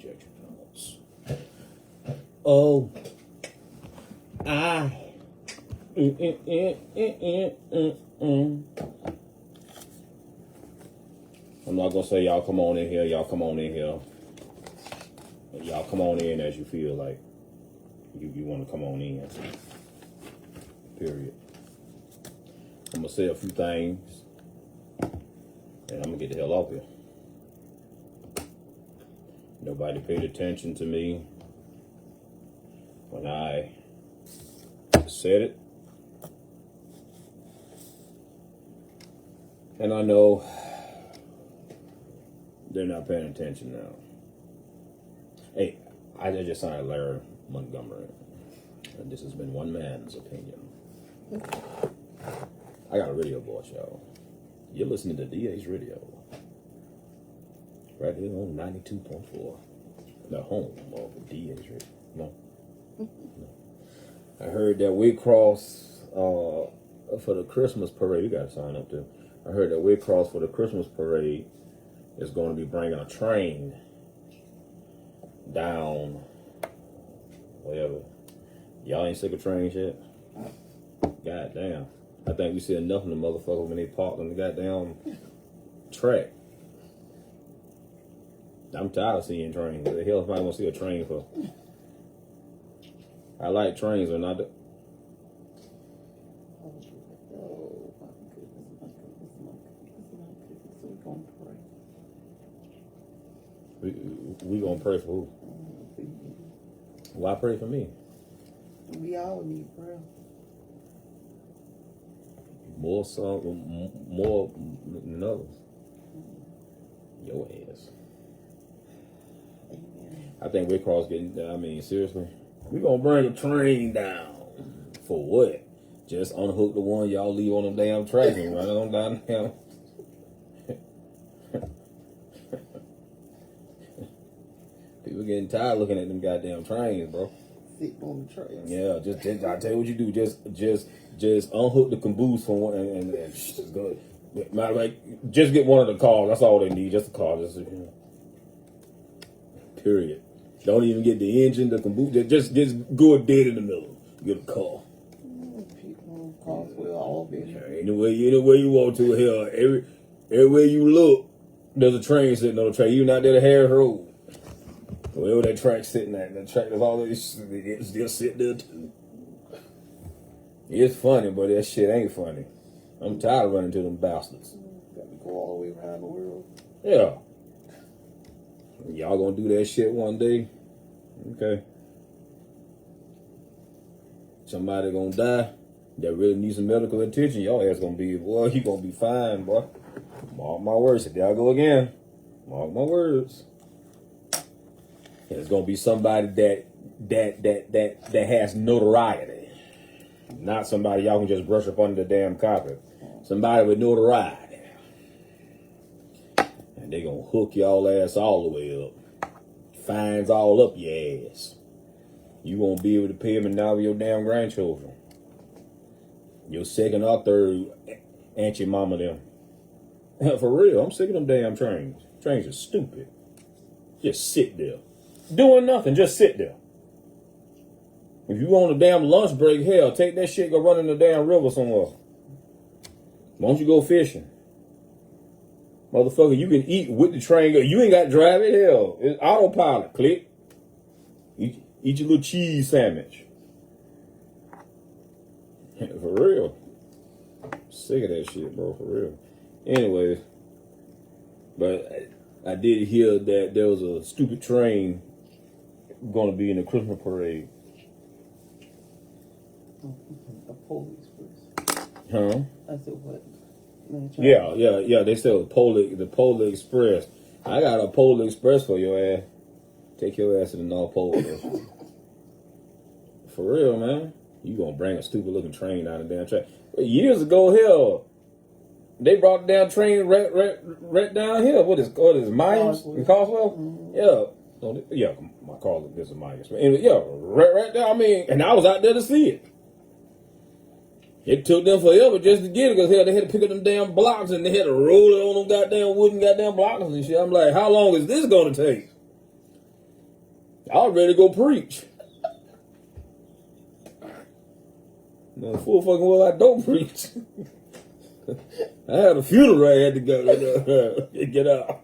ejection notes. Oh, I. I'm not gonna say y'all come on in here. Y'all come on in here. Y'all come on in as you feel like you want to come on in. Period. I'm gonna say a few things, and I'm gonna get the hell off here. Nobody paid attention to me when I said it. And I know they're not paying attention now. Hey, I just signed Larry Montgomery. And this has been one man's opinion. I got a radio voice, y'all. You're listening to DA's Radio. Right here on 92.4. The home of DA's Radio. No. I heard that Waycross for the Christmas parade. You got to sign up too. I heard that Waycross for the Christmas parade is going to be bringing a train down whatever. Y'all ain't sick of trains yet? God damn. I think we see enough of the motherfuckers when they park on the goddamn track. I'm tired of seeing trains. What the hell if I want to see a train for? I like trains or not. We gonna pray for who? Why pray for me? We all need prayer. More than others. Your ass. Amen. I think Waycross getting. I mean, seriously, we gonna bring a train down for what? Just unhook the one y'all leave on the damn track and run it on down there. People getting tired looking at them goddamn trains, bro. Sitting on the trains. Yeah, just I tell you what you do. Just unhook the caboose from one and just go. Matter of fact, just get one of the cars. That's all they need. Just a car. Just period. Don't even get the engine, the caboose. Just go dead in the middle. Get a car. People cars will all be here. Anyway you want to. Hell, everywhere you look, there's a train sitting on the track. Even out there, the Harris Road. Wherever that track's sitting at, that track is always still sitting there too. It's funny, but that shit ain't funny. I'm tired of running to them bastards. Got to go all the way around the world. Yeah. Y'all gonna do that shit one day? Okay. Somebody gonna die that really needs some medical attention. Y'all ass gonna be, well, he gonna be fine, boy. Mark my words. There I go again. Mark my words. It's gonna be somebody that has notoriety, not somebody y'all can just brush up under the damn carpet. Somebody with notoriety, and they gonna hook y'all ass all the way up, fines all up your ass. You won't be able to pay them now with your damn grandchildren, your second or third aunt, your mama them. For real, I'm sick of them damn trains. Trains are stupid. Just sit there. Doing nothing, just sit there. If you on a damn lunch break, hell, take that shit, go run in the damn river somewhere. Why don't you go fishing? Motherfucker, you can eat with the train. You ain't got to drive it, hell. It's autopilot. Click. Eat your little cheese sandwich. For real. Sick of that shit, bro, for real. Anyways, but I did hear that there was a stupid train going to be in the Christmas parade. A Polar Express. Huh? I said what? Yeah. They said the Polar Express. I got a Polar Express for your ass. Take your ass to the North Pole. For real, man. You gonna bring a stupid looking train down the damn track? Years ago, hell, they brought the damn train right down here. What is Myers in Carswell? Mm-hmm. Yeah. Yeah, my car this is Myers. Anyway, yeah, right there. I mean, and I was out there to see it. It took them forever just to get it because hell, they had to pick up them damn blocks and they had to roll it on them goddamn wooden goddamn blocks and shit. I'm like, how long is this gonna take? I was ready to go preach. No, full fucking well, I don't preach. I had a funeral I had to go get out.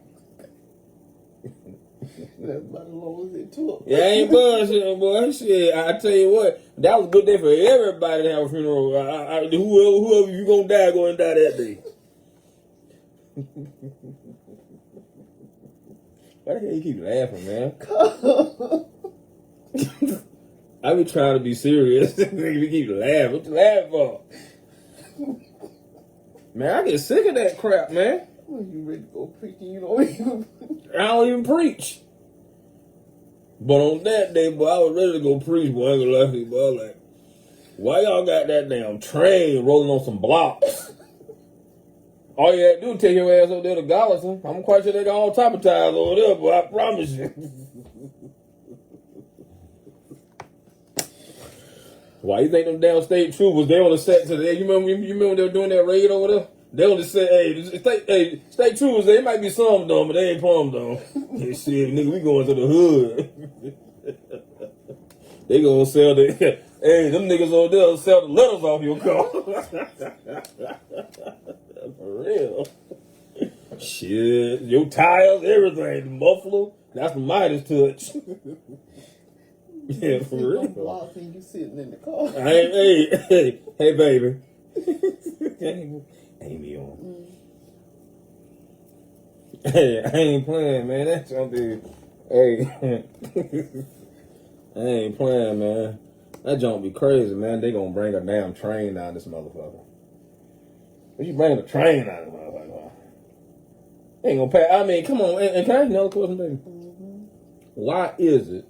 That's about as long as it took. Yeah, I ain't bullshit, boy. Shit, I tell you what, that was a good day for everybody to have a funeral. Whoever you gonna die, go and die that day. Why the hell you keep laughing, man? I be trying to be serious. You keep laughing. What you laughing for? Man, I get sick of that crap, man. When you ready to go preaching, you don't even. I don't even preach. But on that day, boy, I was ready to go preach, boy. I ain't gonna lie to you, boy. I was like, why y'all got that damn train rolling on some blocks? All you had to do is take your ass over there to Gallatin. I'm quite sure they got all type of tires over there, boy. I promise you. Why you think them damn state troopers, they on the set today? You remember when they were doing that raid over there? They only said, hey, state troopers, they might be some dumb, but they ain't plumb dumb. Hey, shit, nigga, we going to the hood. They gonna sell the, hey, them niggas over there sell the letters off your car. For real. Shit, your tires, everything, the muffler, that's the Midas touch. Yeah, for real. Blocks and you sitting in the car. Hey, baby. Ain't me on. Hey, I ain't playing, man. That's gonna be. Hey, I ain't playing, man. That junk be crazy, man. They gonna bring a damn train down this motherfucker. What you bringing a train down this motherfucker? Ain't gonna pay. I mean, come on. And can I ask another question, baby? Mm-hmm. Why is it?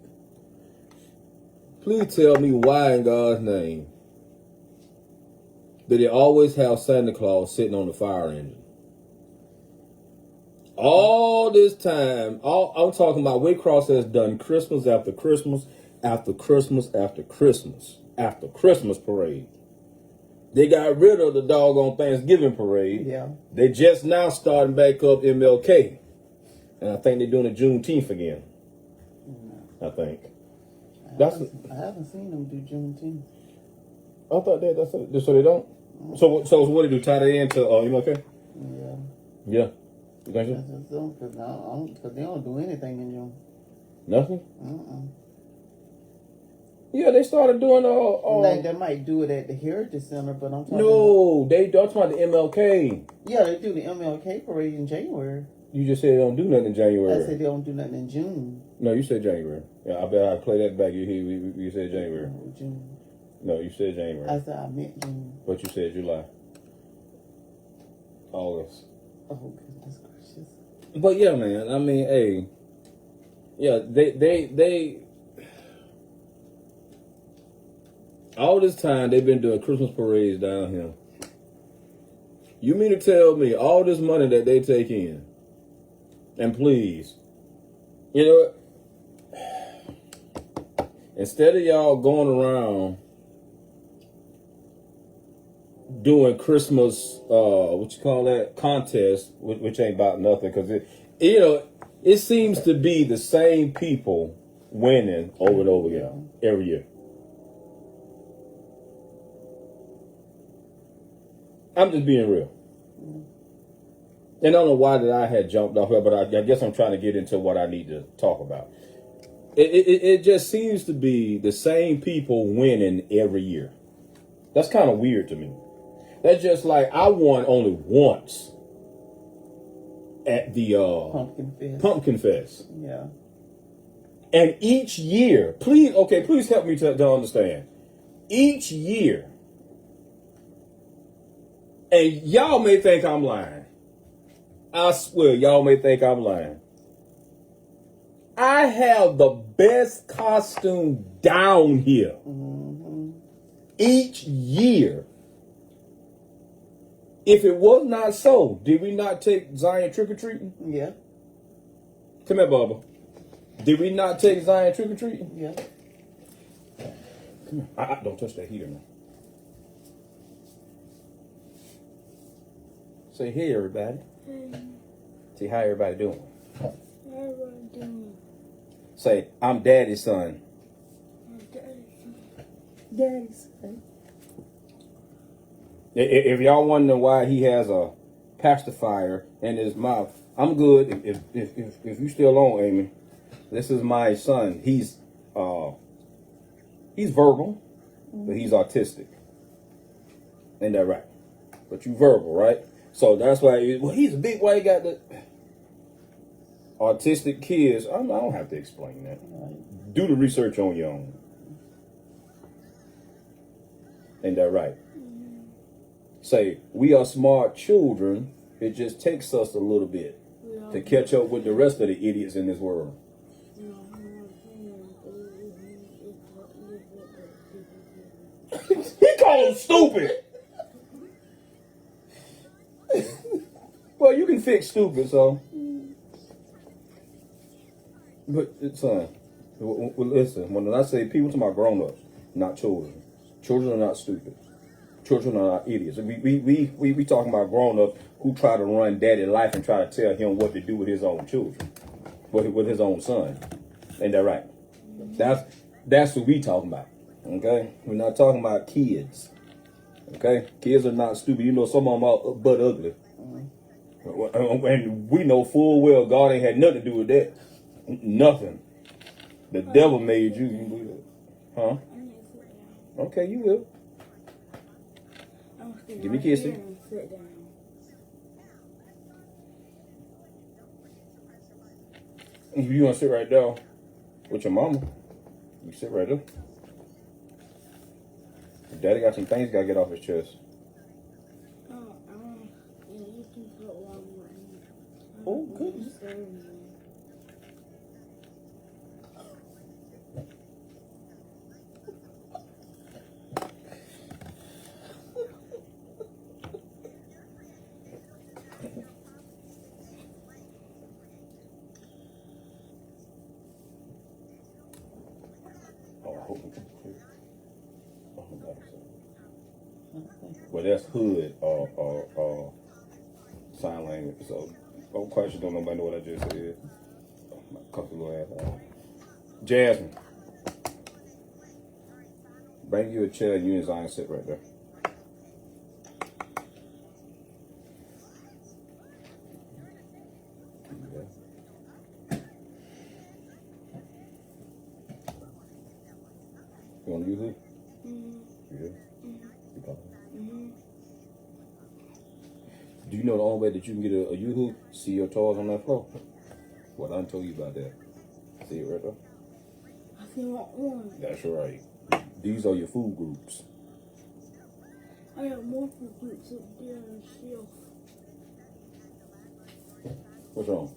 Please tell me why in God's name that they always have Santa Claus sitting on the fire engine. All this time, I'm talking about Waycross has done Christmas after Christmas after Christmas after Christmas after Christmas parade. They got rid of the doggone Thanksgiving parade. Yeah. They just now starting back up MLK. And I think they're doing it Juneteenth again. I think. I haven't seen them do Juneteenth. I thought that's it. So they don't? So what do they do? Tie that into MLK? Yeah. Yeah. You think so? Because they don't do anything in June. Nothing? Yeah, they started doing like they might do it at the Heritage Center, but I'm talking I'm talking about the MLK. Yeah, they do the MLK parade in January. You just said they don't do nothing in January. I said they don't do nothing in June. No, you said January. Yeah, I bet I play that back. You said January. June. No, you said January. I said I meant June. But you said July. August. Oh, goodness gracious. But yeah, man. I mean, hey. Yeah, they all this time they've been doing Christmas parades down here. You mean to tell me all this money that they take in, and please, you know, instead of y'all going around doing Christmas, contest, which ain't about nothing, because it seems to be the same people winning over and over again every year. I'm just being real. And I don't know why that I had jumped off here, but I guess I'm trying to get into what I need to talk about. It just seems to be the same people winning every year. That's kind of weird to me. That's just like I won only once at the Pumpkin Fest. Yeah. And each year, please help me to understand. Each year, and y'all may think I'm lying. I swear, y'all may think I'm lying. I have the best costume down here. Mm-hmm. Each year. If it was not so, did we not take Zion trick-or-treating? Yeah. Come here, Bubba. Did we not take Zion trick-or-treating? Yeah. Come here. Don't touch that heater, man. Say hey, everybody. Hey. See how everybody doing. How everybody doing? Say, I'm daddy's son. Daddy's son. If y'all wonder why he has a pacifier in his mouth, I'm good. If you still on, Amy, this is my son. He's verbal, but he's autistic. Ain't that right? But you verbal, right? So that's why. He's a big white guy. That autistic kids. I don't have to explain that. Do the research on your own. Ain't that right? Say, we are smart children. It just takes us a little bit to catch up with the rest of the idiots in this world. He called him stupid. Well, you can fix stupid, so. But, son, listen, when I say people, to my grown-ups, not children. Children are not stupid. Children are not idiots. We talking about grown-ups who try to run daddy life and try to tell him what to do with his own children, with his own son. Ain't that right? That's what we talking about. Okay, we're not talking about kids. Okay, kids are not stupid. You know, some of them are but ugly, and we know full well God ain't had nothing to do with that. Nothing. The devil made you. Huh? Okay, you will. Give me a kiss. You gonna sit right there with your mama? You sit right there. Daddy got some things he gotta get off his chest. Oh, goodness. Well, that's hood or sign language. So, I'm quite sure don't nobody know what I just said. My comfortable ass on. Jasmine, bring you a chair. You and Zion sit right there. You want to use it? Yeah. Do you know the only way that you can get a yoo-hoo? See your toys on that floor? Well, I done told you about that. See it right there? I see one. That's right. These are your food groups. I have more food groups up there on the shelf. What's wrong?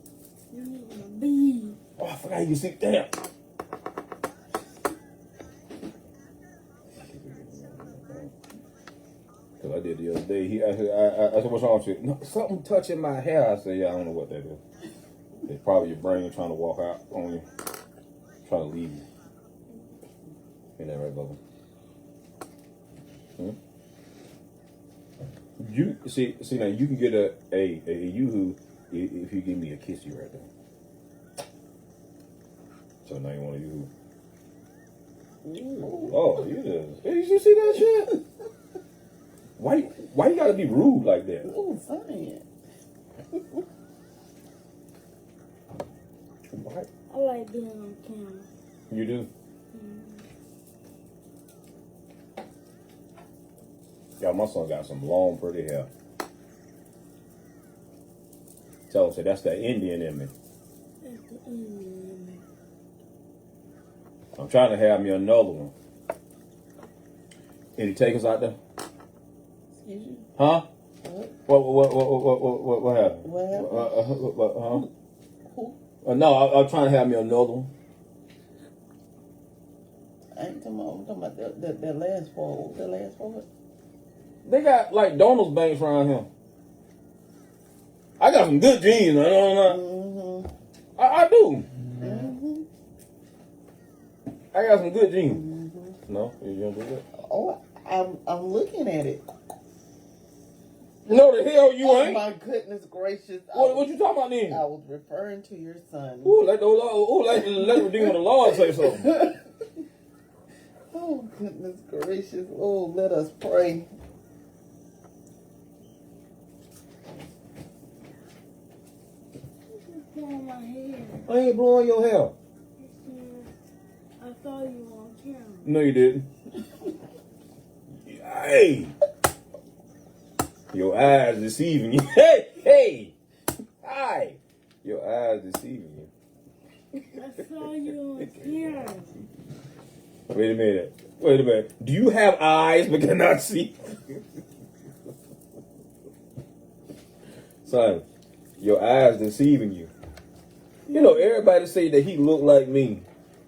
You need a bee. Oh, I forgot you can sit down. Cause I did the other day. I said, what's wrong with you? No, something touching my hair. I said, yeah, I don't know what that is. It's probably your brain trying to walk out on you, trying to leave you. Ain't that right, Bubba? You see now you can get a yoo-hoo if you give me a kissy right there. So now you want a yoo-hoo. Oh, you just did you see that shit? Why you gotta be rude like that? Oh, funny. Why? I like being on camera. You do? Yeah, my son got some long, pretty hair. Tell him, say, that's that Indian in me. That's the Indian. I'm trying to have me another one. Any takers out there? Excuse you? Huh? What? What happened? What happened? Who? No, I'm trying to have me another one. I ain't talking about, I'm talking about that last part. What was that last part? They got like Donald's banks around here. I got some good jeans. I don't know. I do. I got some good jeans. No, you don't do that. Oh, I'm looking at it. No, the hell you Oh ain't. my goodness gracious! What you talking about then? I was referring to your son. Ooh, let the Redeemer of the Lord say something. Oh goodness gracious! Oh, let us pray. Blowing my hair. I ain't blowing your hair. I saw you on camera. No, you didn't. Hey, your eyes deceiving you. Hey, hi. Your eyes deceiving you. I saw you on camera. Wait a minute. Do you have eyes but cannot see? Son, your eyes deceiving you. You know, everybody say that he look like me.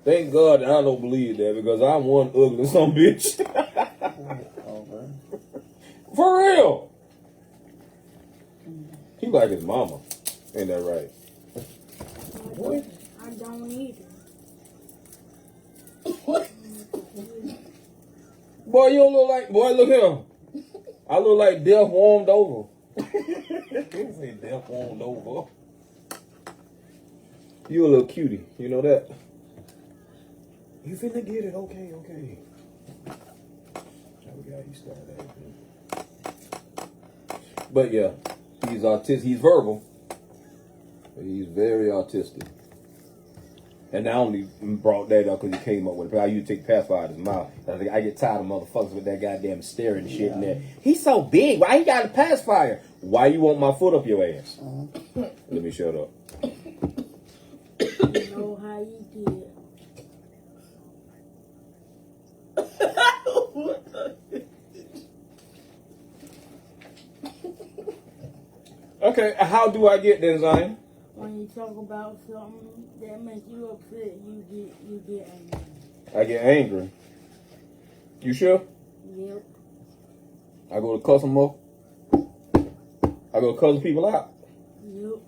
Thank God that I don't believe that because I'm one ugly son of a bitch. For real. He like his mama. Ain't that right? What? I don't either. Boy, you don't look like, boy, look here. I look like death warmed over. He say death warmed over. You a little cutie, you know that? You finna get it, okay. How we got you started at? But yeah, he's autistic, he's verbal. But he's very autistic. And I only brought that up because he came up with it. I used to take pacifier out of his mouth. I get tired of motherfuckers with that goddamn staring shit in there. He's so big. Why he got a pacifier? Why you want my foot up your ass? Let me shut up. You know how you did. Okay, how do I get there, Zion? When you talk about something that makes you upset, you get angry. I get angry. You sure? Yep. I go to cuss them up. I go cuss people out. Yep.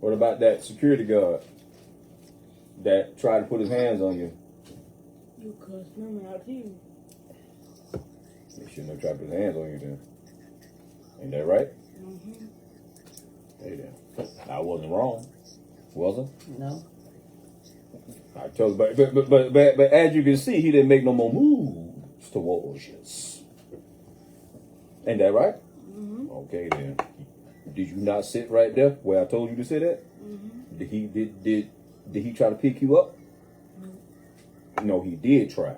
What about that security guard that tried to put his hands on you? You cuss him out too. He shouldn't have tried to put his hands on you then. Ain't that right? Mm-hmm. Hey then. I wasn't wrong. Was I? No. I told you, but as you can see, he didn't make no more moves towards us. Ain't that right? Mm-hmm. Okay then. Did you not sit right there where I told you to sit at? Mm-hmm. Did he try to pick you up? No, he did try.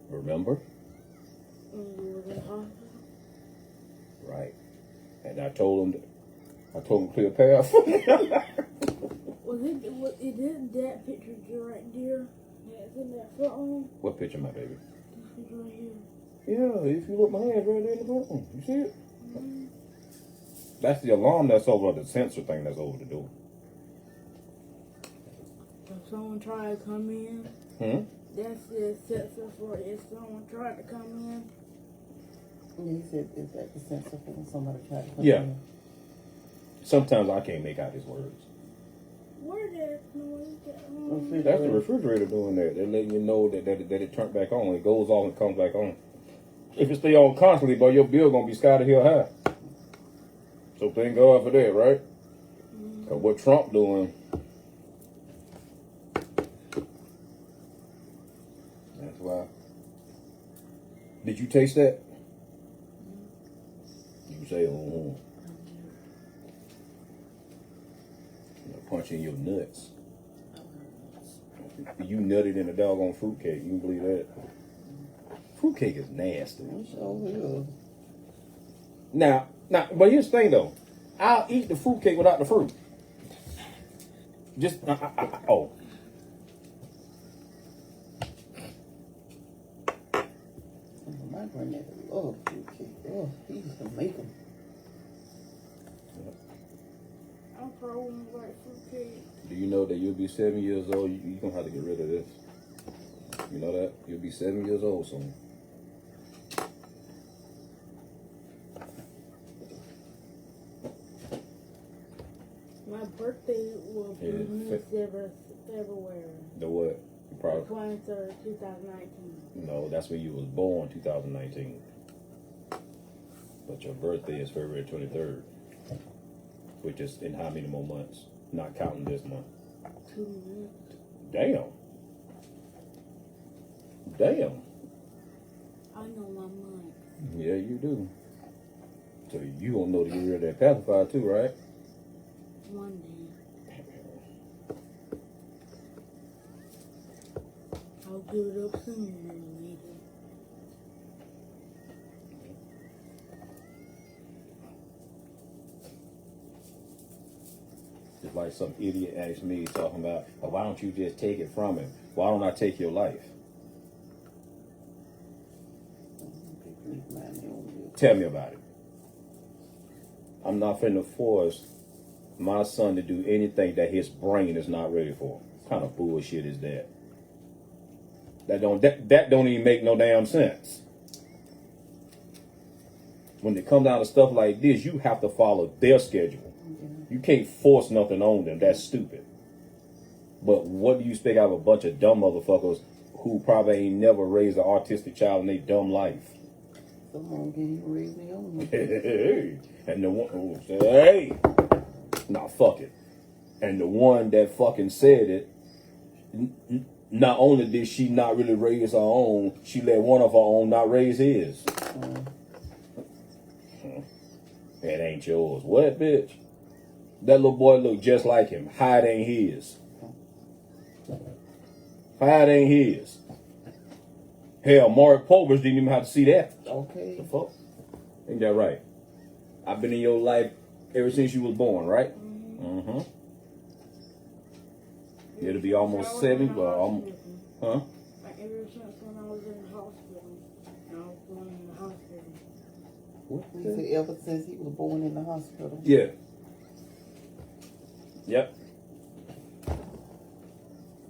Remember? When you was in hospital. Right. And I told him to clear a path. Is it that picture right there? That's in that phone? What picture, my baby? This is right here. Yeah, if you look, my hand's right there in the phone. You see it? Mm-hmm. That's the alarm that's over, the sensor thing that's over the door. If someone tried to come in, that's the sensor for if someone tried to come in. He said, is that the sense of when somebody tried to come Yeah. in? Sometimes I can't make out his words. Where that noise That's the refrigerator doing that. They're letting you know that it turned back on. It goes off and comes back on. If it stay on constantly, but your bill gonna be sky to hell high. So thank God for that, right? Cause what Trump doing? That's why. Did you taste that? You say, oh, punch in your nuts. You nutted in a doggone fruitcake. You can believe that? Fruitcake is nasty. Now, but here's the thing though. I'll eat the fruitcake without the fruit. Just, oh. My granddad loved fruitcake. Oh, he used to make them. I'm throwing like fruitcake. Do you know that you'll be 7 years old? You're going to have to get rid of this. You know that? You'll be 7 years old soon. My birthday will be February. The what? You probably 23rd, 2019. no. That's when you was born, 2019. But your birthday is February 23rd, which is in how many more months? Not counting this month. 2 months. Damn. Damn. I know my month. Yeah, you do. So you gonna know to get rid of that pacifier too, right? One day. I'll give it up sooner than later. Just like some idiot asked me talking about, oh, why don't you just take it from him? Why don't I take your life? Tell me about it. I'm not finna force my son to do anything that his brain is not ready for. What kind of bullshit is that? That don't even make no damn sense. When it comes down to stuff like this, you have to follow their schedule. You can't force nothing on them. That's stupid. But what do you expect out of a bunch of dumb motherfuckers who probably ain't never raised an autistic child in their dumb life? Someone can raise me on. Hey, and the one who said, hey, nah, fuck it. And the one that fucking said it, not only did she not really raise her own, she let one of her own not raise his. It ain't yours. What, bitch? That little boy look just like him. How it ain't his? How it ain't his? Hell, Maury Povers didn't even have to see that. Okay. The fuck? Ain't that right? I've been in your life ever since you was born, right? Mm-hmm. It'll be almost 7, but huh? Like ever since when I was in the hospital, and I was born in the hospital. What? He said ever since he was born in the hospital. Yeah. Yep.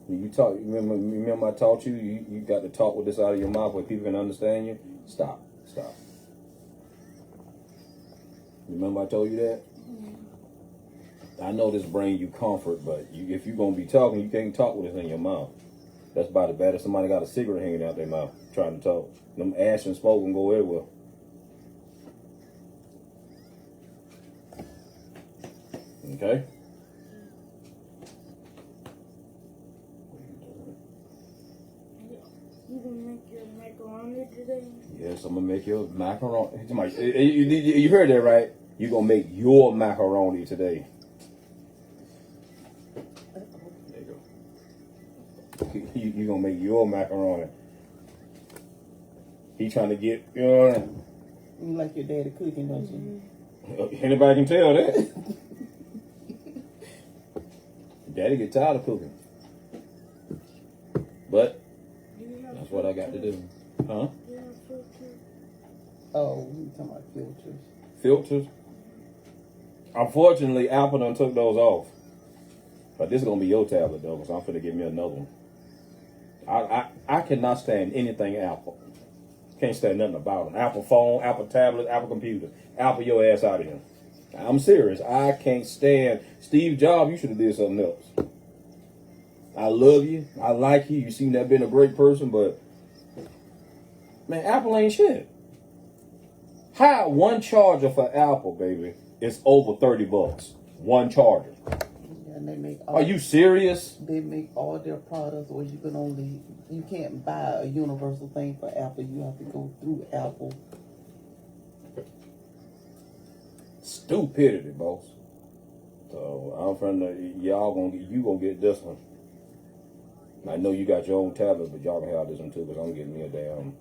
You talk. Remember I taught you. You got to talk with this out of your mouth where people can understand you. Stop. Remember I told you that. I know this bring you comfort, but if you're gonna be talking, you can't talk with this in your mouth. That's about as bad as somebody got a cigarette hanging out their mouth trying to talk. Them ash and smoke can go everywhere. Okay. You gonna make your macaroni today? Yes, I'm gonna make your macaroni. You heard that right? You gonna make your macaroni today. There you go. You gonna make your macaroni. He trying to get, you know. You like your daddy cooking, don't you? Anybody can tell that. Daddy get tired of cooking. But that's what I got to do. Huh? Oh, you talking about filters? Filters? Unfortunately, Apple done took those off. But this is going to be your tablet, though, because I'm finna get me another one. I cannot stand anything Apple. Can't stand nothing about them. Apple phone, Apple tablet, Apple computer. Apple your ass out of here. I'm serious. I can't stand. Steve Jobs, you should have did something else. I love you. I like you. You seem to have been a great person, but man, Apple ain't shit. How one charger for Apple, baby, is over $30. One charger. Yeah, and they make all, are you serious? They make all their products, or you can't buy a universal thing for Apple. You have to go through Apple. Stupidity, boss. So I'm from you gonna get this one. I know you got your own tablet, but y'all can have this one too, because I'm getting me a damn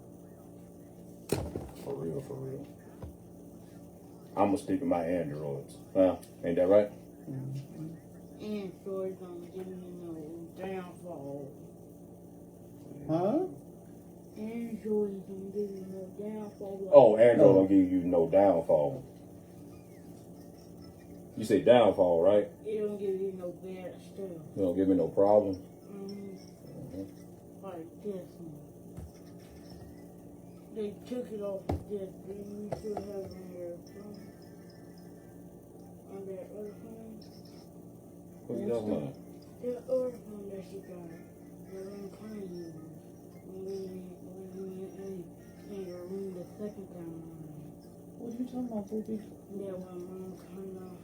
for real. I'm gonna stick with my Androids. Huh? Ain't that right? Android gonna give me no downfall. Huh? Android gonna give you no downfall. Oh, Android gonna give you no downfall. You say downfall, right? It don't give you no bad stuff. You don't give me no problem. Like this one. They took it off of this, but you still have it on your phone. On that other phone. What you talking about? That other phone that you got. don't come here. In your room the second time. What you talking about, Booby? Yeah, when mom come off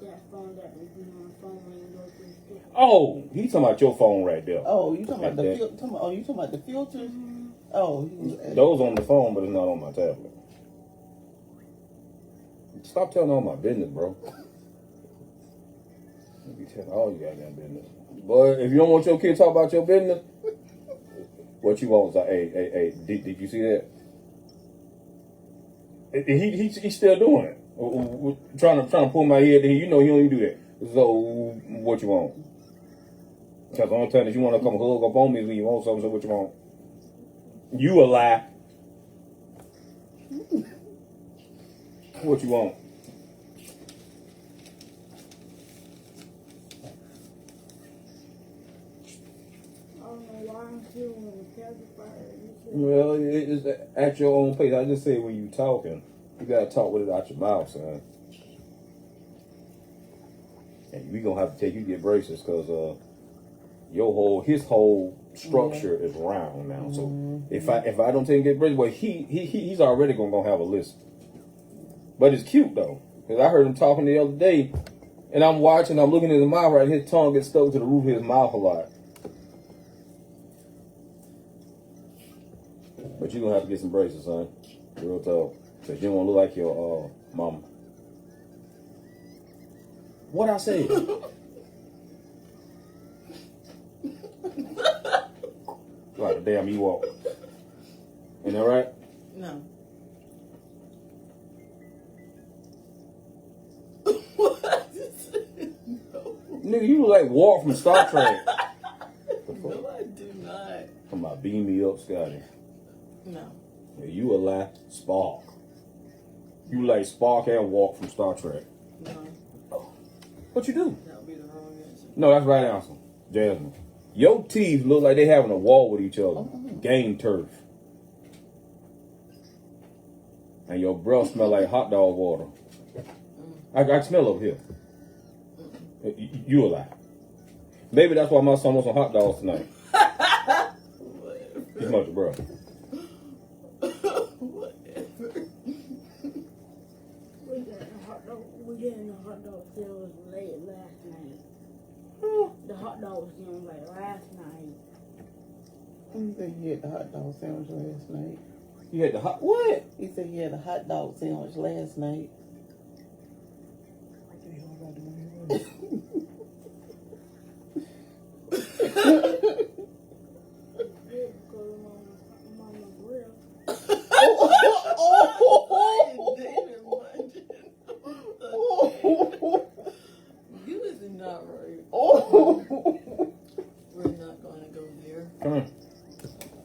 that phone that was on the phone when you go through the store. Oh, he talking about your phone right there. Oh, you talking about Like the that. filter? You talking about the filters? Mm-hmm. Oh, he was Those on the phone, but it's not on my tablet. Stop telling all my business, bro. You be telling all you goddamn business. Boy, if you don't want your kid to talk about your business, what you want is like, hey, did you see that? He's still doing it. Trying to pull my head. You know he don't even do that. So what you want? Because the only time that you want to come hug up on me is when you want something. So what you want? You a lie. What you want? I don't know why I'm feeling terrified. Well, it's at your own pace. I just say when you talking, you gotta talk with it out your mouth, son. And we gonna have to take you to get braces because his whole structure is round now. So if I don't take him to get braces, well he's already gonna have a list. But it's cute though, because I heard him talking the other day, and I'm watching. I'm looking at his mouth right. His tongue gets stuck to the roof of his mouth a lot. But you're gonna have to get some braces, son. Real talk. Because you don't want to look like your mama. What I said? Like a damn Ewok. Ain't that right? No. Nigga, you look like Walt from Star Trek. No, I do not. Come on, beam me up, Scotty. No. Yeah, you a lie, Spark. You like Spark and Walt from Star Trek. No. What you do? That would be the wrong answer. No, that's right answer. Jasmine. Your teeth look like they having a war with each other. Mm-mm. Game turf. And your breath smell like hot dog water. I can smell over here. You a lie. Maybe that's why my son wants some hot dogs tonight. He's much, bro. We getting the hot dog sales late last night. The hot dog was getting like last night. He said he had the hot dog sandwich last night. You had the hot what? He said he had a hot dog sandwich last night. What the hell am I doing Mama grill. You is not right. We're not going to go there. Come on.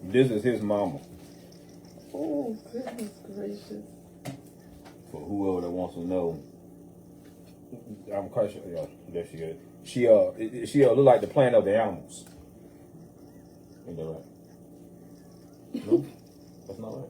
This is his mama. Oh, goodness gracious. For whoever that wants to know, I'm quite sure. Yeah, there she is. She look like the plant of the animals. Ain't that right? No, that's not right.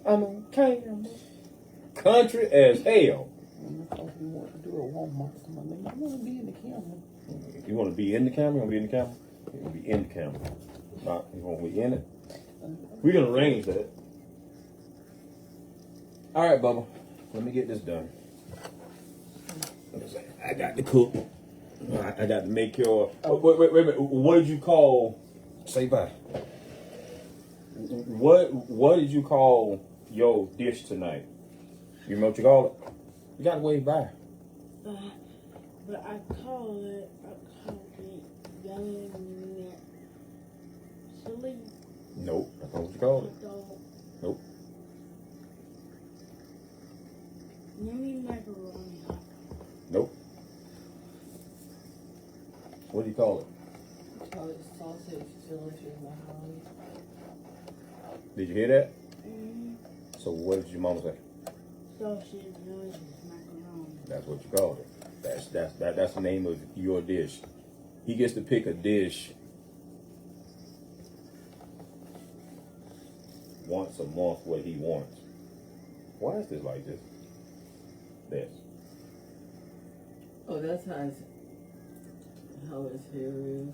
I'm on camera. Country as hell. I thought you wanted to do a Walmart. I want to be in the camera. You want to be in the camera? You want to be in the camera? You want to be in the camera. Not, you want to be in it? We can arrange that. All right, Bubba. Let me get this done. I got to cook. I got to make your... Oh, wait a minute. What did you call... Say bye. What did you call your dish tonight? You remember what you call it? You got to wave bye. But I call it yummy chili. Nope. That's not what you called it. Nope. Yummy macaroni. Nope. What do you call it? I call it sausage, delicious macaroni. Did you hear that? Mm-hmm. So what did your mama say? Sausage, delicious macaroni. That's what you call it. That's the name of your dish. He gets to pick a dish once a month what he wants. Why is this like this? This. Oh, that's how his hair is.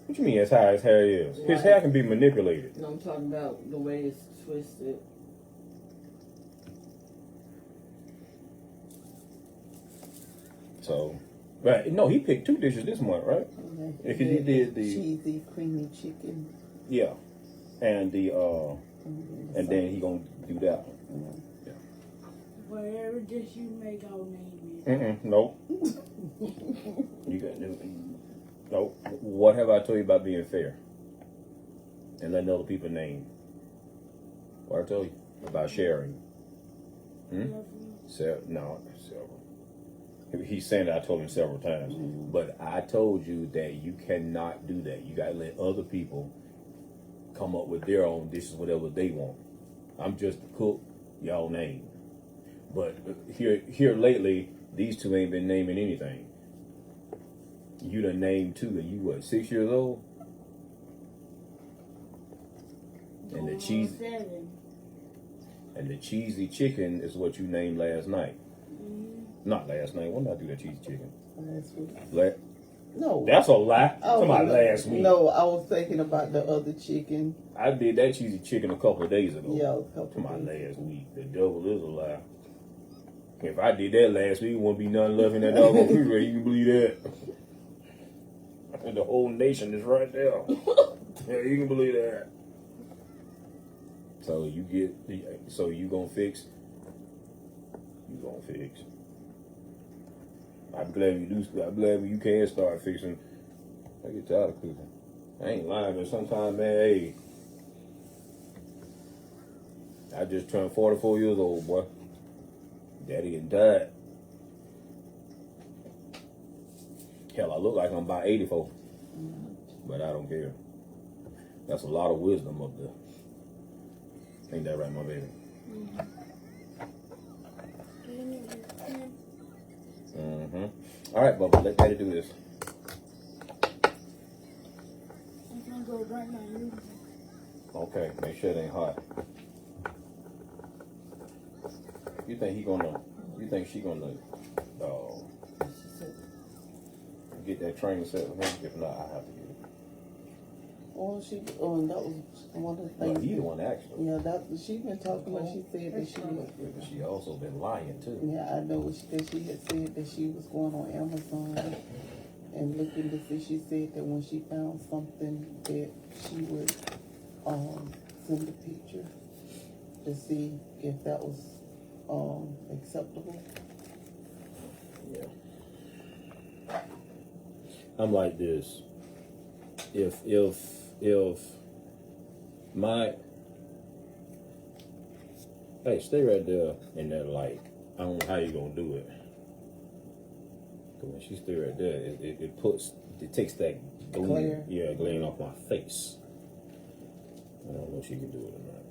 What you mean that's how his hair is? His hair can be manipulated. No, I'm talking about the way it's twisted. So, right? No, he picked 2 dishes this month, right? Because he did the cheesy, creamy chicken. yeah, and the and then he gonna do that one. Yeah. Whatever dish you make, I'll name it. Nope. You got nope. What have I told you about being fair and letting other people name? What I told you about sharing? No, several. He's saying that I told him several times, but I told you that you cannot do that. You gotta let other people come up with their own dishes, whatever they want. I'm just the cook, y'all name. But here lately, these 2 ain't been naming anything. You done named 2, and you what, 6 years old? And the cheesy chicken is what you named last night. Not last night. When did I do that cheesy chicken? Last week. No. That's a lie. To my last week. No, I was thinking about the other chicken. I did that cheesy chicken a couple of days ago. Yeah, a couple to my of days last week. The devil is a lie. If I did that last week, it wouldn't be nothing left in that doggone refrigerator. You can believe that. And the whole nation is right there. Yeah, you can believe that. So you gonna fix. You gonna fix. I'm glad you do. I'm glad you can start fixing. I get tired of cooking. I ain't lying, but sometimes, man, hey, I just turned 44 years old, boy. Daddy getting tired. Hell, I look like I'm about 84, but I don't care. That's a lot of wisdom up there. Ain't that right, my baby? All right, Bubba, let Daddy do this. I'm gonna go right now. Okay, make sure it ain't hot. You think she gonna get that train set with him? If not, I have to get it. Well, that was one of the things. Well, he the one actually. Yeah, she been talking about. She said that she also been lying too. Yeah, I know. That she had said that she was going on Amazon and looking to see. She said that when she found something that she would send a picture to see if that was acceptable. Yeah. I'm like this. If my hey, stay right there in that light. I don't know how you gonna do it. But when she stay right there, it takes that Glare. glare off my face. I don't know if she can do it or not.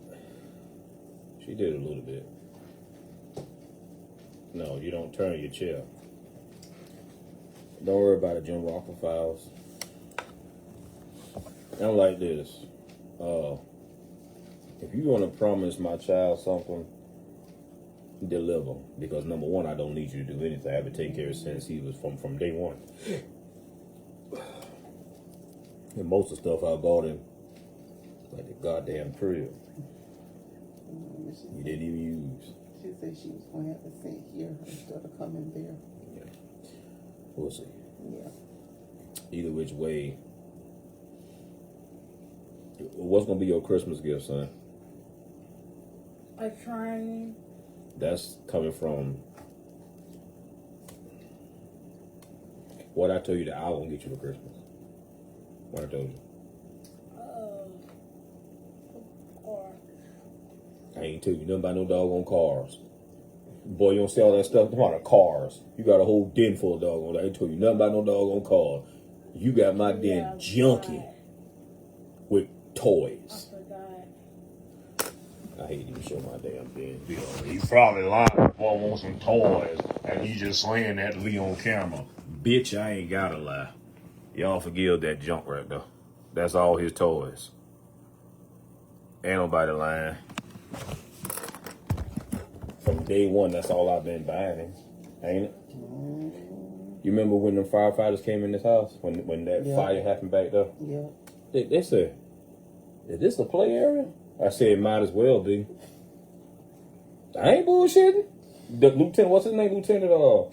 She did a little bit. No, you don't turn your chair. Don't worry about it, Jim Walker Files. I'm like this. If you want to promise my child something, deliver. Because number one, I don't need you to do anything. I've been taking care of since he was from day one. And most of the stuff I bought him, like the goddamn crib, he didn't even use. She said she was going to have to sit here instead of coming there. Yeah. We'll see. Yeah. Either which way. What's gonna be your Christmas gift, son? A train. That's coming from what I told you that I won't get you for Christmas. What I told you. Or I ain't told you nothing about no doggone cars. Boy, you don't see all that stuff about the cars. You got a whole den full of doggone. I ain't told you nothing about no doggone car. You got my den junky with toys. I forgot. I hate to even show my damn bin. He's probably lying for want some toys, and he just saying that to be on camera. Bitch, I ain't gotta lie. Y'all forgive that junk right there. That's all his toys. Ain't nobody lying. From day one, that's all I've been buying, ain't it? You remember when the firefighters came in this house? When that fire happened back there? Yeah. They said, is this a play area? I said, it might as well be. I ain't bullshitting. The lieutenant, what's his name? Lieutenant, I don't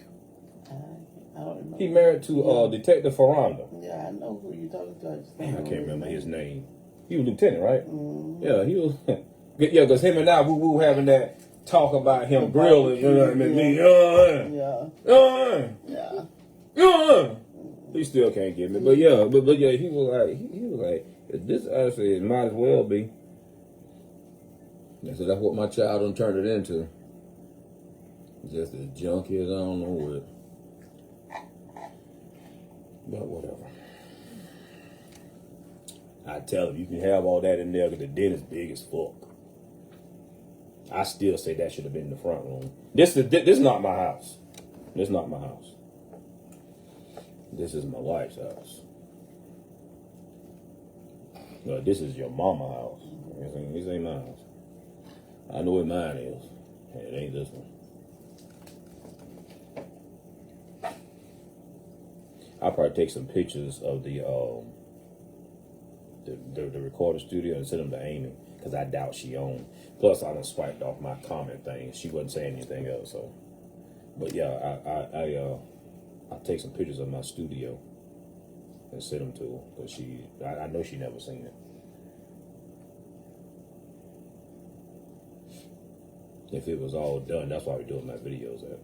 know. he married to Detective Ferranda. Yeah, I know who you're talking to. Man, I can't remember his name. He was lieutenant, right? Mm-hmm. Yeah, he was. Yeah, because him and I, we were having that talk about him grilling. You know what I mean? Yeah. He still can't get me, but yeah, he was like, this actually it might as well be. I said that's what my child done turned it into. Just as junky as I don't know what. But whatever. I tell him you can have all that in there because the den is big as fuck. I still say that should have been in the front room. This is not my house. This is not my house. This is my wife's house. No, this is your mama's house. This ain't my house. I know what mine is. And it ain't this one. I'll probably take some pictures of the recording studio and send them to Amy because I doubt she owned. Plus, I done swiped off my comment thing. She wasn't saying anything else. So, but yeah, I'll take some pictures of my studio and send them to her because I know she never seen it. If it was all done, that's why we're doing my videos at.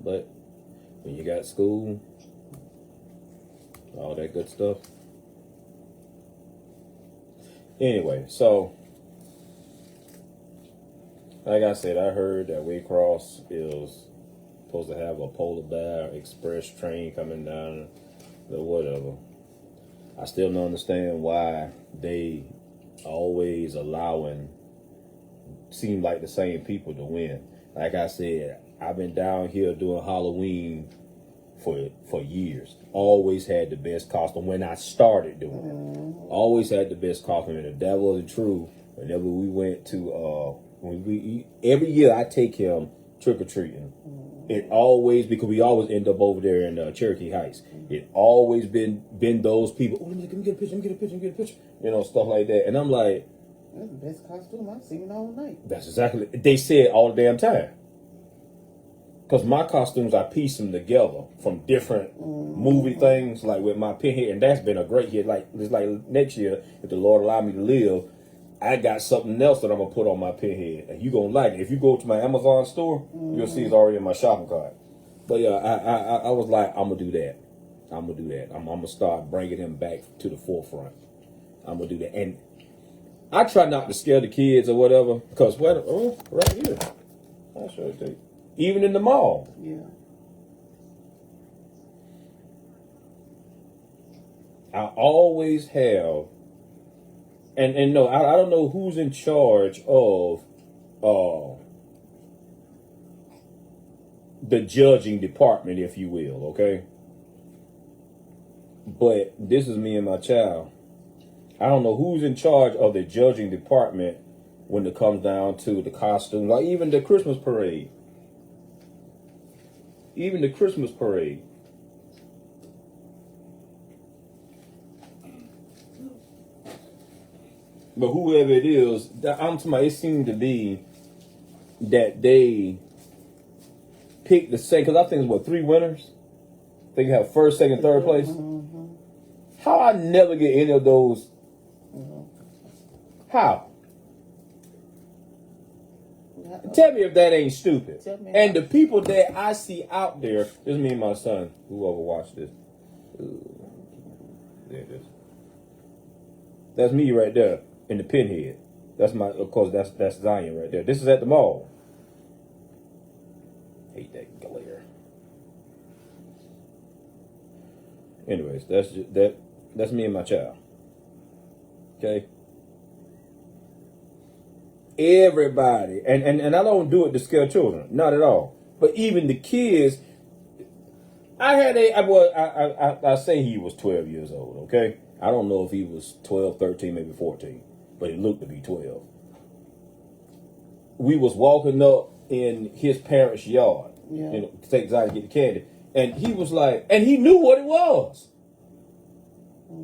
But when you got school, all that good stuff. Anyway, so like I said, I heard that Waycross is supposed to have a polar bear express train coming down or whatever. I still don't understand why they always seem like the same people to win. Like I said, I've been down here doing Halloween for years. Always had the best costume when I started doing it. Always had the best costume, and if that wasn't true, whenever we went to every year I take him trick or treating. It always, because we always end up over there in Cherokee Heights. It always been those people. Oh, let me get a picture. You know, stuff like that. And I'm like, that's the best costume I've seen all night. That's exactly. They say it all the damn time. Because my costumes, I piece them together from different movie things, like with my pinhead, and that's been a great hit. Like it's like next year, if the Lord allow me to live, I got something else that I'm gonna put on my pinhead, and you gonna like it. If you go to my Amazon store, you'll see it's already in my shopping cart. But yeah, I was like, I'm gonna do that. I'm gonna start bringing him back to the forefront. I'm gonna do that, and I try not to scare the kids or whatever, because right here, I'll show it to you. Even in the mall. Yeah. I always have, and no, I don't know who's in charge of the judging department, if you will, okay? But this is me and my child. I don't know who's in charge of the judging department when it comes down to the costume, like even the Christmas parade. Even the Christmas parade. But whoever it is, I'm talking about, it seemed to be that they picked the same, because I think it's 3 winners? I think you have first, second, third place. Mm-hmm. How I never get any of those? How? Tell me if that ain't stupid. And the people that I see out there, this is me and my son, whoever watched this. There it is. That's me right there in the pinhead. That's my, of course, that's Zion right there. This is at the mall. Hate that glare. Anyways, that's me and my child. Okay. everybody, and I don't do it to scare children, not at all. But even the kids, I say he was 12 years old, okay? I don't know if he was 12, 13, maybe 14, but he looked to be 12. We was walking up in his parents' yard, to take Zion to get the candy, and he was like, and he knew what it was.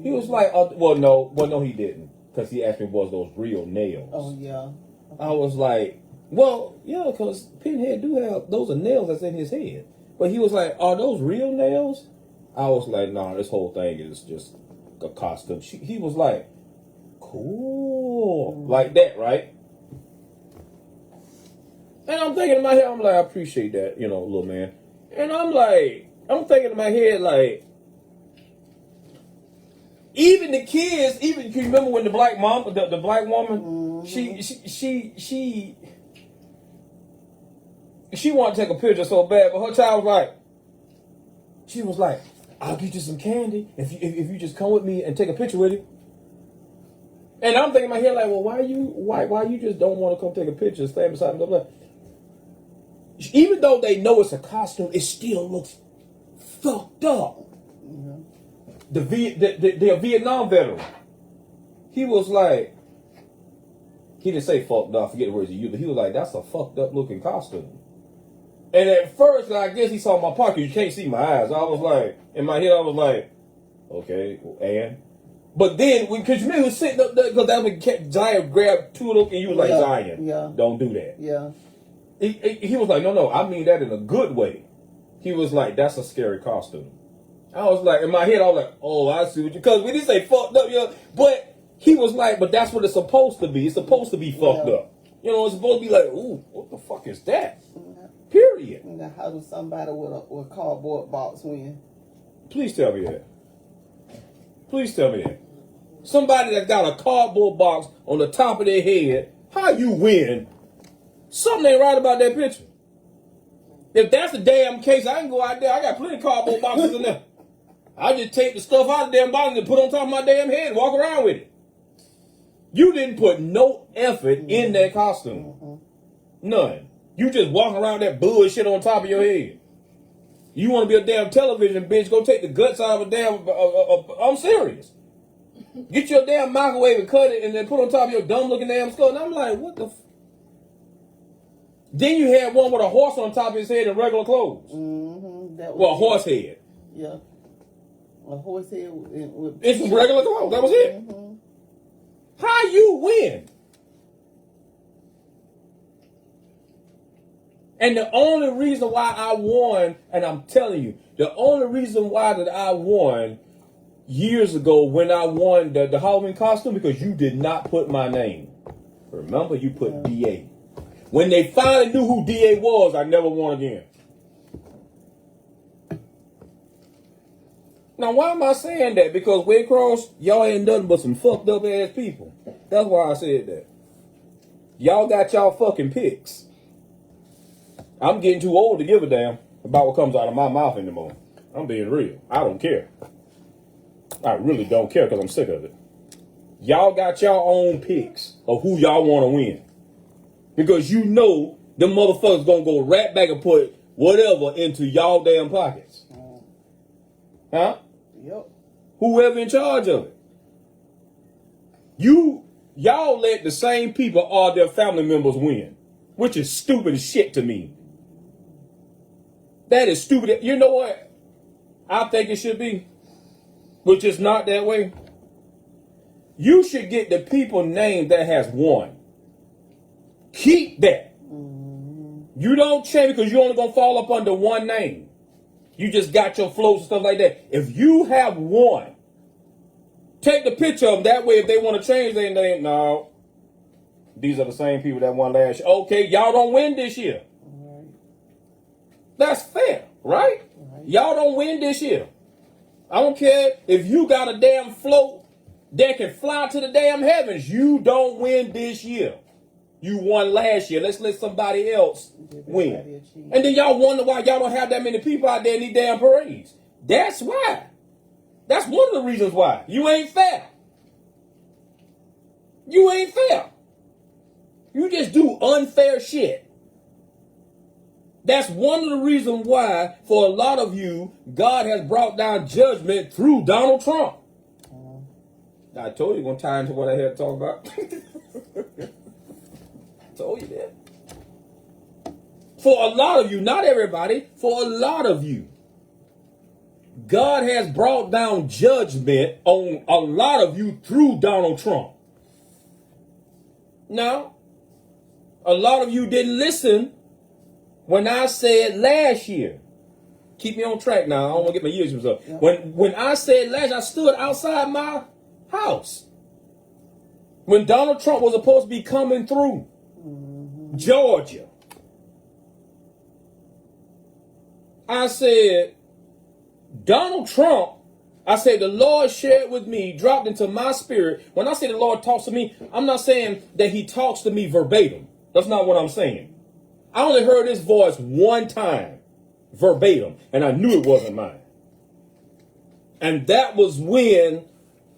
He was like, no, he didn't, because he asked me, was those real nails? Oh, yeah. Okay. I was like, well, yeah, because Pinhead do have, those are nails that's in his head. But he was like, are those real nails? I was like, nah, this whole thing is just a costume. He was like, cool. Like that, right? And I'm thinking in my head, I'm like, I appreciate that, little man. And I'm thinking in my head, like, even the kids, can you remember when the black mom, the black woman, she wanted to take a picture so bad, but her child was like, I'll get you some candy if you just come with me and take a picture with you. And I'm thinking in my head, like, well, why you just don't want to come take a picture, stand beside me, blah, blah. Even though they know it's a costume, it still looks fucked up. The Vietnam veteran, he was like, he didn't say fucked up, I forget the words he used, but he was like, that's a fucked up looking costume. And at first, I guess he saw my pocket. You can't see my eyes. I was like, in my head, I was like, okay, and? But then, because you was sitting up there, because that when Zion grabbed two of them, and you was like, Zion, don't do that. Yeah. He was like, no, I mean that in a good way. He was like, that's a scary costume. I was like, in my head, I was like, oh, I see what you, because we didn't say fucked up, but he was like, but that's what it's supposed to be. It's supposed to be fucked up. It's supposed to be like, ooh, what the fuck is that? Period. Now, how does somebody with a cardboard box win? Please tell me that. Please tell me that. Somebody that got a cardboard box on the top of their head, how you win? Something ain't right about that picture. If that's the damn case, I can go out there. I got plenty of cardboard boxes in there. I just take the stuff out of the damn box and put it on top of my damn head and walk around with it. You didn't put no effort in that costume. None. You just walk around that bullshit on top of your head. You want to be a damn television bitch, go take the guts out of a damn, I'm serious. Get your damn microwave and cut it and then put it on top of your dumb looking damn skull. And I'm like, what the Then you had one with a horse on top of his head in regular clothes. That was well, a horse head. Yeah. A horse head with it's regular clothes. That was it. How you win? And the only reason why I won, and I'm telling you, the only reason why that I won years ago when I won the Halloween costume, because you did not put my name. Remember, you put DA. When they finally knew who DA was, I never won again. Now, why am I saying that? Because Red Cross, y'all ain't nothing but some fucked up ass people. That's why I said that. Y'all got y'all fucking picks. I'm getting too old to give a damn about what comes out of my mouth anymore. I'm being real. I don't care. I really don't care because I'm sick of it. Y'all got your own picks of who y'all want to win. Because you know them motherfuckers gonna go right back and put whatever into y'all damn pockets. Huh? Yep. Whoever in charge of it. Y'all let the same people or their family members win. Which is stupid as shit to me. That is stupid. You know what? I think it should be. Which is not that way. You should get the people named that has won. Keep that. You don't change because you're only going to fall up under one name. You just got your flows and stuff like that. If you have won, take the picture of them. That way, if they want to change their name, no. These are the same people that won last year. Okay, y'all don't win this year. That's fair, right? Y'all don't win this year. I don't care if you got a damn float that can fly to the damn heavens. You don't win this year. You won last year. Let's let somebody else win. And then y'all wonder why y'all don't have that many people out there in these damn parades. That's why. That's one of the reasons why. You ain't fair. You ain't fair. You just do unfair shit. That's one of the reasons why, for a lot of you, God has brought down judgment through Donald Trump. I told you one time to what I had to talk about. Told you that. For a lot of you, not everybody, for a lot of you, God has brought down judgment on a lot of you through Donald Trump. Now, a lot of you didn't listen when I said last year. Keep me on track now. I don't want to get my years mixed up. Yeah. When I said last, I stood outside my house when Donald Trump was supposed to be coming through Georgia. I said, Donald Trump, I said, the Lord shared with me, dropped into my spirit. When I say the Lord talks to me, I'm not saying that he talks to me verbatim. That's not what I'm saying. I only heard his voice one time, verbatim, and I knew it wasn't mine. And that was when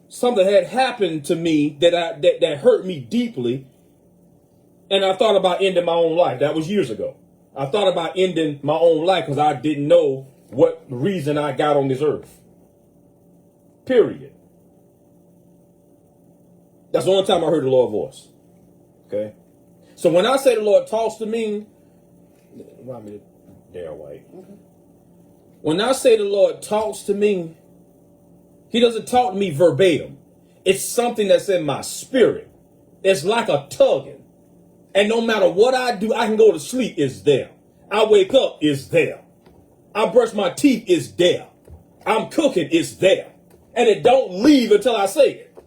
something had happened to me that hurt me deeply, and I thought about ending my own life. That was years ago. I thought about ending my own life because I didn't know what reason I got on this earth. Period. That's the only time I heard the Lord's voice. Okay? So when I say the Lord talks to me, remind me of Darryl White. Okay. When I say the Lord talks to me, he doesn't talk to me verbatim. It's something that's in my spirit. It's like a tugging. And no matter what I do, I can go to sleep, it's there. I wake up, it's there. I brush my teeth, it's there. I'm cooking, it's there. And it don't leave until I say it.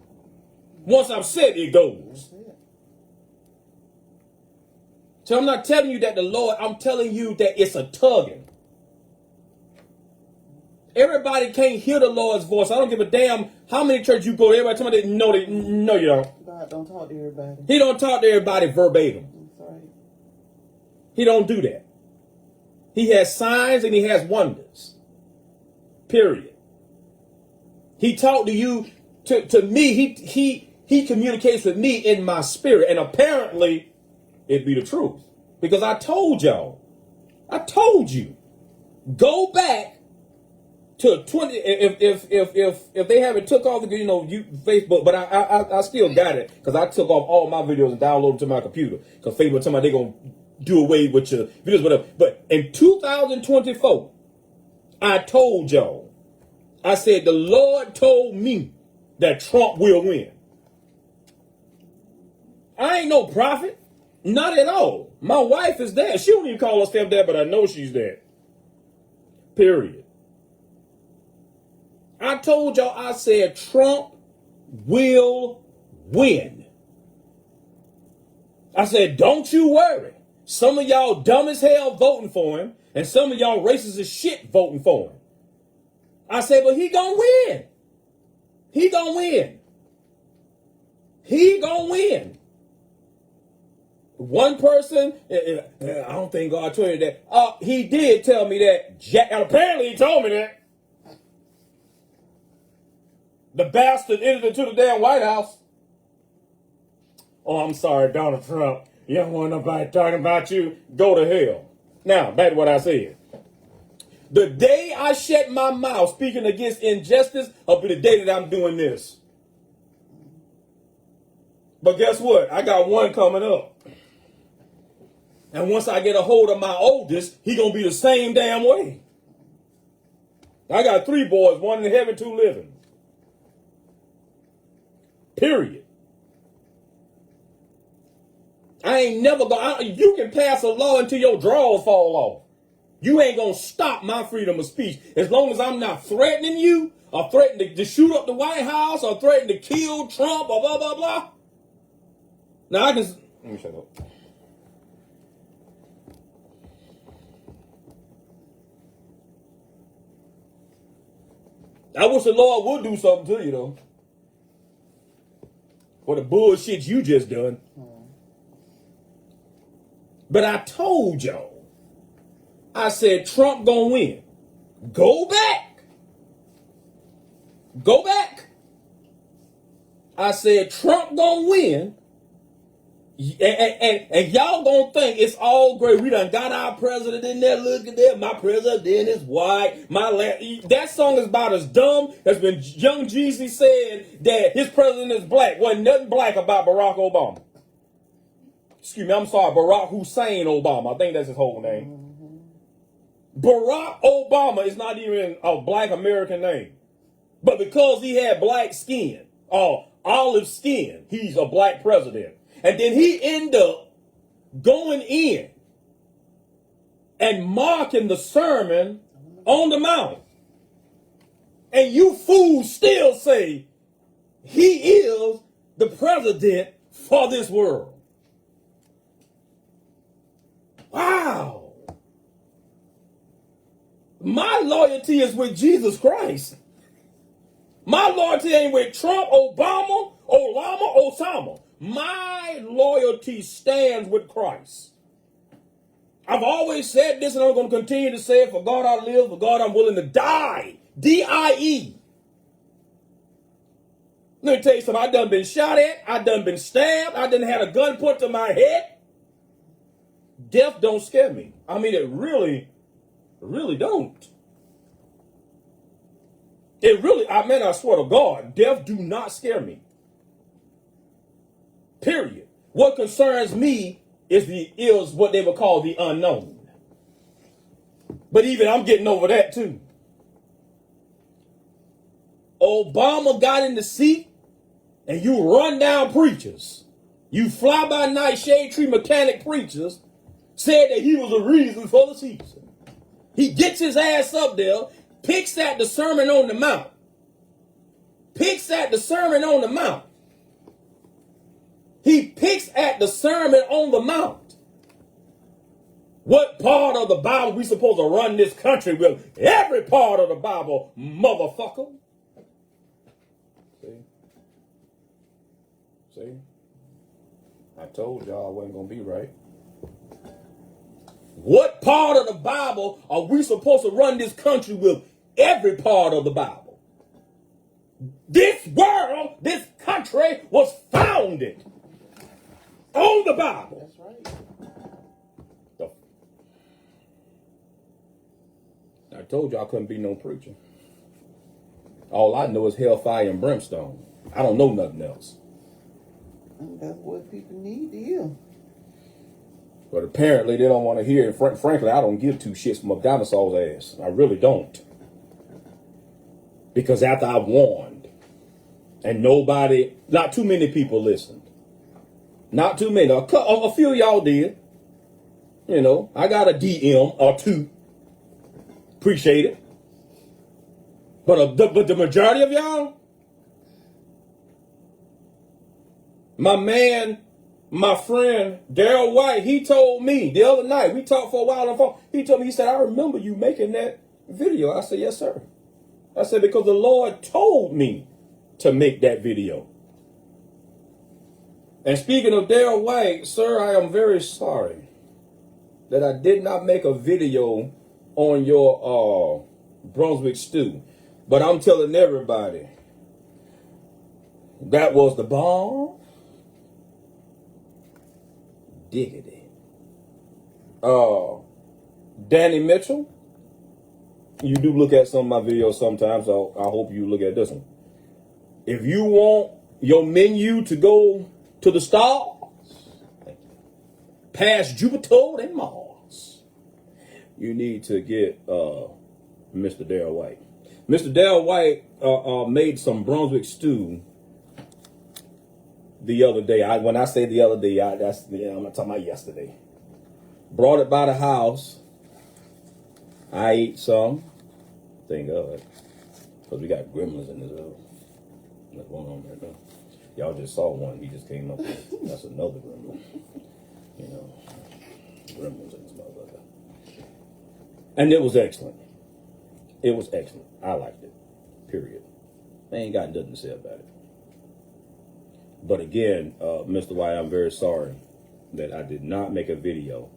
Once I've said it, goes. So I'm not telling you that the Lord, I'm telling you that it's a tugging. Everybody can't hear the Lord's voice. I don't give a damn how many churches you go to. Everybody tell me that no, you don't. God don't talk to everybody. He don't talk to everybody verbatim. That's right. He don't do that. He has signs and he has wonders. Period. He talked to you, to me, he communicates with me in my spirit. And apparently, it'd be the truth. Because I told y'all. I told you. Go back to 20, if they haven't took off the, Facebook, but I still got it because I took off all my videos and downloaded them to my computer because Facebook told me they're going to do away with your videos, whatever. But in 2024, I told y'all, I said, the Lord told me that Trump will win. I ain't no prophet. Not at all. My wife is there. She don't even call herself that, but I know she's there. Period. I told y'all, I said Trump will win. I said, don't you worry. Some of y'all dumb as hell voting for him, and some of y'all racist as shit voting for him. I said, but he gonna win. He gonna win. He gonna win. One person, I don't think God told you that. He did tell me that. And apparently he told me that. The bastard entered into the damn White House. Oh, I'm sorry, Donald Trump. You don't want nobody talking about you. Go to hell. Now, back to what I said. The day I shut my mouth speaking against injustice will be the day that I'm doing this. But guess what? I got one coming up. And once I get a hold of my oldest, he gonna be the same damn way. I got 3 boys, 1 in heaven, 2 living. Period. I ain't never gonna, you can pass a law until your drawers fall off. You ain't gonna stop my freedom of speech. As long as I'm not threatening you, or threatening to shoot up the White House, or threatening to kill Trump, or blah, blah, blah. Now I can, let me shut up. I wish the Lord would do something to you, though. For the bullshit you just done. But I told y'all. I said Trump gonna win. Go back. Go back. I said Trump gonna win. And y'all gonna think it's all great. We done got our president in there. Look at that. My president is white. That song is about as dumb as when Young Jeezy said that his president is black. Wasn't nothing black about Barack Obama. Excuse me, I'm sorry, Barack Hussein Obama. I think that's his whole name. Barack Obama is not even a black American name. But because he had black skin, or olive skin, he's a black president. And then he ended up going in and marking the Sermon on the Mount. And you fools still say he is the president for this world. Wow. My loyalty is with Jesus Christ. My loyalty ain't with Trump, Obama, Osama. My loyalty stands with Christ. I've always said this and I'm going to continue to say it. For God I live, for God I'm willing to die. D-I-E. Let me tell you something. I done been shot at. I done been stabbed. I done had a gun put to my head. Death don't scare me. I mean, it really don't. I swear to God, death do not scare me. Period. What concerns me is what they would call the unknown. But even I'm getting over that too. Obama got in the seat and you run down preachers. You fly by night shade tree mechanic preachers said that he was the reason for the season. He gets his ass up there, picks at the Sermon on the Mount. Picks at the Sermon on the Mount. He picks at the Sermon on the Mount. What part of the Bible we supposed to run this country with? Every part of the Bible, motherfucker. See? I told y'all I wasn't going to be right. What part of the Bible are we supposed to run this country with? Every part of the Bible. This world, this country was founded on the Bible. That's right. I told you I couldn't be no preacher. All I know is hellfire and brimstone. I don't know nothing else. And that's what people need to hear. But apparently they don't want to hear it. Frankly, I don't give two shits from a dinosaur's ass. I really don't. Because after I warned, and not too many people listened. Not too many. A few of y'all did. You know, I got a DM or two. Appreciate it. But the majority of y'all, my friend Darryl White, he told me the other night, we talked for a while on the phone. He told me, he said, I remember you making that video. I said, yes, sir. I said, because the Lord told me to make that video. And speaking of Darryl White, sir, I am very sorry that I did not make a video on your Brunswick stew. But I'm telling everybody, that was the bomb. Diggity. Danny Mitchell, you do look at some of my videos sometimes, so I hope you look at this one. If you want your menu to go to the stars, past Jupiter and Mars, you need to get Mr. Darryl White. Mr. Darryl White made some Brunswick stew the other day. When I say the other day, I'm not talking about yesterday. Brought it by the house. I ate some. Thank God. Because we got gremlins in this house. There's one on there now. Y'all just saw one. He just came up with. That's another gremlin. You know, gremlins in this motherfucker. And it was excellent. It was excellent. I liked it. Period. I ain't got nothing to say about it. But again, Mr. White, I'm very sorry that I did not make a video.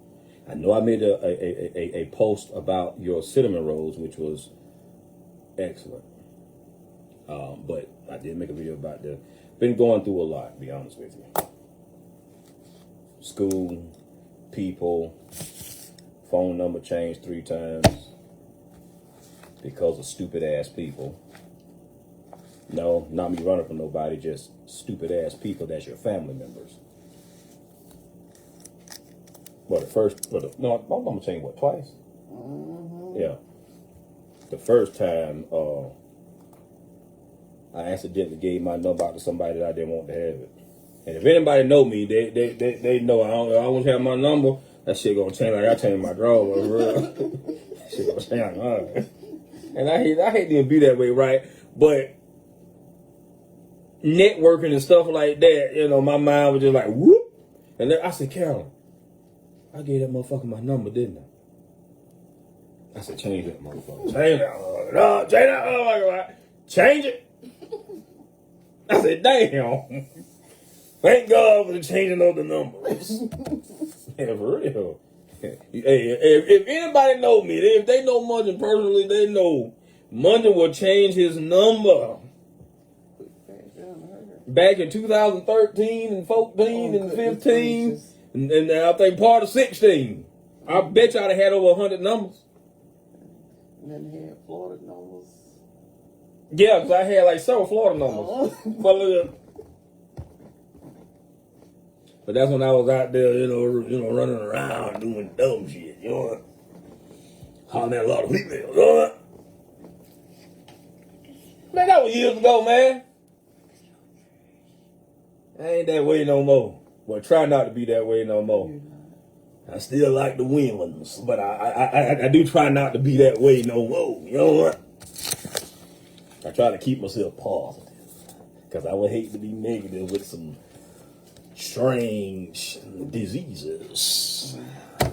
I know I made a post about your cinnamon rolls, which was excellent. But I did make a video about that. Been going through a lot, to be honest with you. school, people, phone number changed 3 times because of stupid ass people. No, not me running from nobody, just stupid ass people that's your family members. Well, I'm gonna change what, twice? Mm-hmm. Yeah. The first time, I accidentally gave my number out to somebody that I didn't want to have it. And if anybody know me, they know I always have my number. That shit gonna change like I changed my drawer, bro. Shit gonna change hard. And I hate to be that way, right? But networking and stuff like that, you know, my mind was just like whoop. And then I said, Carolyn, I gave that motherfucker my number, didn't I? I said, change that motherfucker. Change that. No, change that motherfucker. Change it. I said, damn. Thank God for the changing of the numbers. Yeah, for real. Hey, if anybody know me, if they know Munjan personally, they know Munjan will change his number. Back in 2013 and 14 and 15, and I think part of 16. I bet you I'd have had over 100 numbers. And then he had Florida numbers. Yeah, because I had like several Florida numbers. But that's when I was out there, you know, running around doing dumb shit, you know, hollering at a lot of females, you know. Man, that was years ago, man. I ain't that way no more. Well, try not to be that way no more. I still like the wins, but I do try not to be that way no more. You know what? I try to keep myself positive because I would hate to be negative with some strange diseases.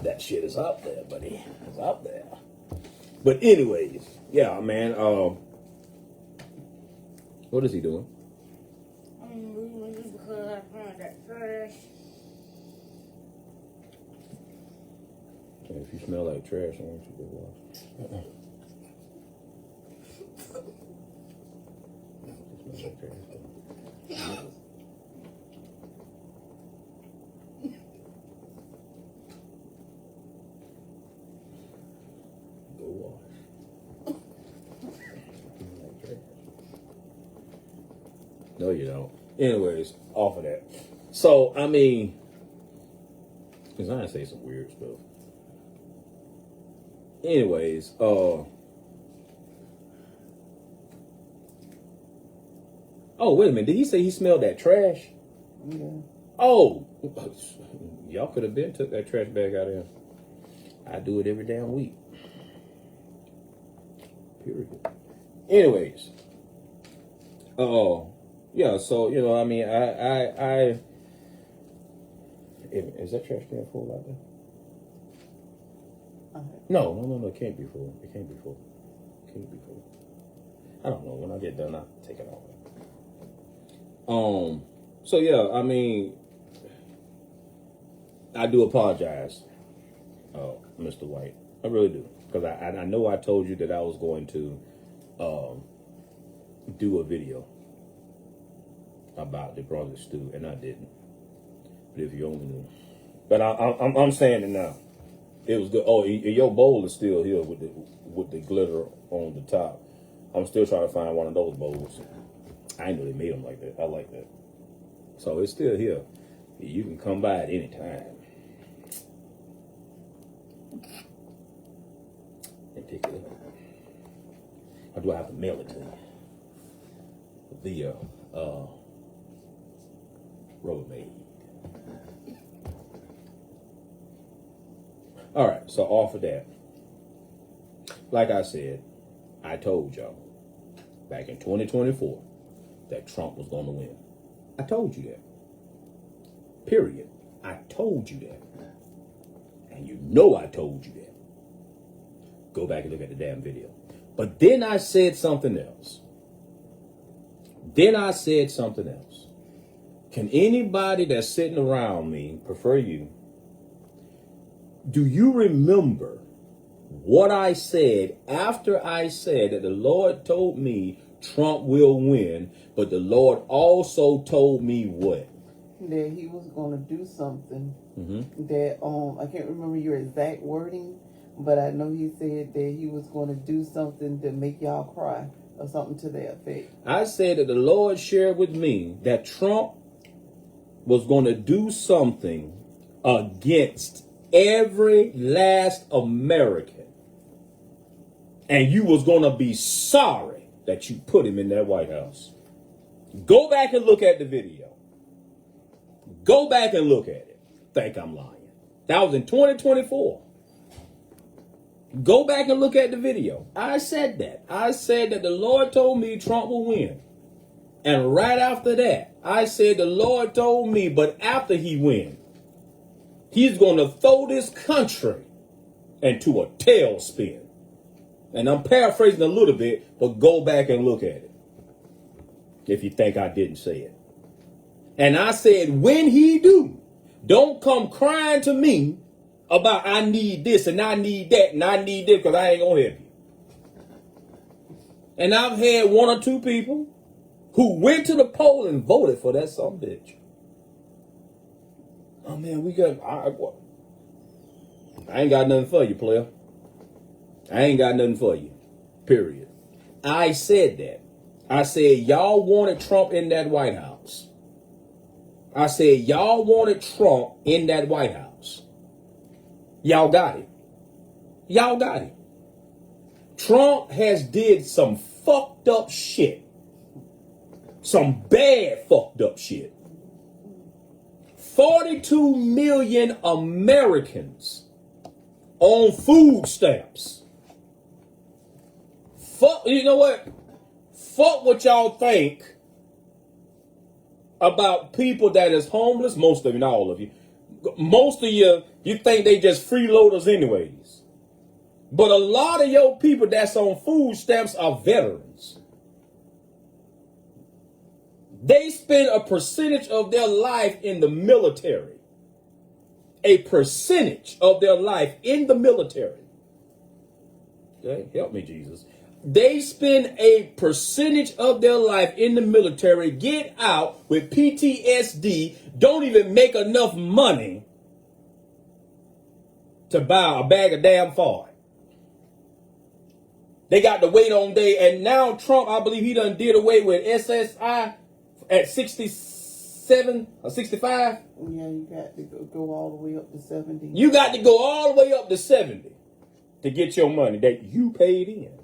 That shit is out there, buddy. It's out there. But anyways, yeah, man. What is he doing? I'm moving because I found that trash. If you smell like trash, I want you to go wash. It smells like trash. Go wash. No, you don't. Anyways, off of that. So, I mean, because I say some weird stuff. Anyways, oh, wait a minute. Did he say he smelled that trash? Yeah. Oh, y'all could have been took that trash bag out of here. I do it every damn week. Period. Anyways, yeah. So you know, I mean, is that trash can full out there? No, it can't be full. It can't be full. It can't be full. I don't know. When I get done, I'll take it off. So yeah, I mean, I do apologize, Mr. White. I really do. Because I know I told you that I was going to do a video about the brother stew, and I didn't. But if you only knew. But I'm saying it now. It was good. Oh, your bowl is still here with the glitter on the top. I'm still trying to find one of those bowls. I didn't know they made them like that. I like that. So it's still here. You can come by at any time and pick it up. Or do I have to mail it to you? Via Rubbermaid. All right, so off of that, like I said, I told y'all back in 2024 that Trump was going to win. I told you that. Period. I told you that. And you know I told you that. Go back and look at the damn video. But then I said something else. Can anybody that's sitting around me, prefer you, do you remember what I said after I said that the Lord told me Trump will win, but the Lord also told me what? that he was going to do something Mm-hmm. that I can't remember your exact wording, but I know he said that he was going to do something to make y'all cry or something to that effect. I said that the Lord shared with me that Trump was going to do something against every last American. And you was going to be sorry that you put him in that White House. Go back and look at the video. Go back and look at it. Think I'm lying. That was in 2024. Go back and look at the video. I said that. I said that the Lord told me Trump will win. And right after that, I said the Lord told me, but after he wins, he's going to throw this country into a tailspin. And I'm paraphrasing a little bit, but go back and look at it. If you think I didn't say it. And I said, when he do, don't come crying to me about I need this and I need that and I need this because I ain't going to help you. And I've had one or two people who went to the poll and voted for that some bitch. Oh man, I ain't got nothing for you, player. I ain't got nothing for you. Period. I said that. I said y'all wanted Trump in that White House. I said y'all wanted Trump in that White House. Y'all got him. Y'all got him. Trump has did some fucked up shit. Some bad fucked up shit. 42 million Americans on food stamps. Fuck, you know what? Fuck what y'all think about people that is homeless. Most of you, not all of you. Most of you think they just freeloaders anyways. But a lot of your people that's on food stamps are veterans. They spend a percentage of their life in the military. A percentage of their life in the military. Okay, help me, Jesus. They spend a percentage of their life in the military, get out with PTSD, don't even make enough money to buy a bag of damn Ford. They got to wait on day, and now Trump, I believe he done did away with SSI at 67 or 65. Yeah, you got to go all the way up to 70. You got to go all the way up to 70 to get your money that you paid in.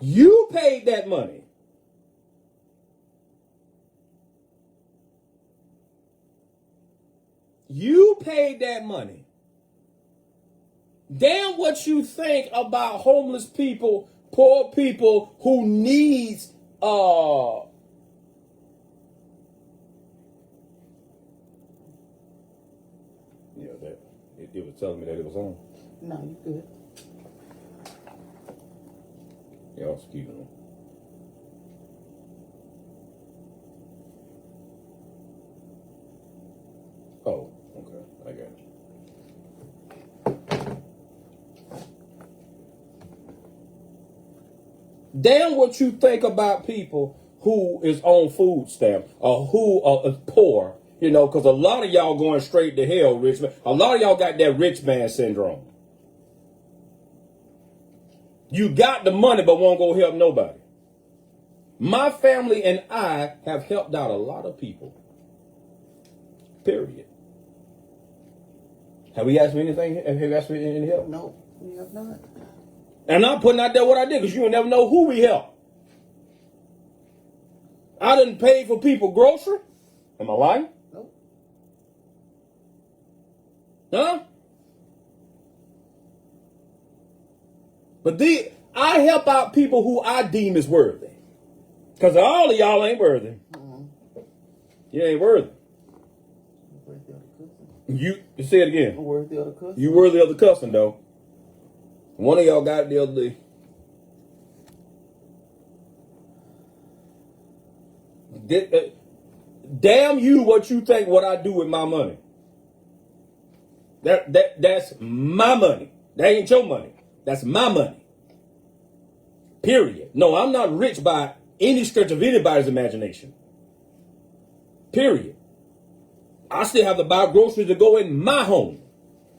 You paid that money. You paid that money. Damn what you think about homeless people, poor people who needs yeah, that it was telling me that it was on. No, you good. Y'all excuse me. Oh, okay, I got it. Damn what you think about people who is on food stamp or who are poor, you know, because a lot of y'all going straight to hell, rich man. A lot of y'all got that rich man syndrome. You got the money but won't go help nobody. My family and I have helped out a lot of people. Period. Have we asked for anything? Have you asked for any help? No, we have not. And I'm putting out there what I did because you will never know who we help. I done paid for people grocery. Am I lying? Nope. Huh? But I help out people who I deem is worthy. Because all of y'all ain't worthy. You ain't worthy. Worthy of the cussing. You say it again. Worthy of the cussing. You worthy of the cussing, though. One of y'all got it the other day. Damn you what you think what I do with my money. That's my money. That ain't your money. That's my money. Period. No, I'm not rich by any stretch of anybody's imagination. Period. I still have to buy groceries to go in my home.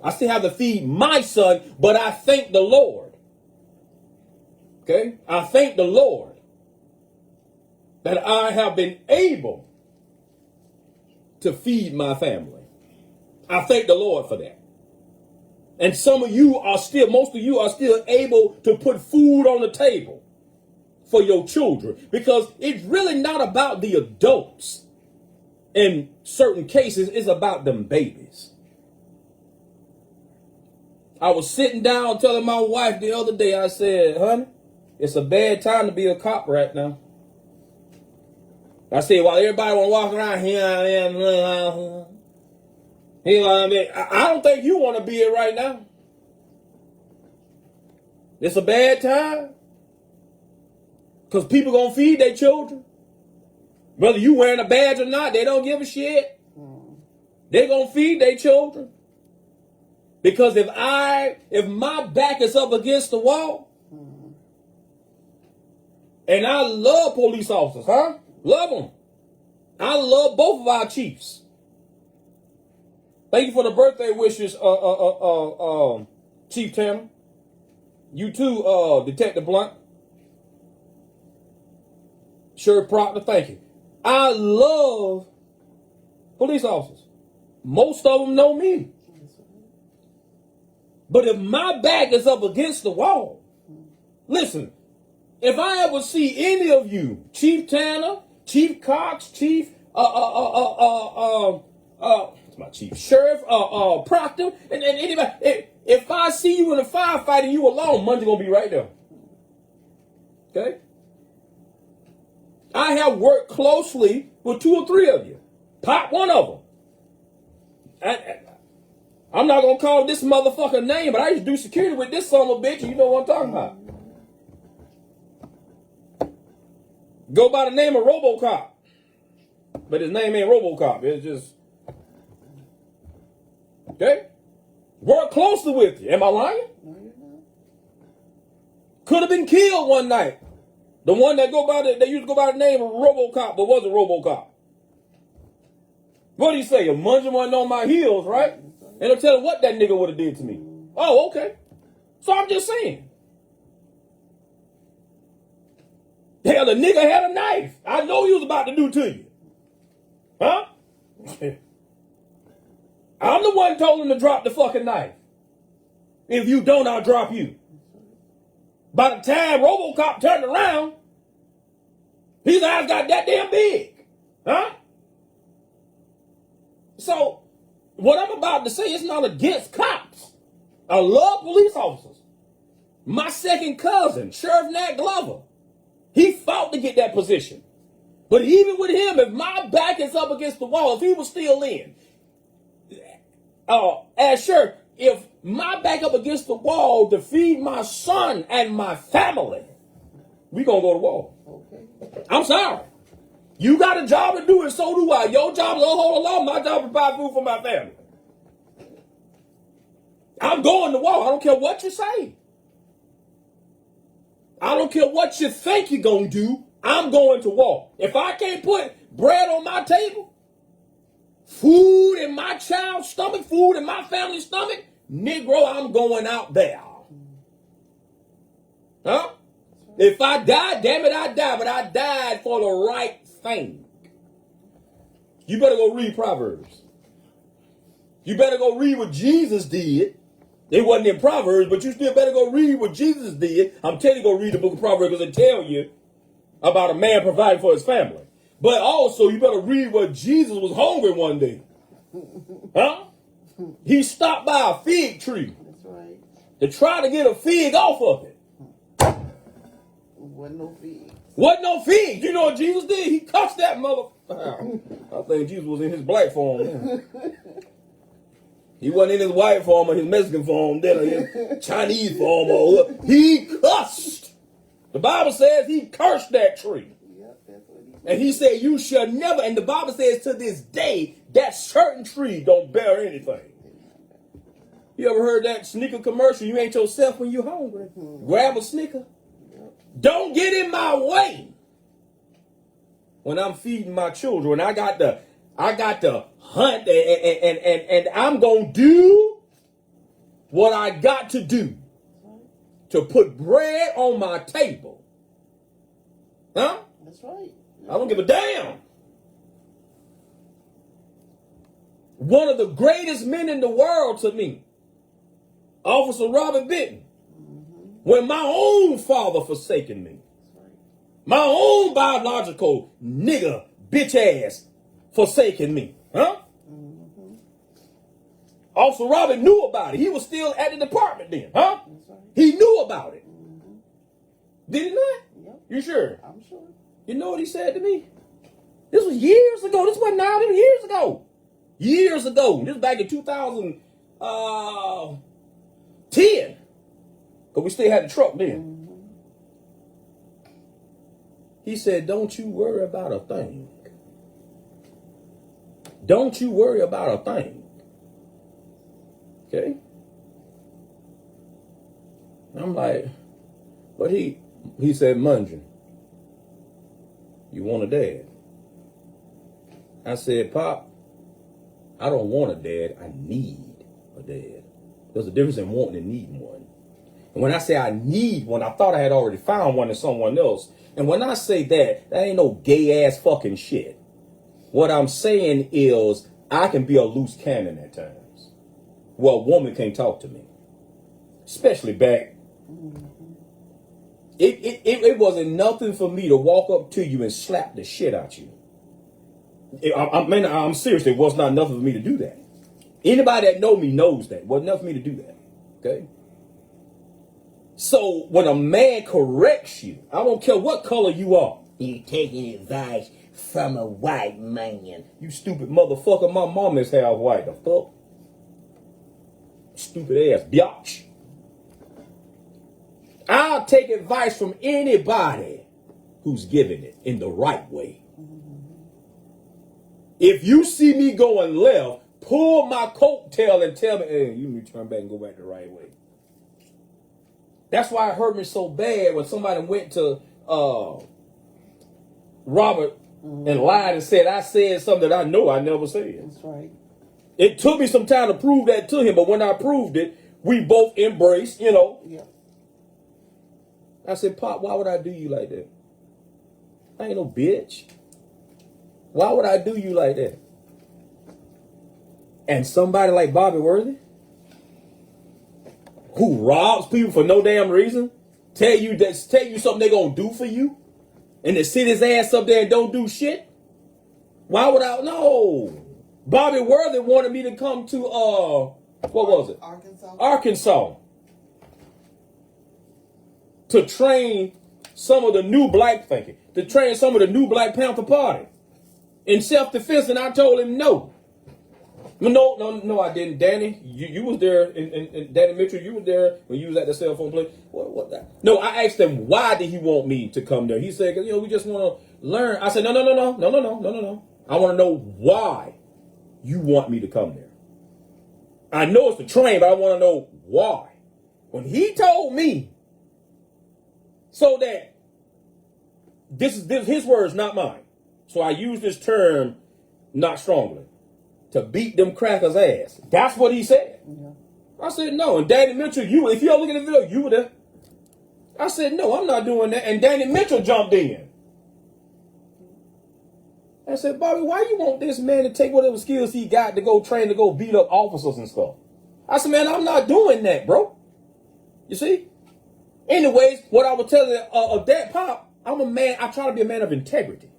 I still have to feed my son, but I thank the Lord. Okay? I thank the Lord that I have been able to feed my family. I thank the Lord for that. And most of you are still able to put food on the table for your children, because it's really not about the adults. In certain cases, it's about them babies. I was sitting down telling my wife the other day, I said, honey, it's a bad time to be a cop right now. I said, while everybody want to walk around here, I don't think you want to be it right now. It's a bad time. Because people going to feed their children. Whether you wearing a badge or not, they don't give a shit. They're going to feed their children. Because if my back is up against the wall, and I love police officers, love them. I love both of our chiefs. Thank you for the birthday wishes, Chief Tanner. You too, Detective Blunt. Sheriff Proctor, thank you. I love police officers. Most of them know me. But if my back is up against the wall, listen, if I ever see any of you, Chief Tanner, Chief Cox, Chief, my chief, Sheriff, Proctor, and anybody, if I see you in a firefight and you alone, money's gonna be right there. Okay? I have worked closely with 2 or 3 of you. Pop one of them. I'm not gonna call this motherfucker name, but I used to do security with this son of a bitch, and you know what I'm talking about. Go by the name of RoboCop. But his name ain't RoboCop. It's just... Okay? Work closely with you. Am I lying? No, you're not. Could have been killed one night. The one that used to go by the name of RoboCop, but wasn't RoboCop. What do you say? A munching wasn't on my heels, right? And I'm telling what that nigga would have did to me. Oh, okay. So I'm just saying. Hell, the nigga had a knife. I know he was about to do to you. Huh? I'm the one told him to drop the fucking knife. If you don't, I'll drop you. By the time RoboCop turned around, his eyes got that damn big. Huh? So, what I'm about to say is not against cops. I love police officers. My second cousin, Sheriff Nat Glover, he fought to get that position. But even with him, if my back is up against the wall, if he was still in, as sheriff, if my back up against the wall to feed my son and my family, we gonna go to war. Okay. I'm sorry. You got a job to do, and so do I. Your job is to hold along. My job is to provide food for my family. I'm going to war. I don't care what you say. I don't care what you think you're going to do. I'm going to war. If I can't put bread on my table, food in my child's stomach, food in my family's stomach, Negro, I'm going out there. Huh? If I die, damn it, I die. But I died for the right thing. You better go read Proverbs. You better go read what Jesus did. It wasn't in Proverbs, but you still better go read what Jesus did. I'm telling you, go read the book of Proverbs because it tell you about a man providing for his family. But also, you better read what Jesus was hungry one day. Huh? He stopped by a fig tree. That's right. To try to get a fig off of it. Wasn't no fig. Wasn't no fig. You know what Jesus did? He cussed that motherfucker. I think Jesus was in his black form. He wasn't in his white form or his Mexican form, then or his Chinese form. Or he cussed. The Bible says he cursed that tree. Yep, that's what he said. And he said, you shall never, and the Bible says to this day, that certain tree don't bear anything. You ever heard that sneaker commercial? You ain't yourself when you hungry. Grab a sneaker. Don't get in my way when I'm feeding my children. I got I got to hunt and I'm going to do what I got to do to put bread on my table. Huh? That's right. I don't give a damn. One of the greatest men in the world to me, Officer Robert Benton, when my own father forsaken me, my own biological nigga bitch ass forsaken me, huh? Officer Robert knew about it. He was still at the department then, huh? Right. He knew about it. Did he not? Yep. You sure? I'm sure. You know what he said to me? This was years ago. This wasn't now, this was years ago. Years ago. This was back in 2010. Because we still had the truck then. He said, don't you worry about a thing. Don't you worry about a thing. Okay? I'm like, but he said, Mungin, you want a dad? I said, Pop, I don't want a dad. I need a dad. There's a difference in wanting and needing one. And when I say I need one, I thought I had already found one in someone else. And when I say that ain't no gay ass fucking shit. What I'm saying is I can be a loose cannon at times. Well, a woman can't talk to me. Especially back. It wasn't nothing for me to walk up to you and slap the shit out you. I'm serious. It was not nothing for me to do that. Anybody that know me knows that. It wasn't enough for me to do that. Okay? So when a man corrects you, I don't care what color you are. You taking advice from a white man. You stupid motherfucker. My mom is half white. The fuck? Stupid ass biatch. I'll take advice from anybody who's giving it in the right way. If you see me going left, pull my coattail and tell me, hey, you need to turn back and go back the right way. That's why it hurt me so bad when somebody went to Robert and lied and said I said something that I know I never said. That's right. It took me some time to prove that to him, but when I proved it, we both embraced, you know. Yeah. I said, Pop, why would I do you like that? I ain't no bitch. Why would I do you like that? And somebody like Bobby Worthy, who robs people for no damn reason, tell you something they gonna do for you, and then sit his ass up there and don't do shit. Why would I? No. Bobby Worthy wanted me to come to what was it? Arkansas. To train some of the new Black Panther Party in self-defense, and I told him no. No, I didn't. Danny, you was there, and Danny Mitchell, you was there when you was at the cell phone place. What that? No, I asked him, why did he want me to come there? He said, because, we just want to learn. I said, no. I want to know why you want me to come there. I know it's the train, but I want to know why. When he told me, so that this is his words, not mine. So I use this term not strongly. To beat them crackers' ass. That's what he said. Yeah. I said, no. And Danny Mitchell, if you're looking at the video, you were there. I said, no, I'm not doing that. And Danny Mitchell jumped in. I said, Bobby, why you want this man to take whatever skills he got to go train to go beat up officers and stuff? I said, man, I'm not doing that, bro. You see? Anyways, what I was telling of that, Pop, I'm a man, I try to be a man of integrity.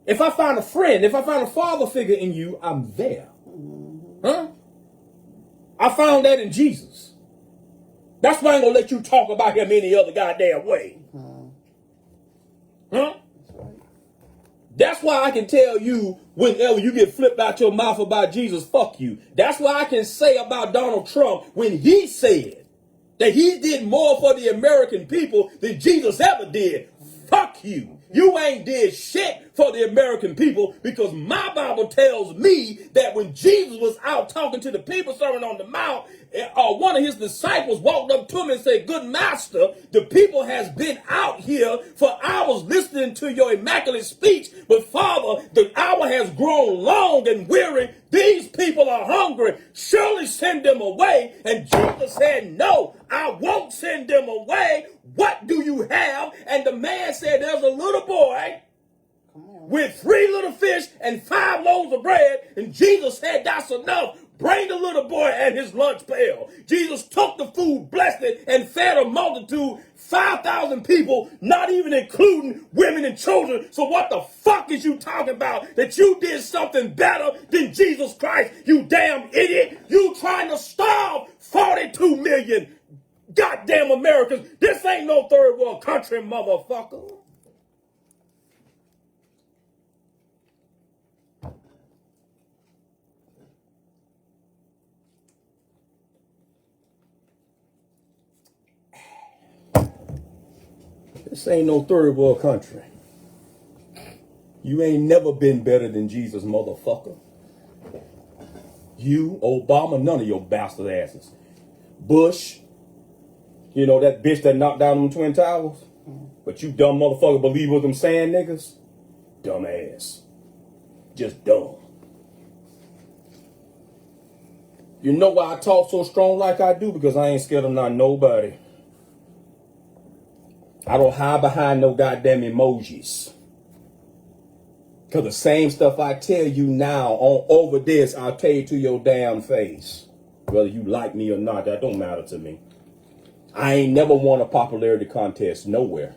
If I find a friend, if I find a father figure in you, I'm there. Huh? I found that in Jesus. That's why I ain't gonna let you talk about him any other goddamn way. Huh? That's why I can tell you whenever you get flipped out your mouth about Jesus, fuck you. That's why I can say about Donald Trump when he said that he did more for the American people than Jesus ever did. Fuck you. You ain't did shit for the American people, because my Bible tells me that when Jesus was out talking to the people, Sermon on the Mount, one of his disciples walked up to him and said, "Good master, the people has been out here for hours listening to your immaculate speech, but Father, the hour has grown long and weary. These people are hungry. Surely send them away." And Jesus said, "No, I won't send them away. What do you have?" And the man said, "There's a little boy with 3 little fish and 5 loaves of bread." And Jesus said, "That's enough. Bring the little boy and his lunch pail." Jesus took the food, blessed it, and fed a multitude, 5,000 people, not even including women and children. So what the fuck is you talking about that you did something better than Jesus Christ, you damn idiot? You trying to starve 42 million goddamn Americans. This ain't no third world country, motherfucker. This ain't no third world country. You ain't never been better than Jesus, motherfucker. You, Obama, none of your bastard asses. Bush, you know that bitch that knocked down them Twin Towers? But you dumb motherfucker believe what them saying, niggas? Dumb ass. Just dumb. You know why I talk so strong like I do? Because I ain't scared of not nobody. I don't hide behind no goddamn emojis. Because the same stuff I tell you now on over this, I'll tell you to your damn face. Whether you like me or not, that don't matter to me. I ain't never won a popularity contest nowhere.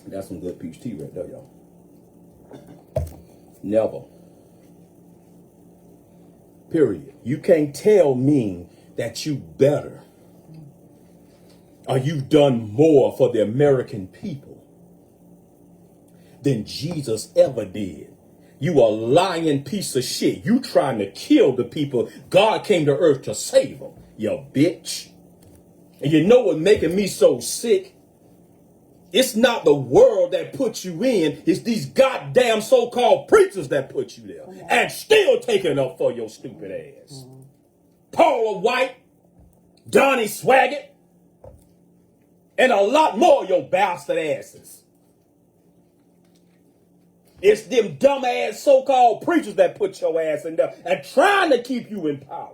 That's some good peach tea right there, y'all. Never. Period. You can't tell me that you better or you've done more for the American people than Jesus ever did. You a lying piece of shit. You trying to kill the people. God came to earth to save them, you bitch. And you know what making me so sick? It's not the world that puts you in. It's these goddamn so-called preachers that put you there. And still taking up for your stupid ass. Paula White, Donnie Swaggart, and a lot more of your bastard asses. It's them dumbass so-called preachers that put your ass in there and trying to keep you in power.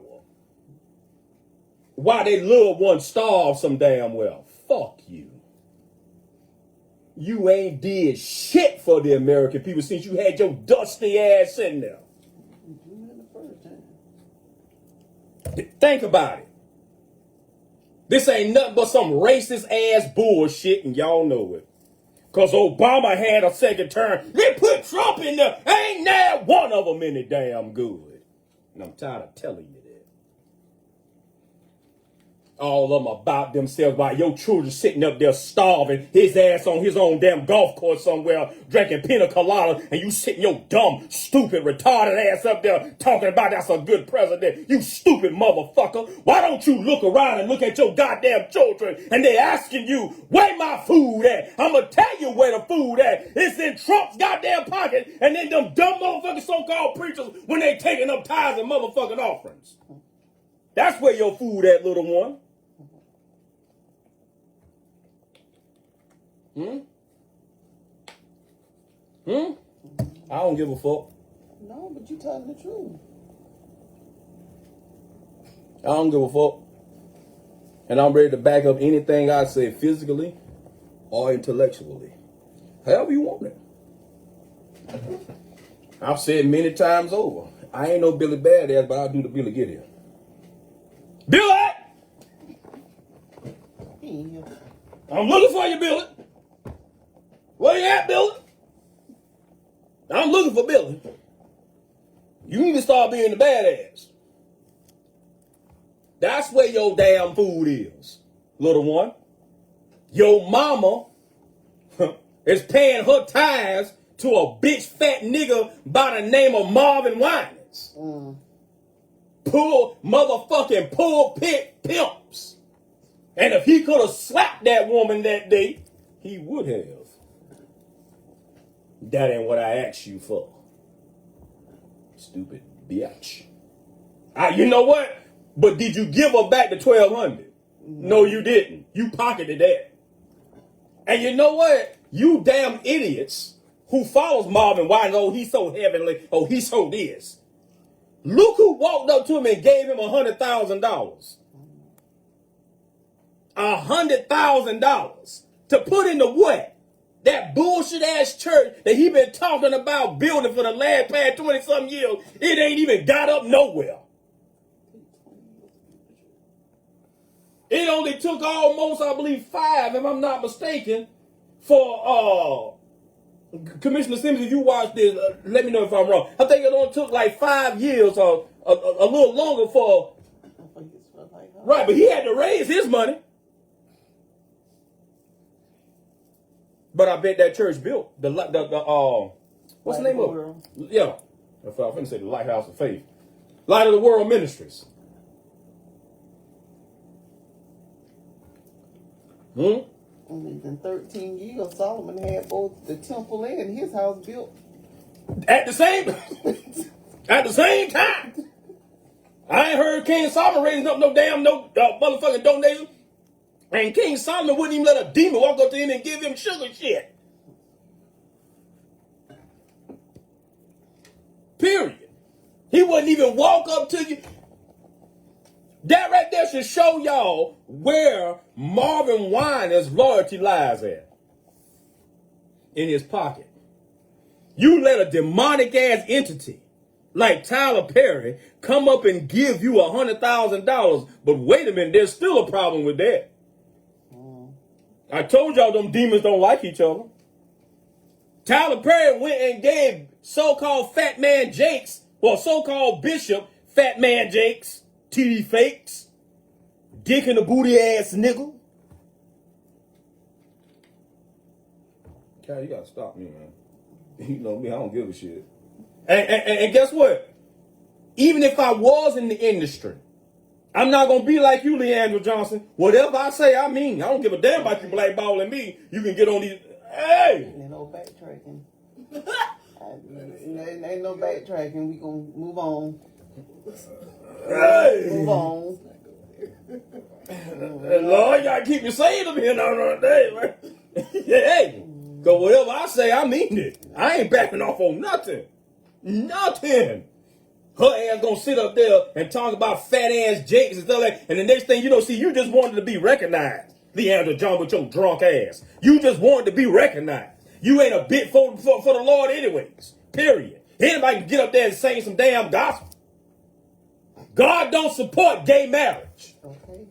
While they loved one starve some damn well. Fuck you. You ain't did shit for the American people since you had your dusty ass in there. Think about it. This ain't nothing but some racist ass bullshit, and y'all know it. Because Obama had a second term. They put Trump in there. Ain't there one of them any damn good. And I'm tired of telling you that. All of them about themselves while your children sitting up there starving, his ass on his own damn golf course somewhere, drinking pina colada, and you sitting your dumb, stupid, retarded ass up there talking about that's a good president. You stupid motherfucker. Why don't you look around and look at your goddamn children and they asking you, where my food at? I'm going to tell you where the food at. It's in Trump's goddamn pocket, and then them dumb motherfucking so-called preachers when they taking up tithes and motherfucking offerings. That's where your food at, little one. I don't give a fuck. No, but you telling the truth. I don't give a fuck. And I'm ready to back up anything I say physically or intellectually. However you want it. I've said many times over. I ain't no Billy Badass, but I'll do the Billy Get Here. Billy! Yeah. I'm looking for you, Billy. Where you at, Billy? I'm looking for Billy. You need to start being the badass. That's where your damn food is, little one. Your mama is paying her tithes to a bitch fat nigga by the name of Marvin Winans. Motherfucking pulpit pimps. And if he could have slapped that woman that day, he would have. That ain't what I asked you for. Stupid bitch. You know what? But did you give her back the $1,200? No, you didn't. You pocketed that. And you know what? You damn idiots who follows Marvin Wine, oh, he's so heavenly, oh, he's so this. Look who walked up to him and gave him $100,000. $100,000 to put into what? That bullshit ass church that he been talking about building for the last past 20-something years. It ain't even got up nowhere. It only took almost, I believe, 5, if I'm not mistaken, for Commissioner Simmons, if you watch this, let me know if I'm wrong. I think it only took like 5 years or a little longer for. Right, but he had to raise his money. But I bet that church built the what's the name of it? Yeah, I was going to say the Lighthouse of Faith, Light of the World Ministries. In 13 years, Solomon had both the temple and his house built At the same time. I ain't heard King Solomon raising up no motherfucking donation. And King Solomon wouldn't even let a demon walk up to him and give him sugar shit. Period. He wouldn't even walk up to you. That right there should show y'all where Marvin Winer's loyalty lies at. In his pocket. You let a demonic ass entity like Tyler Perry come up and give you $100,000. But wait a minute, there's still a problem with that. I told y'all them demons don't like each other. Tyler Perry went and gave so-called Fat Man Jakes, or so-called Bishop Fat Man Jakes, TD Fakes, dick in the booty ass nigga. God, you gotta stop me, man. You know me, I don't give a shit. And guess what? Even if I was in the industry, I'm not going to be like you, Leandra Johnson. Whatever I say, I mean. I don't give a damn about you blackballing me. You can get on these. Hey! Ain't no backtracking. Ain't no backtracking. We going to move on. Hey! Move on. Lord, you got to keep me saved up here now another day, man. Hey! Because whatever I say, I mean it. I ain't backing off on nothing. Nothing. Her ass gonna sit up there and talk about fat ass Jakes and stuff like that. And the next thing you know, see, you just wanted to be recognized. Leandra John with your drunk ass. You just wanted to be recognized. You ain't a bit for the Lord anyways. Period. Anybody can get up there and sing some damn gospel. God don't support gay marriage. Okay.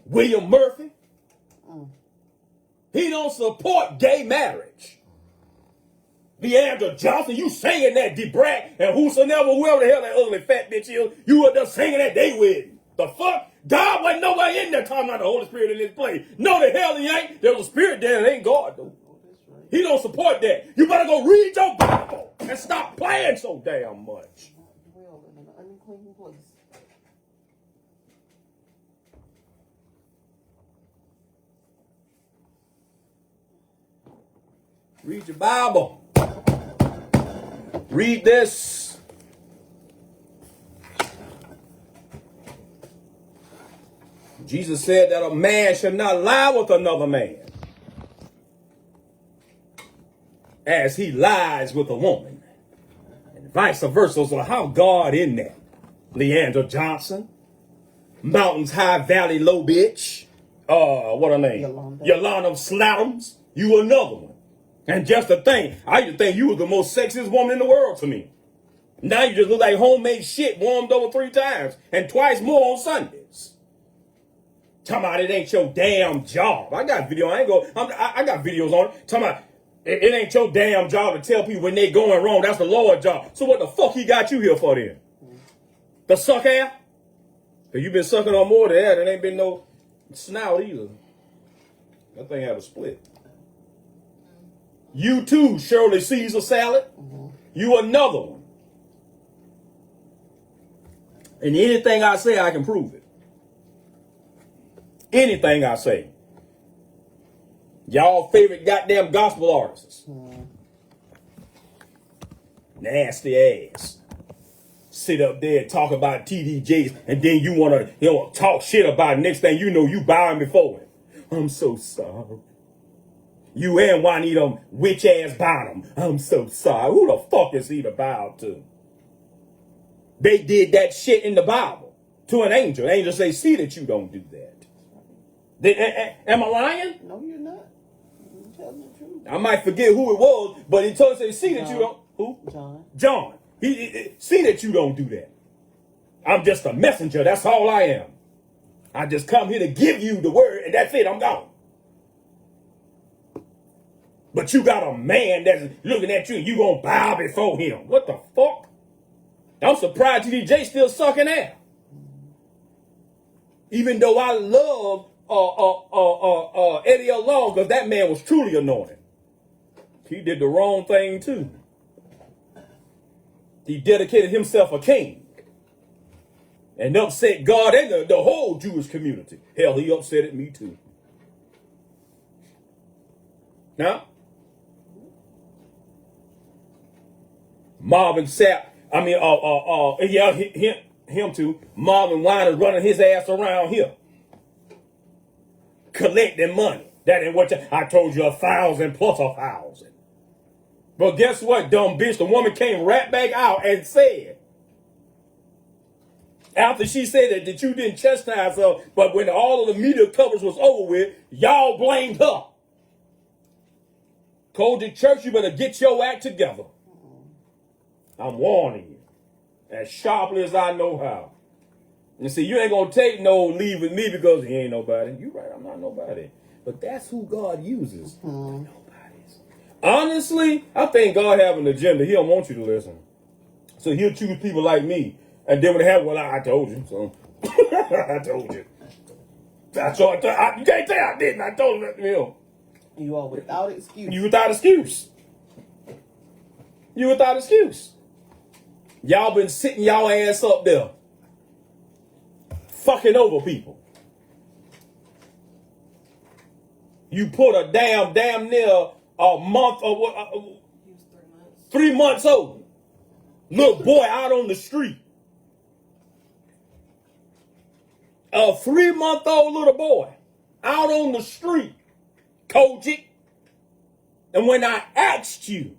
William Murphy. He don't support gay marriage. Leandra Johnson, you singing that DeBrat and whoever the hell that ugly fat bitch is, you were just singing that they wedding. The fuck? God wasn't nobody in there talking about the Holy Spirit in this place. No, the hell he ain't. There was a spirit there. It ain't God, though. He don't support that. You better go read your Bible and stop playing so damn much. Well, in an unclean place. Read your Bible. Read this. Jesus said that a man should not lie with another man as he lies with a woman. And vice versa. So how God in that? Leandra Johnson. Mountains High Valley Low Bitch. What her name? Yolanda Slatums. You another one. And just the thing, I used to think you was the most sexiest woman in the world to me. Now you just look like homemade shit warmed over 3 times and twice more on Sundays. Talking about it ain't your damn job. I got video. I got videos on it. Talking about it ain't your damn job to tell people when they going wrong. That's the Lord's job. So what the fuck he got you here for then? The suck air? Cause you been sucking on more than that. There ain't been no snout either. That thing had a split. You too, Shirley Caesar Salad. You another one. And anything I say, I can prove it. Anything I say. Y'all favorite goddamn gospel artists. Nasty ass. Sit up there and talk about TDJs, and then you wanna talk shit about it. Next thing you know, you bowing before him. I'm so sorry. You and Juanita witch ass bottom. I'm so sorry. Who the fuck is he to bow to? They did that shit in the Bible to an angel. The angel say, see that you don't do that. Am I lying? No, you're not. You're telling the truth. I might forget who it was, but he told us, say, see that you don't. Who? John. John. He see that you don't do that. I'm just a messenger. That's all I am. I just come here to give you the word, and that's it. I'm gone. But you got a man that's looking at you, and you gonna bow before him. What the fuck? I'm surprised TDJ still sucking ass. Even though I love Eddie Long, because that man was truly anointed. He did the wrong thing too. He dedicated himself a king and upset God and the whole Jewish community. Hell, he upset at me too. Now, Marvin Sapp, him too. Marvin Wine is running his ass around here, collecting money. That ain't what I told you, 1,000 plus 1,000. But guess what, dumb bitch? The woman came right back out and said, after she said that you didn't chastise her, but when all of the media coverage was over with, y'all blamed her. Kojic Church, you better get your act together. I'm warning you, as sharply as I know how. And see, you ain't gonna take no leave with me because he ain't nobody. You right, I'm not nobody. But that's who God uses. Nobody's. Honestly, I think God have an agenda. He don't want you to listen. So he'll choose people like me. And then when they have, well, I told you. So I told you. You can't say I didn't. I told him. You are without excuse. You without excuse. You without excuse. Y'all been sitting y'all ass up there, fucking over people. You put a damn near a month or what? 3 months old. Little boy out on the street. A 3-month-old little boy out on the street. Kojic. And when I asked you,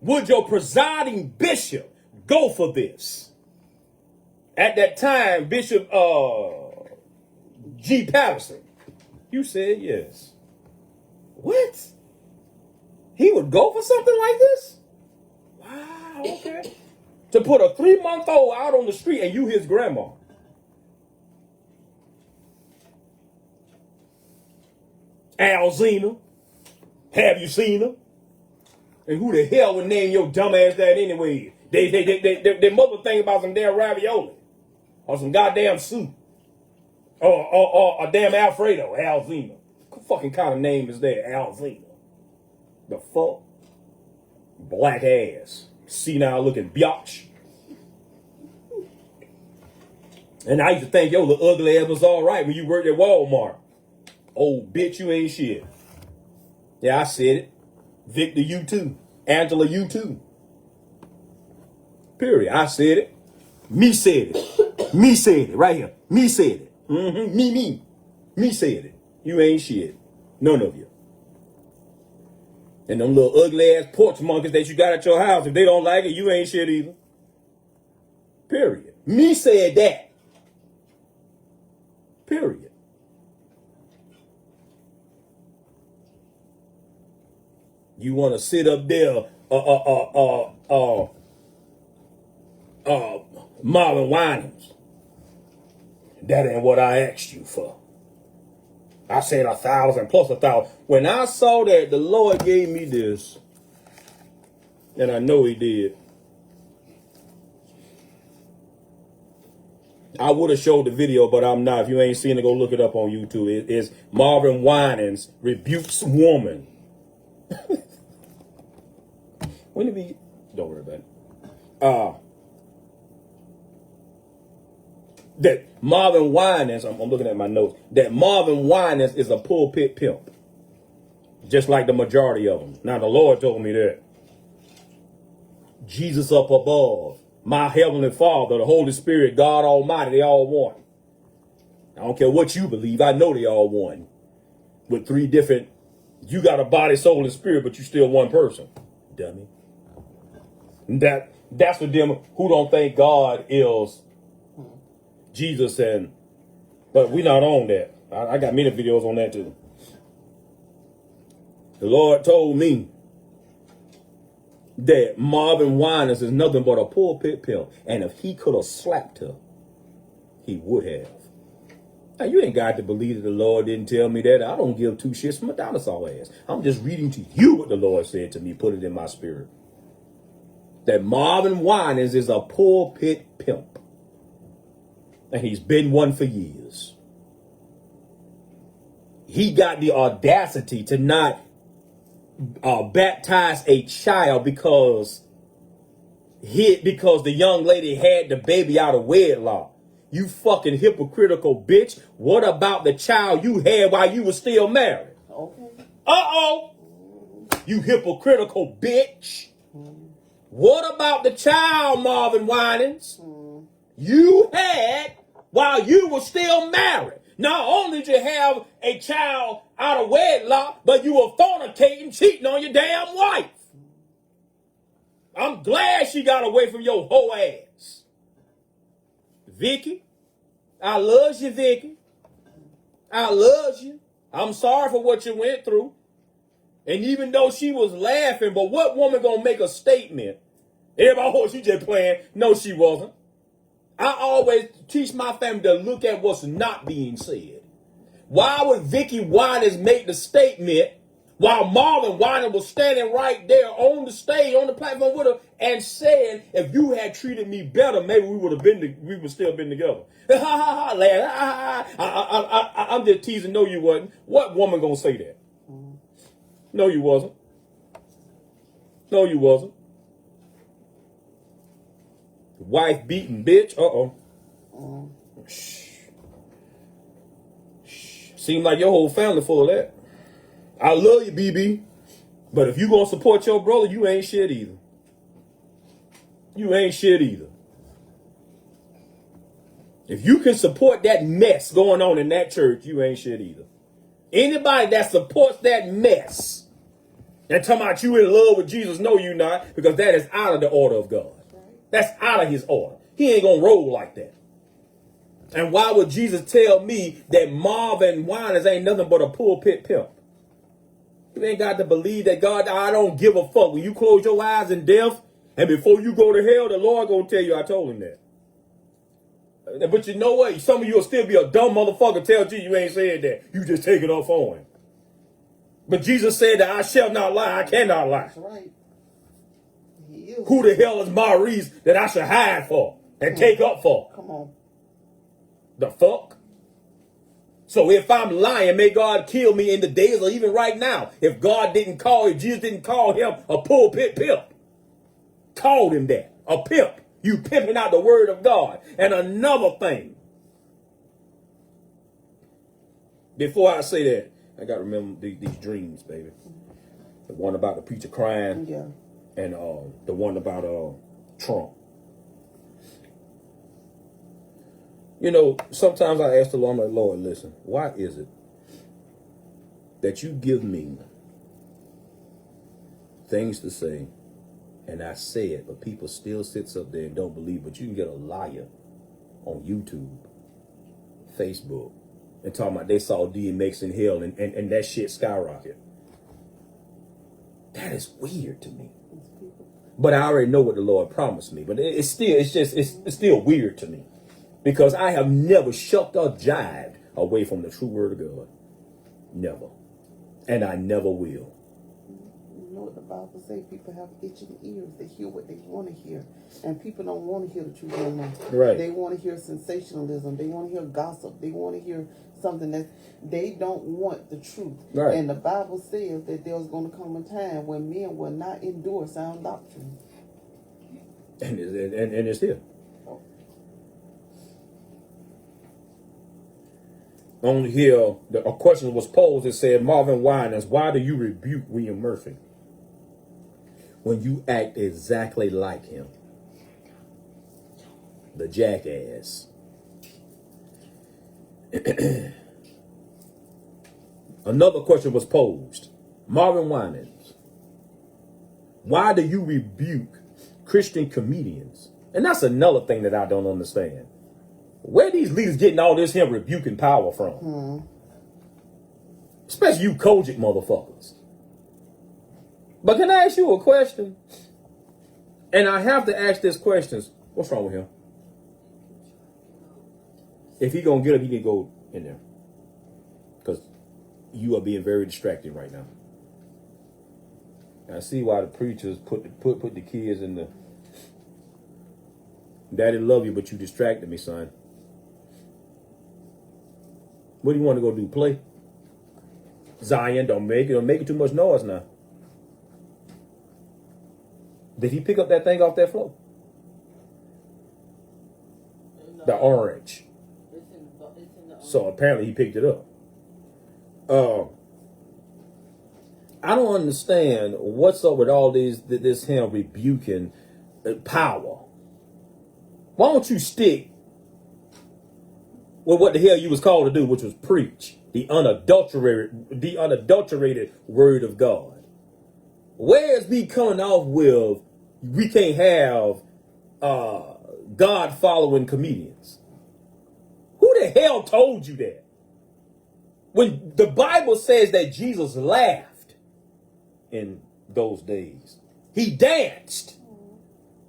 would your presiding bishop go for this? At that time, Bishop G. Patterson, you said yes. What? He would go for something like this? Wow, okay. To put a 3-month-old out on the street and you his grandma. Alzina. Have you seen her? And who the hell would name your dumb ass that anyway? They mother think about some damn ravioli. Or some goddamn soup. Or a damn Alfredo. Alzina. What fucking kind of name is that? Alzina. The fuck? Black ass. Senile looking biatch. And I used to think your little ugly ass was alright when you worked at Walmart. Oh, bitch, you ain't shit. Yeah, I said it. Victor, you too. Angela, you too. Period. I said it. Me said it. Me said it. Right here. Me said it. Me. Me said it. You ain't shit. None of you. And them little ugly ass porch monkeys that you got at your house, if they don't like it, you ain't shit either. Period. Me said that. Period. You want to sit up there, Marvin Winans. That ain't what I asked you for. I said 1,000 plus 1,000. When I saw that, the Lord gave me this, and I know He did. I would have showed the video, but I'm not. If you ain't seen it, go look it up on YouTube. It's Marvin Winans rebukes woman. When did we? Don't worry about it. that Marvin Winans, I'm looking at my notes, that Marvin Winans is a pulpit pimp. Just like the majority of them. Now, the Lord told me that. Jesus up above, my heavenly Father, the Holy Spirit, God Almighty, they all one. I don't care what you believe. I know they all one. With three different, you got a body, soul, and spirit, but you still one person. Dummy. That's for them who don't think God is Jesus, but we not on that. I got many videos on that too. The Lord told me that Marvin Winans is nothing but a pulpit pimp. And if he could have slapped her, he would have. Now, you ain't got to believe that the Lord didn't tell me that. I don't give two shits from a dinosaur ass. I'm just reading to you what the Lord said to me, put it in my spirit. That Marvin Winans is a pulpit pimp. And he's been one for years. He got the audacity to not baptize a child because the young lady had the baby out of wedlock. You fucking hypocritical bitch. What about the child you had while you were still married? Okay. Uh-oh. You hypocritical bitch. What about the child, Marvin Winans? You had while you were still married. Not only did you have a child out of wedlock, but you were fornicating, cheating on your damn wife. I'm glad she got away from your whole ass. Vicky, I love you, Vicky. I love you. I'm sorry for what you went through. And even though she was laughing, but what woman gonna make a statement? Everybody, oh, she just playing. No, she wasn't. I always teach my family to look at what's not being said. Why would Vicky Winans make the statement while Marvin Winans was standing right there on the stage, on the platform with her, and saying, if you had treated me better, maybe we would still been together. Ha ha ha, laugh. I'm just teasing. No, you wasn't. What woman gonna say that? No, you wasn't. No, you wasn't. Wife beating bitch. Seem like your whole family full of that. I love you, BB. But if you gonna support your brother, you ain't shit either. You ain't shit either. If you can support that mess going on in that church, you ain't shit either. Anybody that supports that mess and talking about you in love with Jesus, no, you not, because that is out of the order of God. That's out of his order. He ain't gonna roll like that. And why would Jesus tell me that Marvin Winans ain't nothing but a pulpit pimp? You ain't got to believe that God, I don't give a fuck. When you close your eyes in death, and before you go to hell, the Lord gonna tell you I told him that. But you know what? Some of you will still be a dumb motherfucker. Tell you ain't said that. You just take it off on him. But Jesus said that I shall not lie. I cannot lie. That's right. Who the hell is Maurice that I should hide for and take up for? Come on. The fuck? So if I'm lying, may God kill me in the days or even right now. If Jesus didn't call him a pulpit pimp. Called him that. A pimp. You pimping out the word of God. And another thing. Before I say that, I got to remember these dreams, baby. The one about the preacher crying. Yeah. And the one about Trump. You know, sometimes I ask the Lord, I'm like, Lord, listen, why is it that you give me things to say and I say it, but people still sits up there and don't believe, but you can get a liar on YouTube, Facebook, and talking about they saw DMX in hell and that shit skyrocket. That is weird to me. But I already know what the Lord promised me. But it's still weird to me. Because I have never shucked or jived away from the true word of God. Never. And I never will. You know what the Bible says? People have itching ears. They hear what they want to hear. And people don't want to hear the truth no more. Right. They want to hear sensationalism. They want to hear gossip. They want to hear something that they don't want the truth. Right. And the Bible says that there's going to come a time when men will not endure sound doctrine. And it's here. On here, a question was posed. It said, Marvin Winans, why do you rebuke William Murphy when you act exactly like him? The jackass. Another question was posed. Marvin Winans, why do you rebuke Christian comedians? And that's another thing that I don't understand. Where these leaders getting all this him rebuking power from? Especially you Kojic motherfuckers. But can I ask you a question? And I have to ask this question. What's wrong with him? If he gonna get up, he can go in there. Because you are being very distracted right now. And I see why the preachers put the kids in the... Daddy love you, but you distracted me, son. What do you want to go do? Play? Zion, don't make it. Don't make it too much noise now. Did he pick up that thing off that floor? No, The orange. It's in the orange. So apparently he picked it up. I don't understand what's up with all this him rebuking power. Why don't you stick with what the hell you was called to do, which was preach the unadulterated word of God? Where's me coming off with we can't have God following comedians? Who the hell told you that? When the Bible says that Jesus laughed in those days, he danced.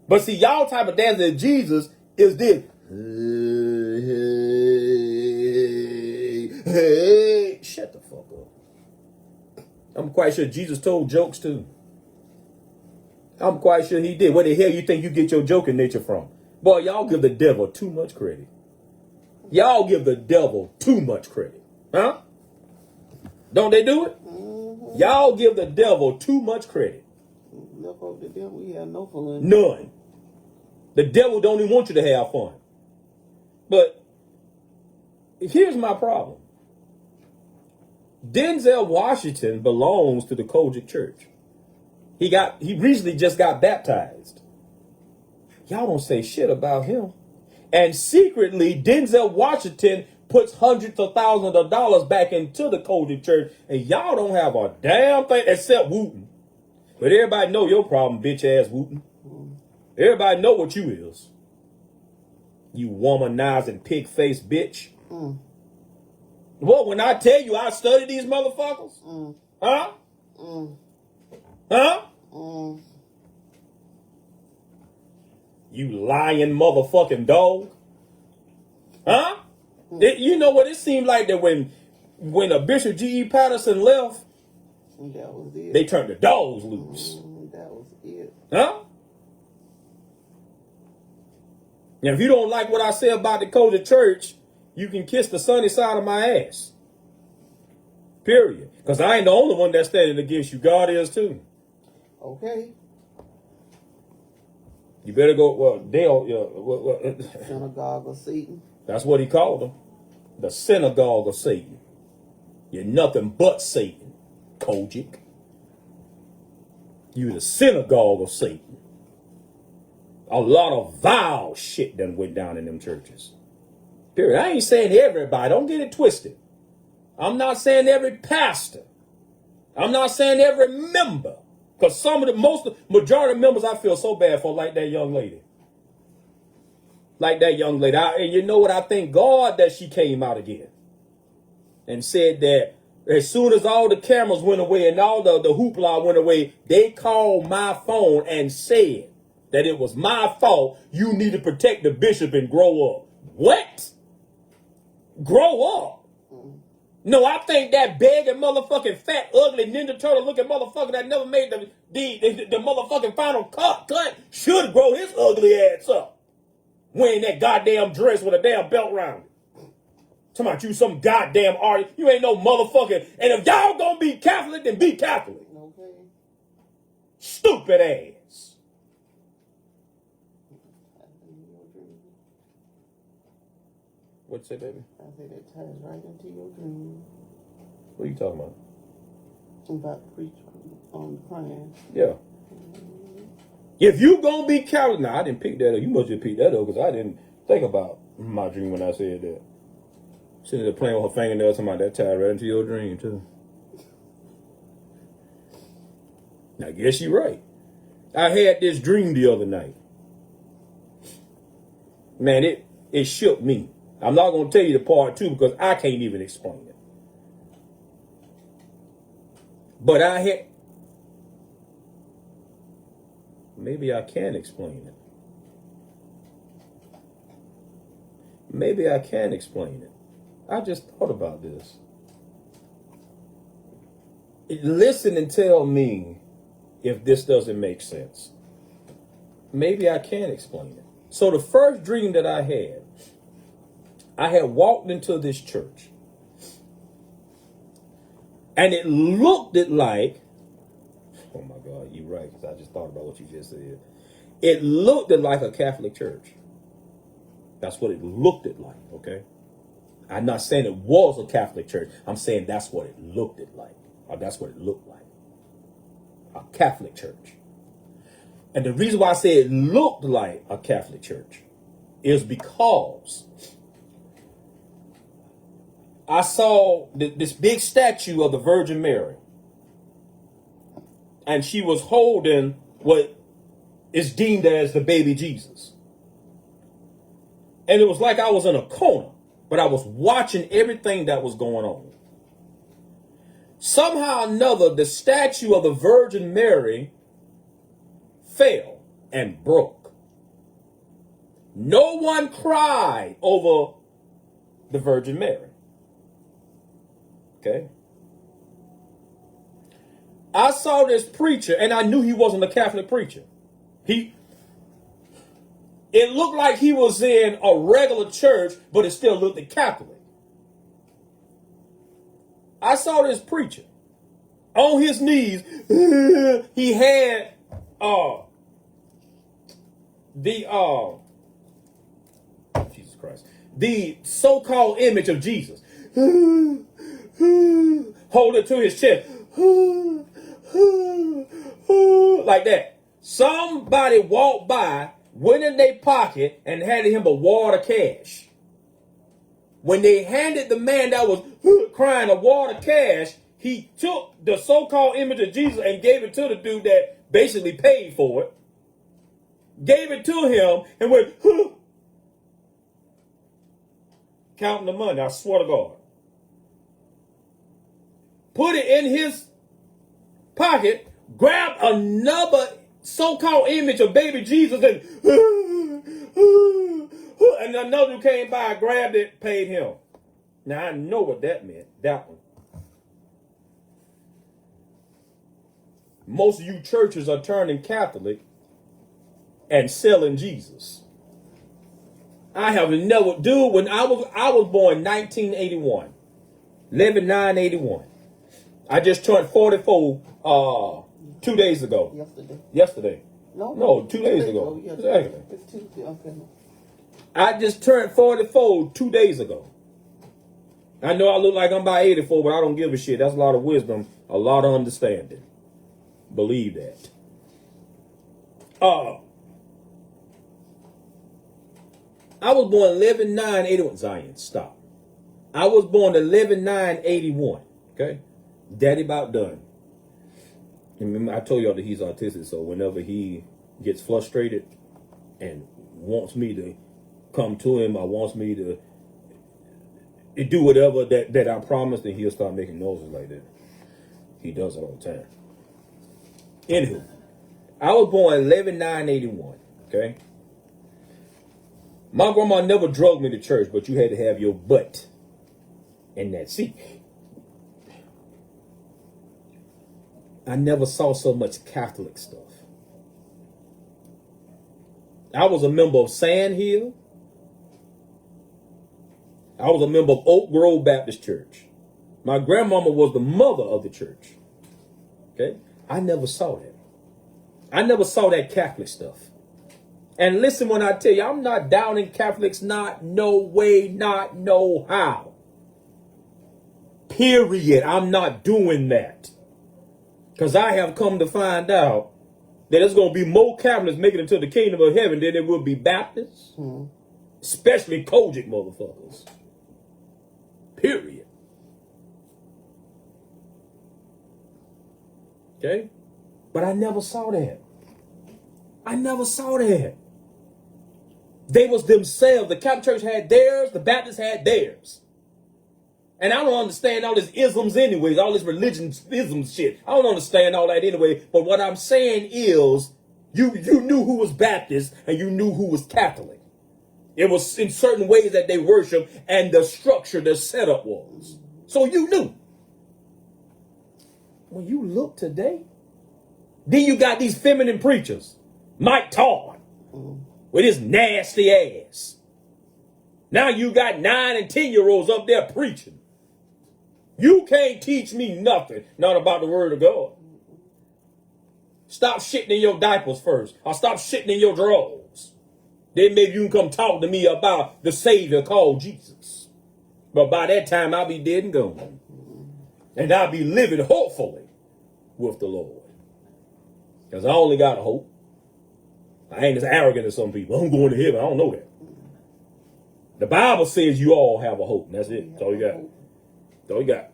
But see, y'all type of dancing at Jesus is this. Hey, shut the fuck up. I'm quite sure Jesus told jokes too. I'm quite sure he did. Where the hell you think you get your joking nature from? Boy, y'all give the devil too much credit. Y'all give the devil too much credit. Huh? Don't they do it? Mm-hmm. Y'all give the devil too much credit. Look over the devil, we have no fun. None. The devil don't even want you to have fun. But here's my problem. Denzel Washington belongs to the Kojic Church. He recently just got baptized. Y'all don't say shit about him. And secretly, Denzel Washington puts hundreds of thousands of dollars back into the Kojic Church, and y'all don't have a damn thing except Wooten. But everybody know your problem, bitch ass Wooten. Everybody know what you is. You womanizing pig-faced bitch. Well, when I tell you I study these motherfuckers, huh? Huh? You lying motherfucking dog. Huh? You know what? It seemed like that when a Bishop G.E. Patterson left, that was it. They turned the dogs loose. That was it. Huh? Now, if you don't like what I say about the Kojic Church, you can kiss the sunny side of my ass. Period. Because I ain't the only one that's standing against you. God is too. Okay. You better go. Well, Synagogue of Satan. That's what he called them. The synagogue of Satan. You're nothing but Satan, Kojic. You the synagogue of Satan. A lot of vile shit done went down in them churches. Period. I ain't saying everybody. Don't get it twisted. I'm not saying every pastor. I'm not saying every member. Because majority of members I feel so bad for, like that young lady. And you know what? I thank God that she came out again. And said that as soon as all the cameras went away and all the hoopla went away, they called my phone and said that it was my fault. You need to protect the bishop and grow up. What? Grow up? No, I think that begging motherfucking fat, ugly Ninja Turtle looking motherfucker that never made the motherfucking final cut should grow his ugly ass up. Wearing that goddamn dress with a damn belt around it. Talking about you some goddamn artist. You ain't no motherfucker. And if y'all gonna be Catholic, then be Catholic. Okay. Stupid ass. What'd you say, baby? I said that ties right into your dream What are you talking about? about the preacher on the crying. Yeah. If you gonna be Catholic, now I didn't pick that up. You must have picked that up because I didn't think about my dream when I said that. Sitting there playing with her fingernails, talking about that tied right into your dream too. I guess you're right. I had this dream the other night. Man, it shook me. I'm not gonna tell you the part two because I can't even explain it. But I had. Maybe I can explain it. Maybe I can explain it. I just thought about this. Listen and tell me if this doesn't make sense. Maybe I can explain it. So the first dream that I had walked into this church. And it looked like, oh my God, you're right, because I just thought about what you just said. It looked like a Catholic church. That's what it looked like, okay? I'm not saying it was a Catholic church. I'm saying that's what it looked like. Or that's what it looked like. A Catholic church. And the reason why I say it looked like a Catholic church is because I saw this big statue of the Virgin Mary. And she was holding what is deemed as the baby Jesus. And it was like I was in a corner, but I was watching everything that was going on. Somehow or another, the statue of the Virgin Mary fell and broke. No one cried over the Virgin Mary. Okay? I saw this preacher, and I knew he wasn't a Catholic preacher. It looked like he was in a regular church, but it still looked Catholic. I saw this preacher on his knees. He had Jesus Christ, the so-called image of Jesus. Hold it to his chest. Like that. Somebody walked by, went in their pocket, and handed him a wad of cash. When they handed the man that was crying a wad of cash, he took the so-called image of Jesus and gave it to the dude that basically paid for it. Gave it to him and went, counting the money, I swear to God. Put it in his pocket, grabbed another so-called image of baby Jesus and another came by, grabbed it, paid him. Now I know what that meant, that one. Most of you churches are turning Catholic and selling Jesus. I have never, dude, when I was born 1981, 11/9/81. I just turned 44 2 days ago. Yesterday. No, 2 days ago. Exactly. It's Tuesday. Okay. I just turned 44 2 days ago. I know I look like I'm about 84, but I don't give a shit. That's a lot of wisdom, a lot of understanding. Believe that. I was born 11/9/81. Zion, stop. I was born 11/9/81. Okay? Daddy about done. Remember, I told y'all that he's autistic, so whenever he gets frustrated and wants me to come to him or wants me to do whatever that I promised, then he'll start making noises like that. He does it all the time. Anywho, I was born 11/9/81. Okay? My grandma never drug me to church, but you had to have your butt in that seat. I never saw so much Catholic stuff. I was a member of Sand Hill. I was a member of Oak Grove Baptist Church. My grandmama was the mother of the church. Okay? I never saw that. I never saw that Catholic stuff. And listen when I tell you, I'm not downing Catholics, not no way, not no how. Period. I'm not doing that. Because I have come to find out that there's going to be more Catholics making it to the kingdom of heaven than there will be Baptists. Especially Kojic motherfuckers. Period. Okay? But I never saw that. I never saw that. They was themselves. The Catholic Church had theirs. The Baptists had theirs. And I don't understand all this isms anyways. All this religion-ism shit. I don't understand all that anyway. But what I'm saying is, you knew who was Baptist and you knew who was Catholic. It was in certain ways that they worship and the structure, the setup was. So you knew. When you look today, then you got these feminine preachers. Mike Todd with his nasty ass. Now you got 9 and 10-year-olds up there preaching. You can't teach me nothing, not about the word of God. Stop shitting in your diapers first, or stop shitting in your drawers. Then maybe you can come talk to me about the Savior called Jesus. But by that time, I'll be dead and gone. And I'll be living, hopefully, with the Lord. Because I only got a hope. I ain't as arrogant as some people. I'm going to heaven. I don't know that. The Bible says you all have a hope. And that's it. That's all you got. That's all you got.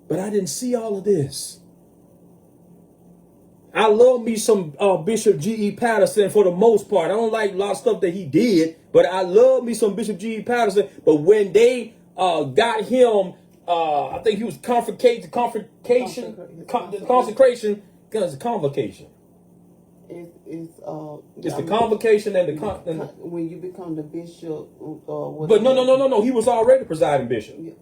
But I didn't see all of this. I love me some Bishop G.E. Patterson for the most part. I don't like a lot of stuff that he did, but I love me some Bishop G.E. Patterson. But when they got him, I think he was consecration. It's the convocation. It's the convocation and the when you become the bishop. But no. He was already presiding bishop. Yeah.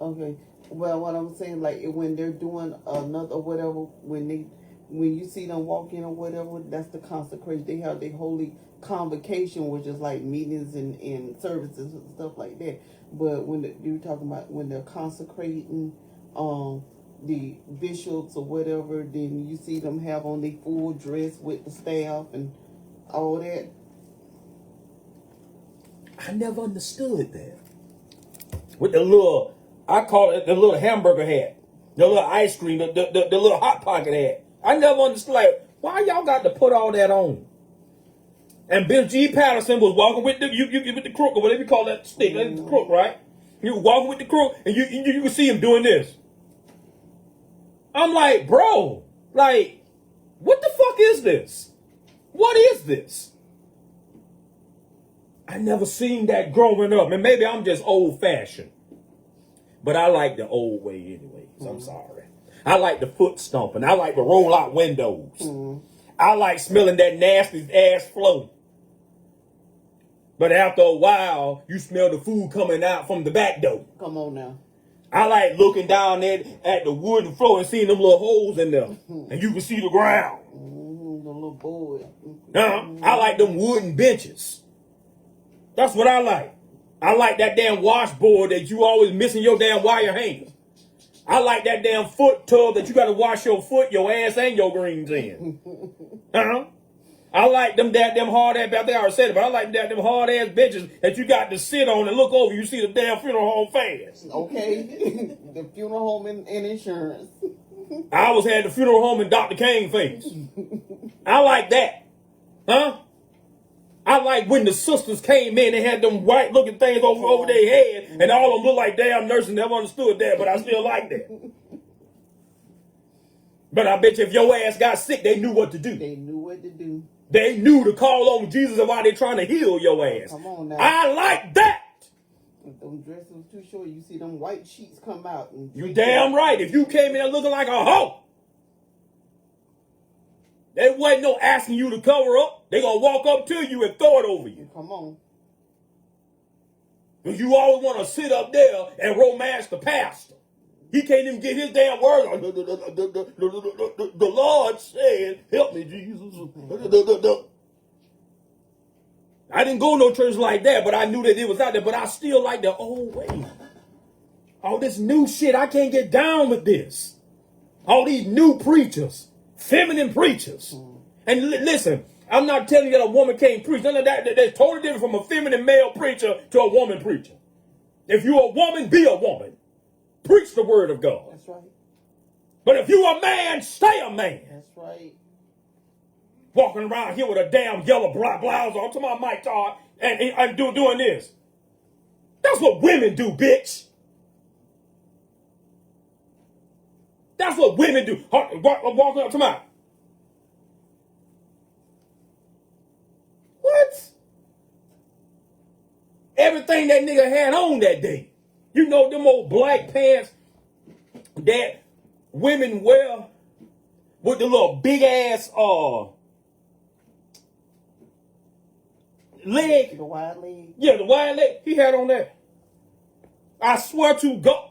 Okay. Well, what I'm saying, like when they're doing another whatever, when you see them walk in or whatever, that's the consecration. They have their holy convocation, which is like meetings and services and stuff like that. But when you're talking about when they're consecrating the bishops or whatever, then you see them have on their full dress with the staff and all that. I never understood that. With the little, I call it the little hamburger hat, the little ice cream, the little hot pocket hat. I never understood, like, why y'all got to put all that on? And Bill G. Patterson was walking with with the crook, or whatever you call that stick. That's the crook, right? He was walking with the crook, and you can see him doing this. I'm like, bro, like, what the fuck is this? What is this? I never seen that growing up. And maybe I'm just old-fashioned. But I like the old way anyways. I'm sorry. I like the foot stomping. I like the roll-out windows. I like smelling that nasty ass flow. But after a while, you smell the food coming out from the back door. Come on now. I like looking down at the wooden floor and seeing them little holes in there. And you can see the ground. The little boy. I like them wooden benches. That's what I like. I like that damn washboard that you always missing your damn wire hanger. I like that damn foot tub that you got to wash your foot, your ass, and your greens in. I like them hard ass, I think I already said it, but I like them hard ass benches that you got to sit on and look over. You see the damn funeral home fast. Okay. The funeral home and insurance. I always had the funeral home and Dr. King face. I like that. I like when the sisters came in and had them white looking things over their head, and all of them look like damn nurses. Never understood that, but I still like that. But I bet you if your ass got sick, they knew what to do. They knew what to do. They knew to call on Jesus and why they trying to heal your ass. Come on now. I like that. If them dresses was too short, you see them white sheets come out. You damn right. If you came in there looking like a hoe, there wasn't no asking you to cover up. They gonna walk up to you and throw it over you. Come on. Because you always want to sit up there and romance the pastor. He can't even get his damn words out. The Lord said, help me, Jesus. I didn't go to no church like that, but I knew that it was out there. But I still like the old way. All this new shit, I can't get down with this. All these new preachers, feminine preachers. And listen, I'm not telling you that a woman can't preach. None of that. That's totally different from a feminine male preacher to a woman preacher. If you're a woman, be a woman. Preach the word of God. That's right. But if you're a man, stay a man. That's right. Walking around here with a damn yellow blouse on, to my mic Todd, and doing this. That's what women do, bitch. That's what women do. Walking up to my. What? Everything that nigga had on that day. You know them old black pants that women wear with the little big ass leg. The wide leg. Yeah, the wide leg. He had on that. I swear to God.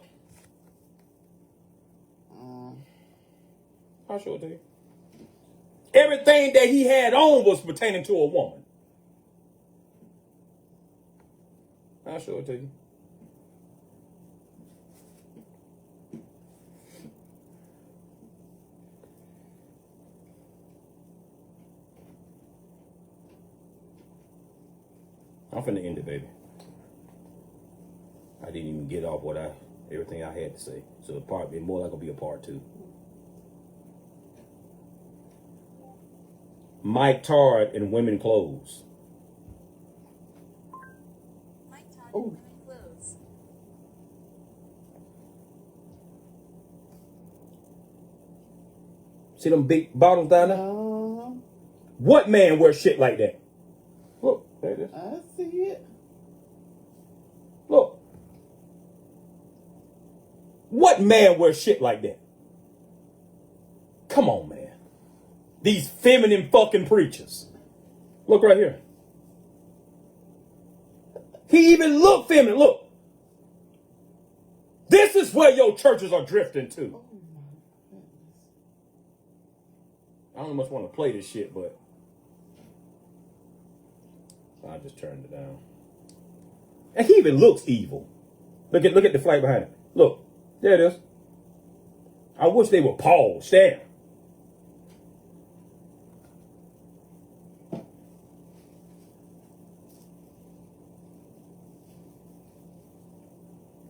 I'll show it to you. Everything that he had on was pertaining to a woman. I'll show it to you. I'm finna end it, baby. I didn't even get off everything I had to say. So it's more like it'll be a part 2. Mike Todd in women clothes. Mike Todd in women clothes. See them big bottoms down there? What man wears shit like that? Look, there it is. I see it. Look. What man wears shit like that? Come on, man. These feminine fucking preachers. Look right here. He even looked feminine. Look. This is where your churches are drifting to. Oh my goodness. I don't much want to play this shit, but I just turned it down. And he even looks evil. Look at the flag behind it. Look. There it is. I wish they were paused. There.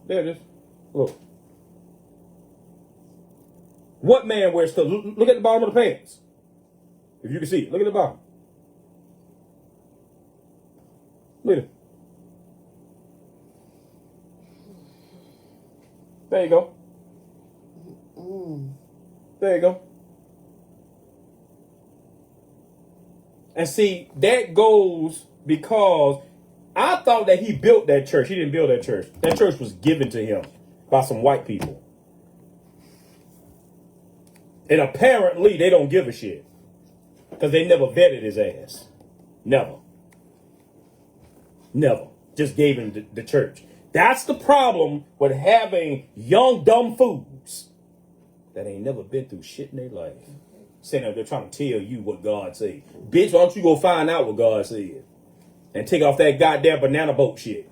There it is. Look. What man wears stuff? Look at the bottom of the pants. If you can see it. Look at the bottom. Look at it. There you go. There you go. And see, that goes because I thought that he built that church. He didn't build that church. That church was given to him by some white people. And apparently they don't give a shit. Because they never vetted his ass. Never. Never. Just gave him the church. That's the problem with having young, dumb fools that ain't never been through shit in their life. Saying that they're trying to tell you what God said. Bitch, why don't you go find out what God said? And take off that goddamn banana boat shit.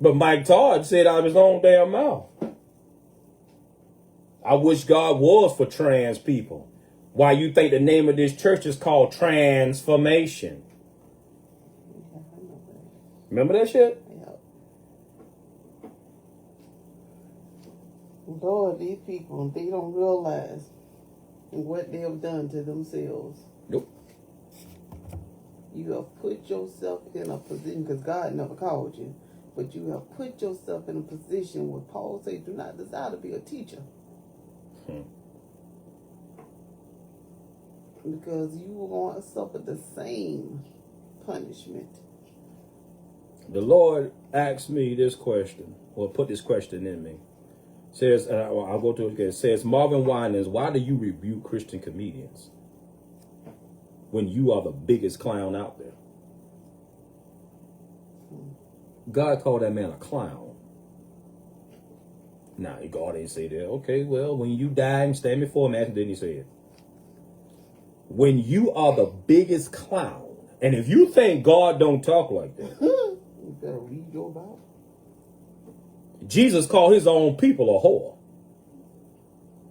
But Mike Todd said out of his own damn mouth, I wish God was for trans people. Why you think the name of this church is called Transformation? Remember that shit? Yep. Lord, these people, they don't realize what they have done to themselves. Nope. You have put yourself in a position, because God never called you, but you have put yourself in a position where Paul said, do not desire to be a teacher. Because you were going to suffer the same punishment. The Lord asked me this question, or put this question in me. Says, I'll go to it again. It says, Marvin Winans, why do you rebuke Christian comedians when you are the biggest clown out there? God called that man a clown. Now, God ain't say that. Okay, well, when you die and stand before him, then he said, when you are the biggest clown, and if you think God don't talk like that, you better read your Bible. Jesus called his own people a whore.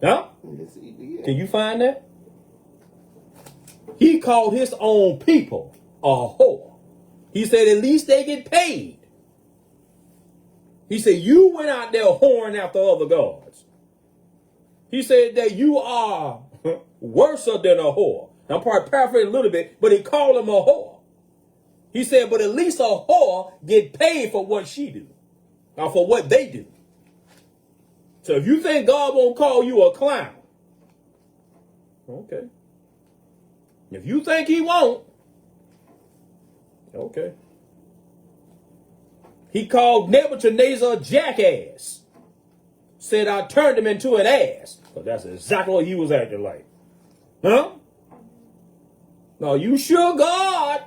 Huh? Yes, he did. Can you find that? He called his own people a whore. He said at least they get paid. He said you went out there whoring after other gods. He said that you are worse than a whore. I'm probably paraphrasing a little bit, but he called him a whore. He said, but at least a whore get paid for what she do, or for what they do. So if you think God won't call you a clown, okay. If you think he won't, okay. He called Nebuchadnezzar a jackass. Said I turned him into an ass. But that's exactly what he was acting like. Huh? Now you sure God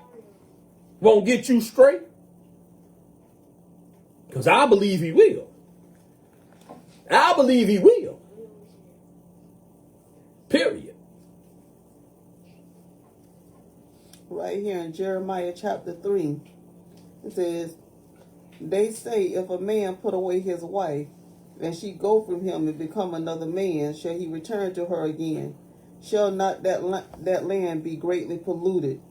won't get you straight? Because I believe he will. I believe he will. Period. Right here in Jeremiah chapter 3, it says, they say if a man put away his wife, and she go from him and become another man, shall he return to her again? Shall not that land be greatly polluted?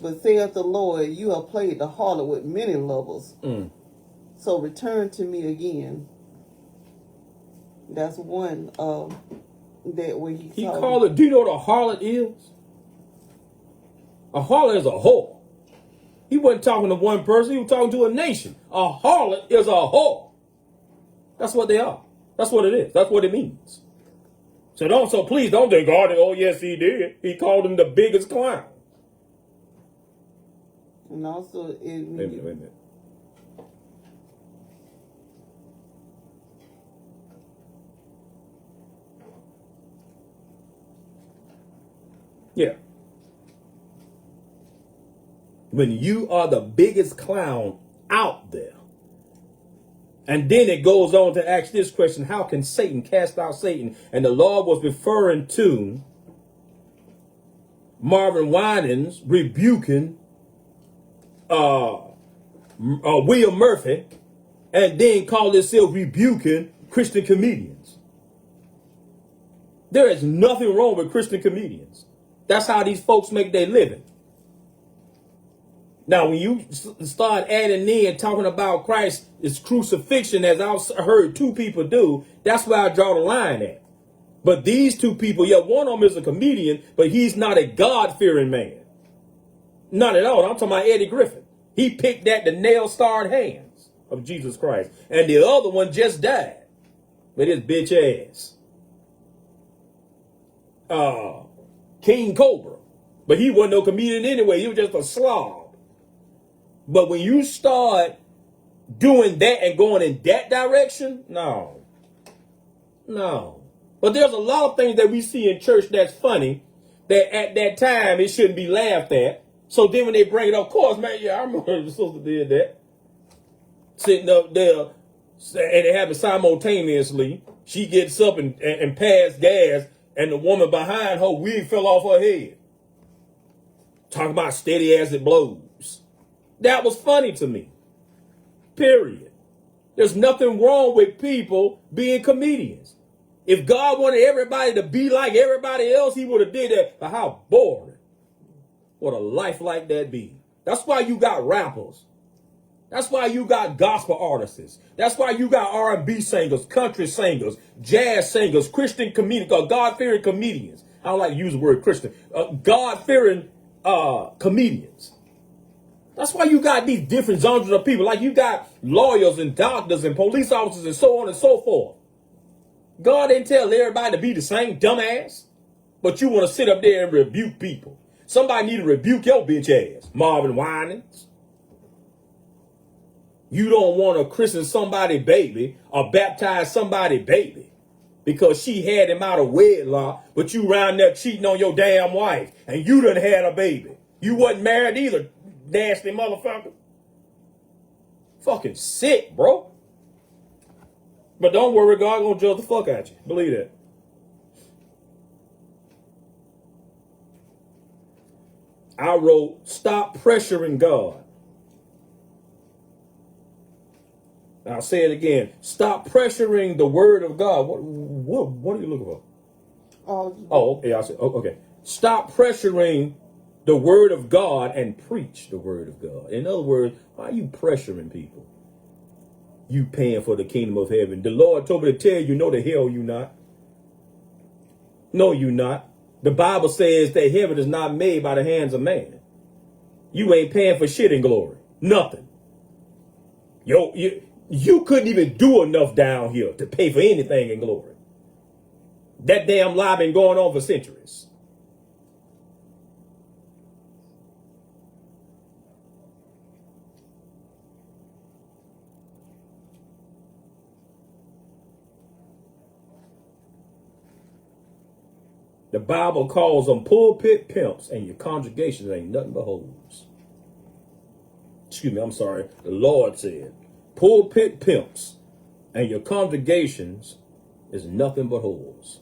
But saith the Lord, you have played the harlot with many lovers. So return to me again. That's one that where he called it. Do you know what a harlot is? A harlot is a whore. He wasn't talking to one person. He was talking to a nation. A harlot is a whore. That's what they are. That's what it is. That's what it means. So please don't think God. Oh yes, he did. He called him the biggest clown. And also, Wait a minute. Yeah. When you are the biggest clown out there. And then it goes on to ask this question, how can Satan cast out Satan? And the Lord was referring to Marvin Winans rebuking William Murphy, and then called himself rebuking Christian comedians. There is nothing wrong with Christian comedians. That's how these folks make their living. Now, when you start adding in talking about Christ's crucifixion, as I've heard two people do, that's where I draw the line at. But these two people, yeah, one of them is a comedian, but he's not a God-fearing man. Not at all. I'm talking about Eddie Griffin. He picked at the nail-scarred hands of Jesus Christ. And the other one just died with his bitch ass. King Cobra. But he wasn't no comedian anyway. He was just a slob. But when you start doing that and going in that direction, no. But there's a lot of things that we see in church that's funny that at that time it shouldn't be laughed at. So then when they bring it up, of course, man, yeah, I remember the sister did that. Sitting up there, and it happened simultaneously. She gets up and pass gas, and the woman behind her wig fell off her head. Talking about steady as it blows. That was funny to me. Period. There's nothing wrong with people being comedians. If God wanted everybody to be like everybody else, he would have did that. But how boring would a life like that be? That's why you got rappers. That's why you got gospel artists. That's why you got R&B singers, country singers, jazz singers, Christian comedians, God-fearing comedians. I don't like to use the word Christian. God-fearing comedians. That's why you got these different genres of people. Like you got lawyers and doctors and police officers and so on and so forth. God didn't tell everybody to be the same, dumbass. But you want to sit up there and rebuke people. Somebody need to rebuke your bitch ass, Marvin Winans. You don't want to christen somebody baby or baptize somebody baby because she had him out of wedlock, but you round there cheating on your damn wife and you done had a baby. You wasn't married either, nasty motherfucker. Fucking sick, bro. But don't worry, God gonna judge the fuck out you. Believe that. I wrote, stop pressuring God. I'll say it again. Stop pressuring the word of God. What are you looking for? Oh, okay. I said, okay. Stop pressuring the word of God and preach the word of God. In other words, why are you pressuring people? You paying for the kingdom of heaven. The Lord told me to tell you, no, the hell you not. No, you not. The Bible says that heaven is not made by the hands of man. You ain't paying for shit in glory. Nothing. You couldn't even do enough down here to pay for anything in glory. That damn lie been going on for centuries. The Bible calls them pulpit pimps, and your congregations ain't nothing but hoes. Excuse me, I'm sorry. The Lord said, pulpit pimps, and your congregations is nothing but hoes.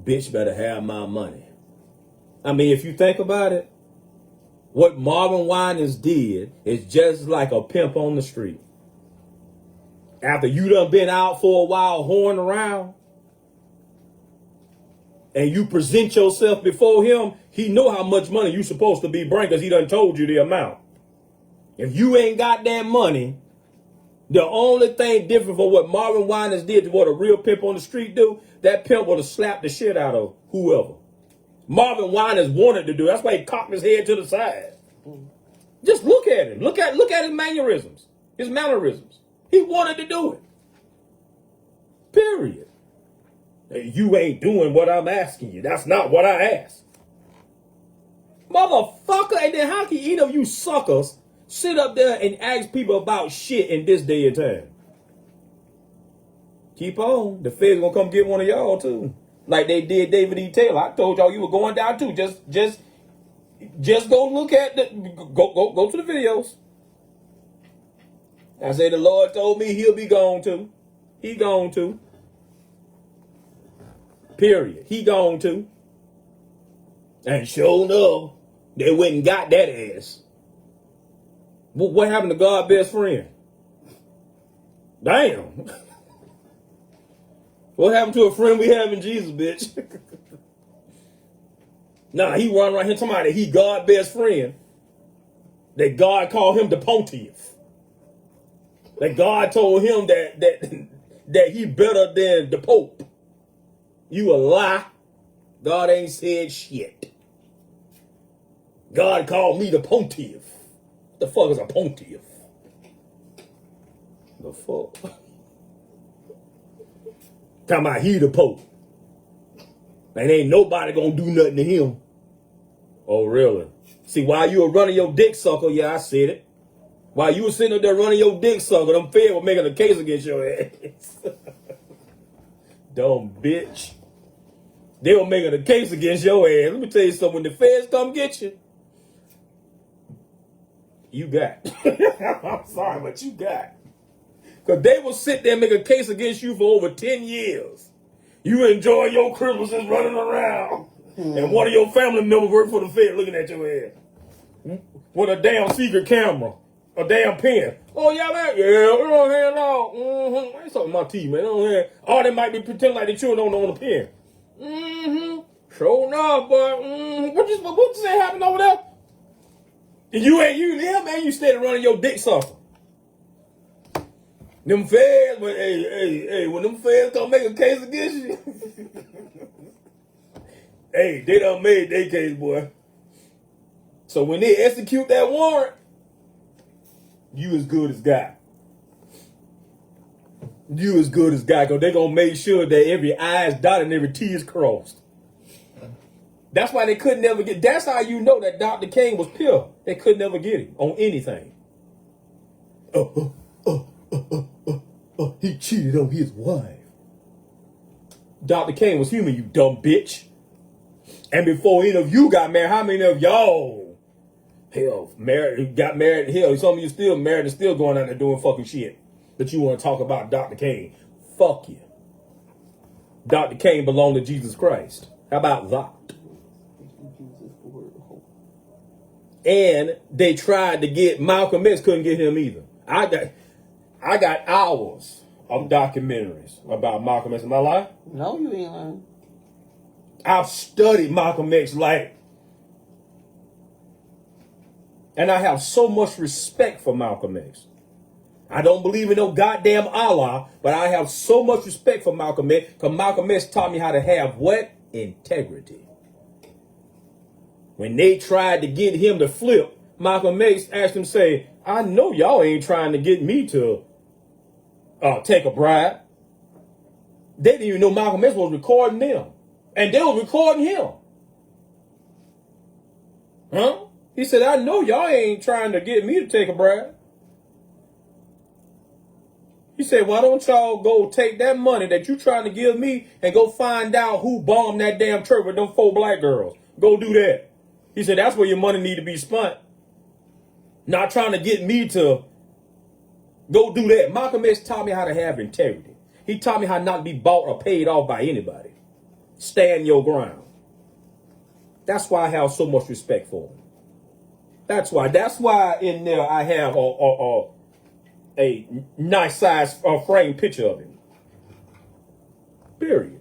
Bitch better have my money. I mean, if you think about it, what Marvin Winans did is just like a pimp on the street. After you done been out for a while, whoring around, and you present yourself before him, he know how much money you supposed to be bringing because he done told you the amount. If you ain't got that money, the only thing different from what Marvin Winans did to what a real pimp on the street do, that pimp would have slapped the shit out of whoever. Marvin Winans wanted to do. That's why he cocked his head to the side. Just look at him. Look at his mannerisms. His mannerisms. He wanted to do it. Period. You ain't doing what I'm asking you. That's not what I asked. Motherfucker. And then how can either of you suckers sit up there and ask people about shit in this day and time? Keep on. The feds gonna come get one of y'all too. Like they did David E. Taylor. I told y'all you were going down too. Just go look at the go to the videos. I say the Lord told me he'll be gone too. He gone too. Period. He gone too. And sure enough, they went and got that ass. What happened to God's best friend? Damn. What happened to a friend we have in Jesus, bitch? Nah, he run right here talking about that he God's best friend. That God called him the Pontiff. That God told him that he better than the Pope. You a lie. God ain't said shit. God called me the Pontiff. The fuck is a Pontiff? The fuck? Talking about he the Pope. And ain't nobody gonna do nothing to him. Oh, really? See, while you were running your dick sucker, yeah, I said it. While you were sitting up there running your dick sucker, them feds were making a case against your ass. Dumb bitch. They were making a case against your ass. Let me tell you something. When the feds come get you, you got. I'm sorry, but you got. Because they will sit there and make a case against you for over 10 years. You enjoy your Christmases running around. And one of your family members work for the Fed looking at your ass. With a damn secret camera. A damn pen. Oh, y'all man? Yeah, we don't hear it all. Mm-hmm. That's something my teeth, man. I don't hear. Oh, they might be pretending like they chewing on the pen. Mm-hmm. Sure enough, boy. Mm-hmm. What you say happened over there? You ain't you there, man. You steady running your dick sucker. Them feds, but hey, when them feds come make a case against you, hey, they done made their case, boy. So when they execute that warrant, you as good as God. You as good as God, because they gonna make sure that every I is dotted and every T is crossed. That's why they could never get. That's how you know that Dr. King was pure. They could never get him on anything. He cheated on his wife. Dr. King was human, you dumb bitch. And before any of you got married, how many of y'all, hell, got married? Hell, some of you still married and still going out there doing fucking shit. That you want to talk about Dr. King. Fuck you. Dr. King belonged to Jesus Christ. How about that? And they tried to get Malcolm X, couldn't get him either. I got hours of documentaries about Malcolm X in my life. No, you ain't lying. I've studied Malcolm X life. And I have so much respect for Malcolm X. I don't believe in no goddamn Allah, but I have so much respect for Malcolm X because Malcolm X taught me how to have what? Integrity. When they tried to get him to flip, Malcolm X asked him, say, I know y'all ain't trying to get me to take a bribe. They didn't even know Malcolm X was recording them. And they was recording him. Huh? He said, I know y'all ain't trying to get me to take a bribe. He said, why don't y'all go take that money that you trying to give me and go find out who bombed that damn church with them 4 black girls. Go do that. He said, that's where your money need to be spent. Not trying to get me to go do that. Malcolm X taught me how to have integrity. He taught me how not to be bought or paid off by anybody. Stand your ground. That's why I have so much respect for him. That's why in there I have a nice size frame picture of him. Period.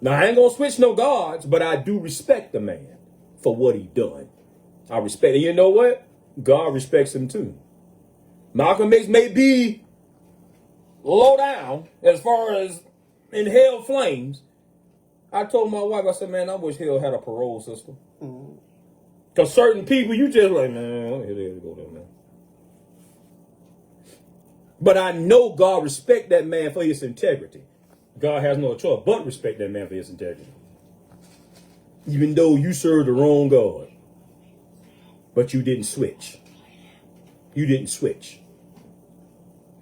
Now I ain't gonna switch no gods, but I do respect the man for what he done. I respect it. You know what? God respects him too. Malcolm X may be low down as far as in hell flames. I told my wife, I said, man, I wish hell had a parole system. Because certain people, you just like, man, here go there, man. But I know God respect that man for his integrity. God has no choice but respect that man for his integrity. Even though you served the wrong God. But you didn't switch. You didn't switch.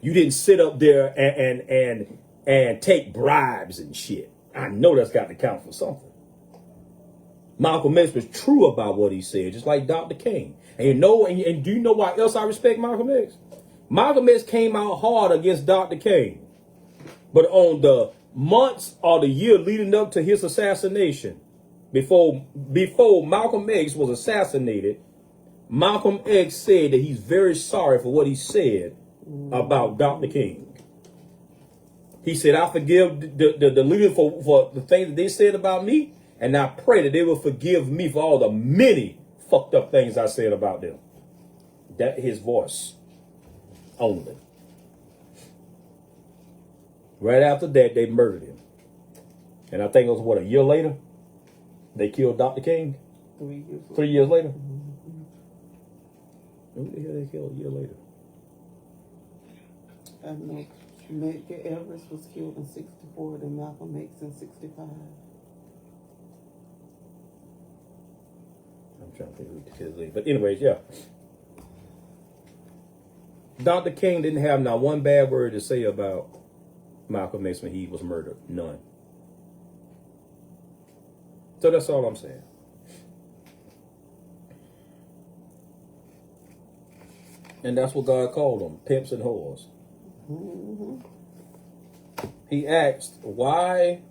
You didn't sit up there and take bribes and shit. I know that's got to count for something. Malcolm X was true about what he said, just like Dr. King. And you know, and do you know why else I respect Malcolm X? Malcolm X came out hard against Dr. King. But on the months or the year leading up to his assassination, before Malcolm X was assassinated, Malcolm X said that he's very sorry for what he said about Dr. King. He said, I forgive the leaders for the things that they said about me, and I pray that they will forgive me for all the many fucked up things I said about them. That his voice only. Right after that, they murdered him. And I think it was, what, a year later? They killed Dr. King? 3 years later. 3 years later? Who the hell they killed a year later? I know Medgar Evers was killed in 64 and Malcolm X in 65. I'm trying to think who the kids leave. But anyways, yeah. Dr. King didn't have not one bad word to say about Malcolm X when he was murdered. None. So that's all I'm saying. And that's what God called them, pimps and whores. Mm-hmm. He asked, why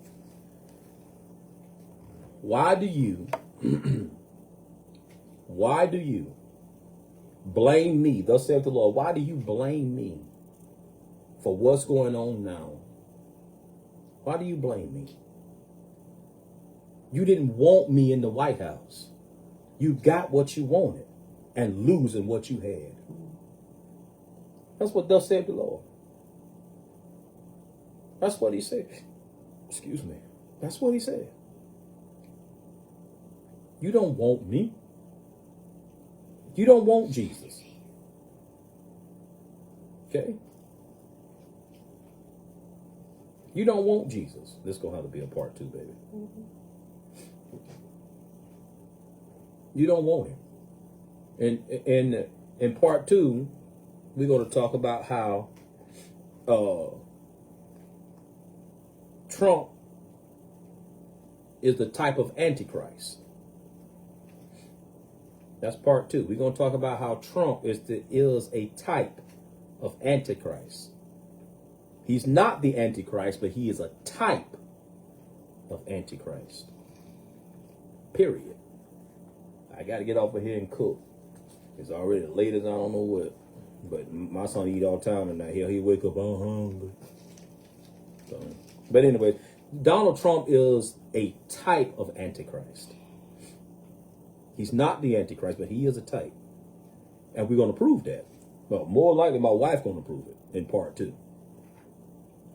do you blame me? Thus saith the Lord, why do you blame me for what's going on now? Why do you blame me? You didn't want me in the White House. You got what you wanted and losing what you had. That's what thus saith the Lord. That's what he said. Excuse me. That's what he said. You don't want me. You don't want Jesus. Okay? You don't want Jesus. This gonna have to be a part 2, baby. You don't want him. And in part 2, we're going to talk about how Trump is the type of Antichrist. That's part 2. We're going to talk about how Trump is a type of Antichrist. He's not the Antichrist, but he is a type of Antichrist. Period. I got to get off of here and cook. It's already late as I don't know what. But my son eat all the time, and now he wake up all hungry. So, but anyway, Donald Trump is a type of Antichrist. He's not the Antichrist, but he is a type. And we're going to prove that. Well, more likely my wife's going to prove it in part 2.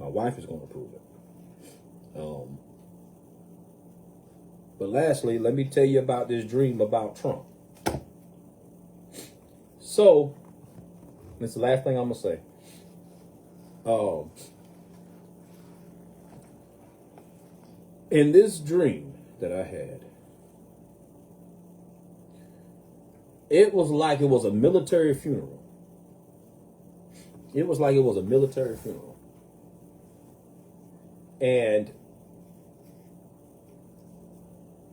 My wife is going to prove it. But lastly, let me tell you about this dream about Trump. So, this is the last thing I'm going to say. In this dream that I had, it was like it was a military funeral. It was like it was a military funeral. And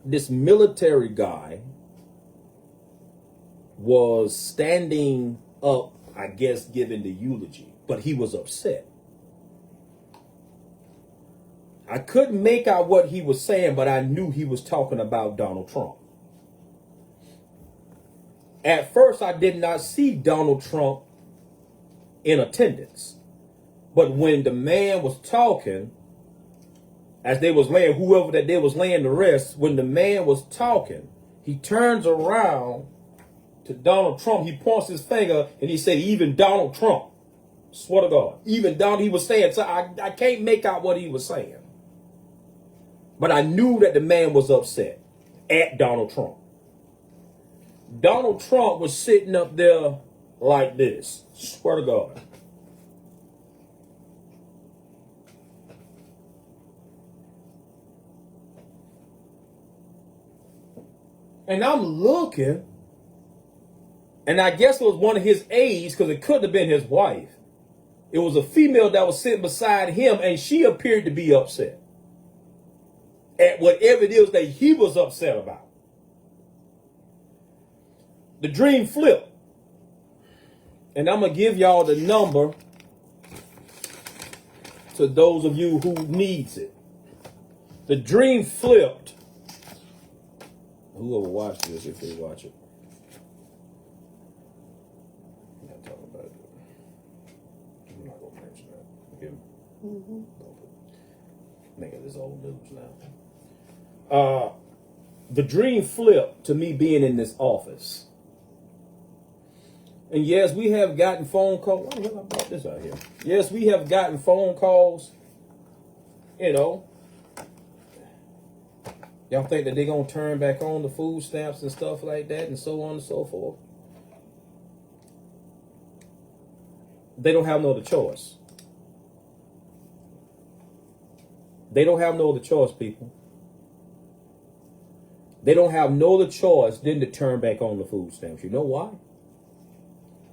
this military guy was standing up, I guess, giving the eulogy, but he was upset. I couldn't make out what he was saying, but I knew he was talking about Donald Trump. At first, I did not see Donald Trump in attendance. But when the man was talking, as they was laying, whoever that they was laying to rest, when the man was talking, he turns around to Donald Trump. He points his finger and he said, even Donald Trump. Swear to God. Even Donald, he was saying, so I can't make out what he was saying. But I knew that the man was upset at Donald Trump. Donald Trump was sitting up there like this. Swear to God. And I'm looking, and I guess it was one of his aides, because it couldn't have been his wife. It was a female that was sitting beside him, and she appeared to be upset at whatever it is that he was upset about. The dream flipped. And I'm going to give y'all the number to those of you who needs it. The dream flipped. Whoever watched this, if they watch it. I'm not talking about it. I'm not going to mention that. Okay? Mm-hmm. Nigga, this old news now. The dream flipped to me being in this office. And yes, we have gotten phone calls. Why the hell I brought this out here? Yes, we have gotten phone calls. You know, y'all think that they're going to turn back on the food stamps and stuff like that and so on and so forth. They don't have no other choice. They don't have no other choice, people. They don't have no other choice than to turn back on the food stamps. You know why?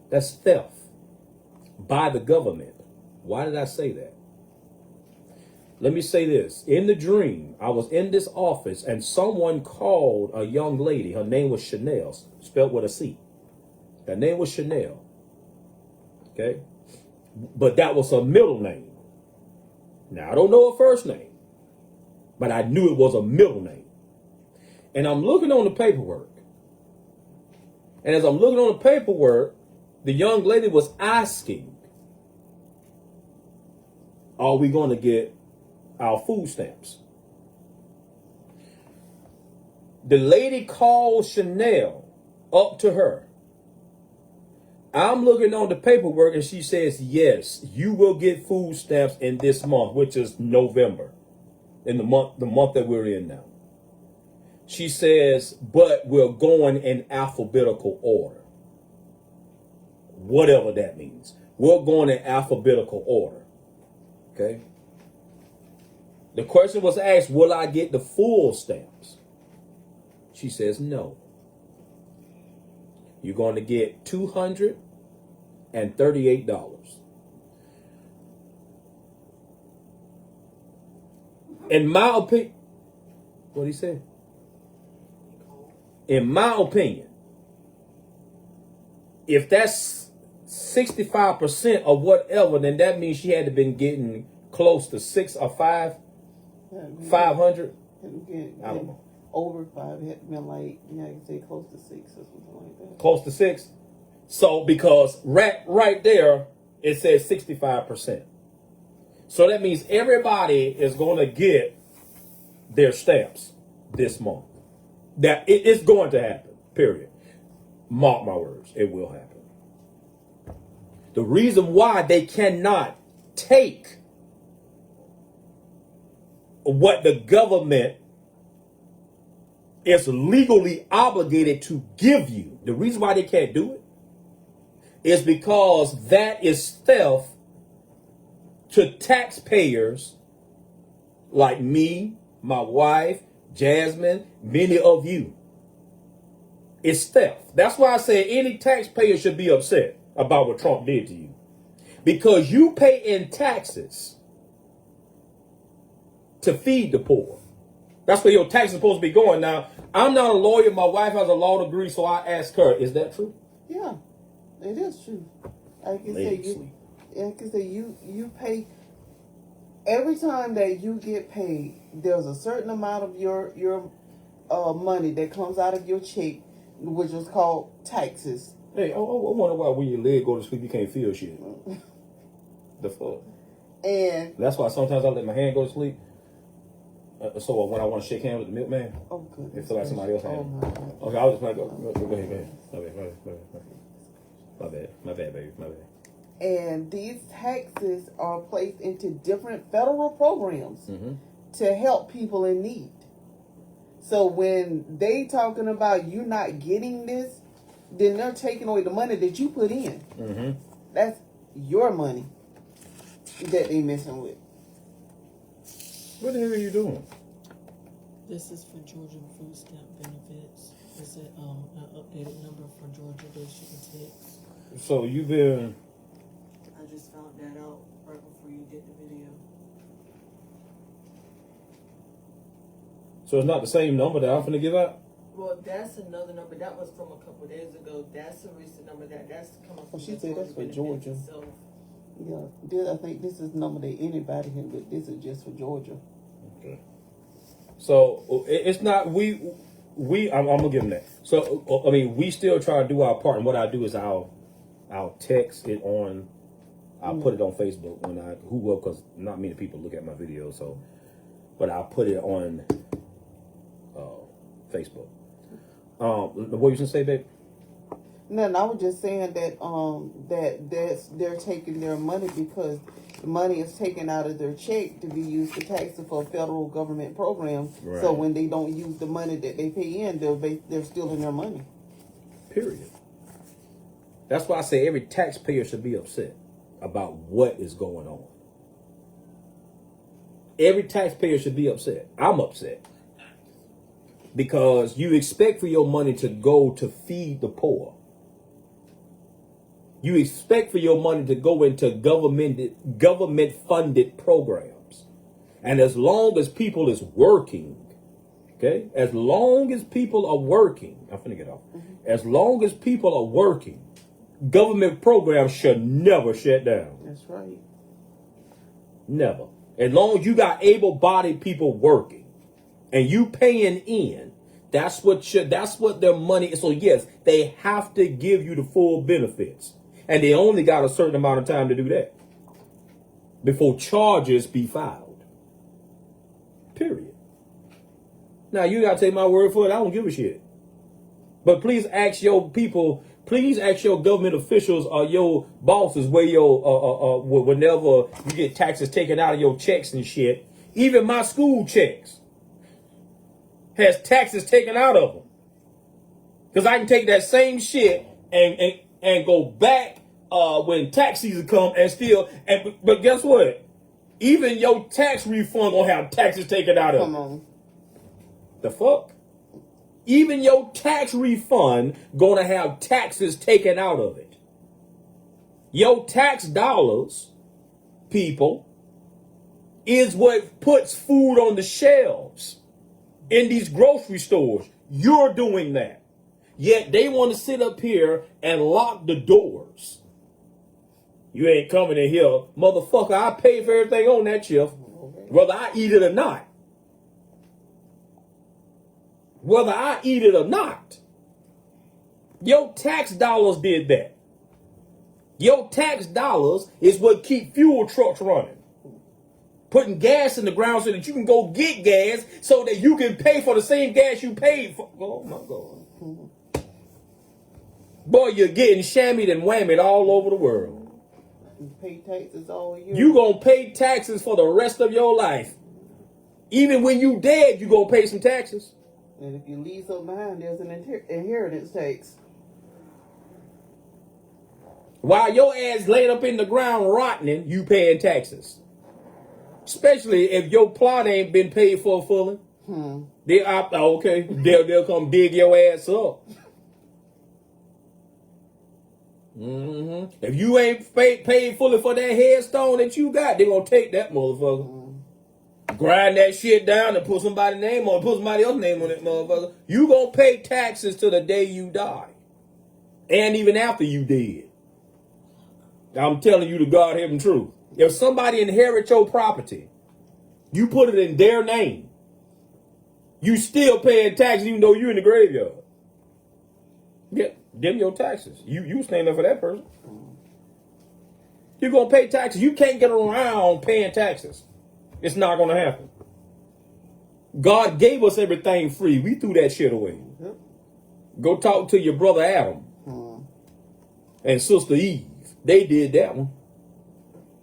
That's theft by the government. Why did I say that? Let me say this. In the dream, I was in this office and someone called a young lady. Her name was Chanel, spelled with a C. Her name was Chanel. Okay? But that was her middle name. Now, I don't know her first name, but I knew it was a middle name. And I'm looking on the paperwork. And as I'm looking on the paperwork, the young lady was asking, are we going to get our food stamps? The lady called Chanel up to her. I'm looking on the paperwork and she says, yes, you will get food stamps in this month, which is November, in the month that we're in now. She says, but we're going in alphabetical order. Whatever that means. We're going in alphabetical order. Okay? The question was asked, will I get the full stamps? She says, no. You're going to get $238. In my opinion, what did he say? In my opinion, if that's 65% or whatever, then that means she had to been getting close to 6 or 5, 500. I don't know. Over 5, it had been like, yeah, you say close to 6 or something like that. Close to 6. So because right there, it says 65%. So that means everybody is going to get their stamps this month. That it's going to happen, period. Mark my words, it will happen. The reason why they cannot take what the government is legally obligated to give you, the reason why they can't do it is because that is theft to taxpayers like me, my wife, Jasmine, many of you. It's theft. That's why I say any taxpayer should be upset about what Trump did to you. Because you pay in taxes to feed the poor. That's where your tax is supposed to be going. Now, I'm not a lawyer. My wife has a law degree, so I asked her, is that true? Yeah, it is true. Like you say, you pay every time that you get paid. There's a certain amount of your money that comes out of your check, which is called taxes. Hey, I wonder why when your leg go to sleep, you can't feel shit. The fuck? And that's why sometimes I let my hand go to sleep. So when I want to shake hands with the milkman, oh goodness, it feels like somebody else had it. Okay, I was just like, go ahead. My bad, baby, my bad. And these taxes are placed into different federal programs to help people in need. So when they talking about you not getting this, then they're taking away the money that you put in. That's your money that they messing with. What the hell are you doing? This is for Georgia food stamp benefits. It's an updated number for Georgia that you can take. So you've been... I just found that out right before you did the video. So it's not the same number that I'm finna give out? Well, that's another number. That was from a couple of days ago. That's a recent number. That's coming from she the said that's for Georgia. itself. Yeah, I think this is the number that anybody can, but this is just for Georgia. Okay. So it's not I'm gonna give them that. So I mean, we still try to do our part, and what I do is I'll text it on. I'll put it on Facebook when because not many people look at my videos, so but I'll put it on Facebook. What you gonna say, babe? No, I was just saying that they're taking their money because the money is taken out of their check to be used to tax for federal government programs. Right. So when they don't use the money that they pay in, they're stealing their money. Period. That's why I say every taxpayer should be upset about what is going on. Every taxpayer should be upset. I'm upset. Because you expect for your money to go to feed the poor. You expect for your money to go into government-funded programs. And as long as people is working, okay? As long as people are working, I'm finna get off. As long as people are working, government programs should never shut down. That's right. Never. As long as you got able-bodied people working and you paying in, that's what their money is. So yes, they have to give you the full benefits. And they only got a certain amount of time to do that before charges be filed. Period. Now, you got to take my word for it. I don't give a shit. But please ask your people, please ask your government officials or your bosses where whenever you get taxes taken out of your checks and shit. Even my school checks has taxes taken out of them. Because I can take that same shit and go back when tax season come and still, but guess what? Even your tax refund gonna have taxes taken out of it. Come on. The fuck? Even your tax refund gonna have taxes taken out of it. Your tax dollars, people, is what puts food on the shelves in these grocery stores. You're doing that. Yet they want to sit up here and lock the doors. You ain't coming in here. Motherfucker, I pay for everything on that shift, whether I eat it or not. Whether I eat it or not. Your tax dollars did that. Your tax dollars is what keep fuel trucks running. Putting gas in the ground so that you can go get gas so that you can pay for the same gas you paid for. Oh my God. Boy, you're getting shammied and whammied all over the world. You pay taxes all year. You gonna pay taxes for the rest of your life. Even when you dead, you gonna pay some taxes. And if you leave something behind, there's an inheritance tax. While your ass laid up in the ground rotting, you paying taxes. Especially if your plot ain't been paid for fully. They'll come dig your ass up. If you ain't paid fully for that headstone that you got, they gonna take that motherfucker. Grind that shit down and put somebody's name on, put somebody else's name on that motherfucker. You gonna pay taxes to the day you die. And even after you dead. I'm telling you the God heaven truth. If somebody inherits your property, you put it in their name, you still paying taxes even though you in the graveyard. Yeah, them your taxes. You stand up for that person. You're gonna pay taxes. You can't get around paying taxes. It's not gonna happen. God gave us everything free. We threw that shit away. Yep. Go talk to your brother Adam and sister Eve. They did that one.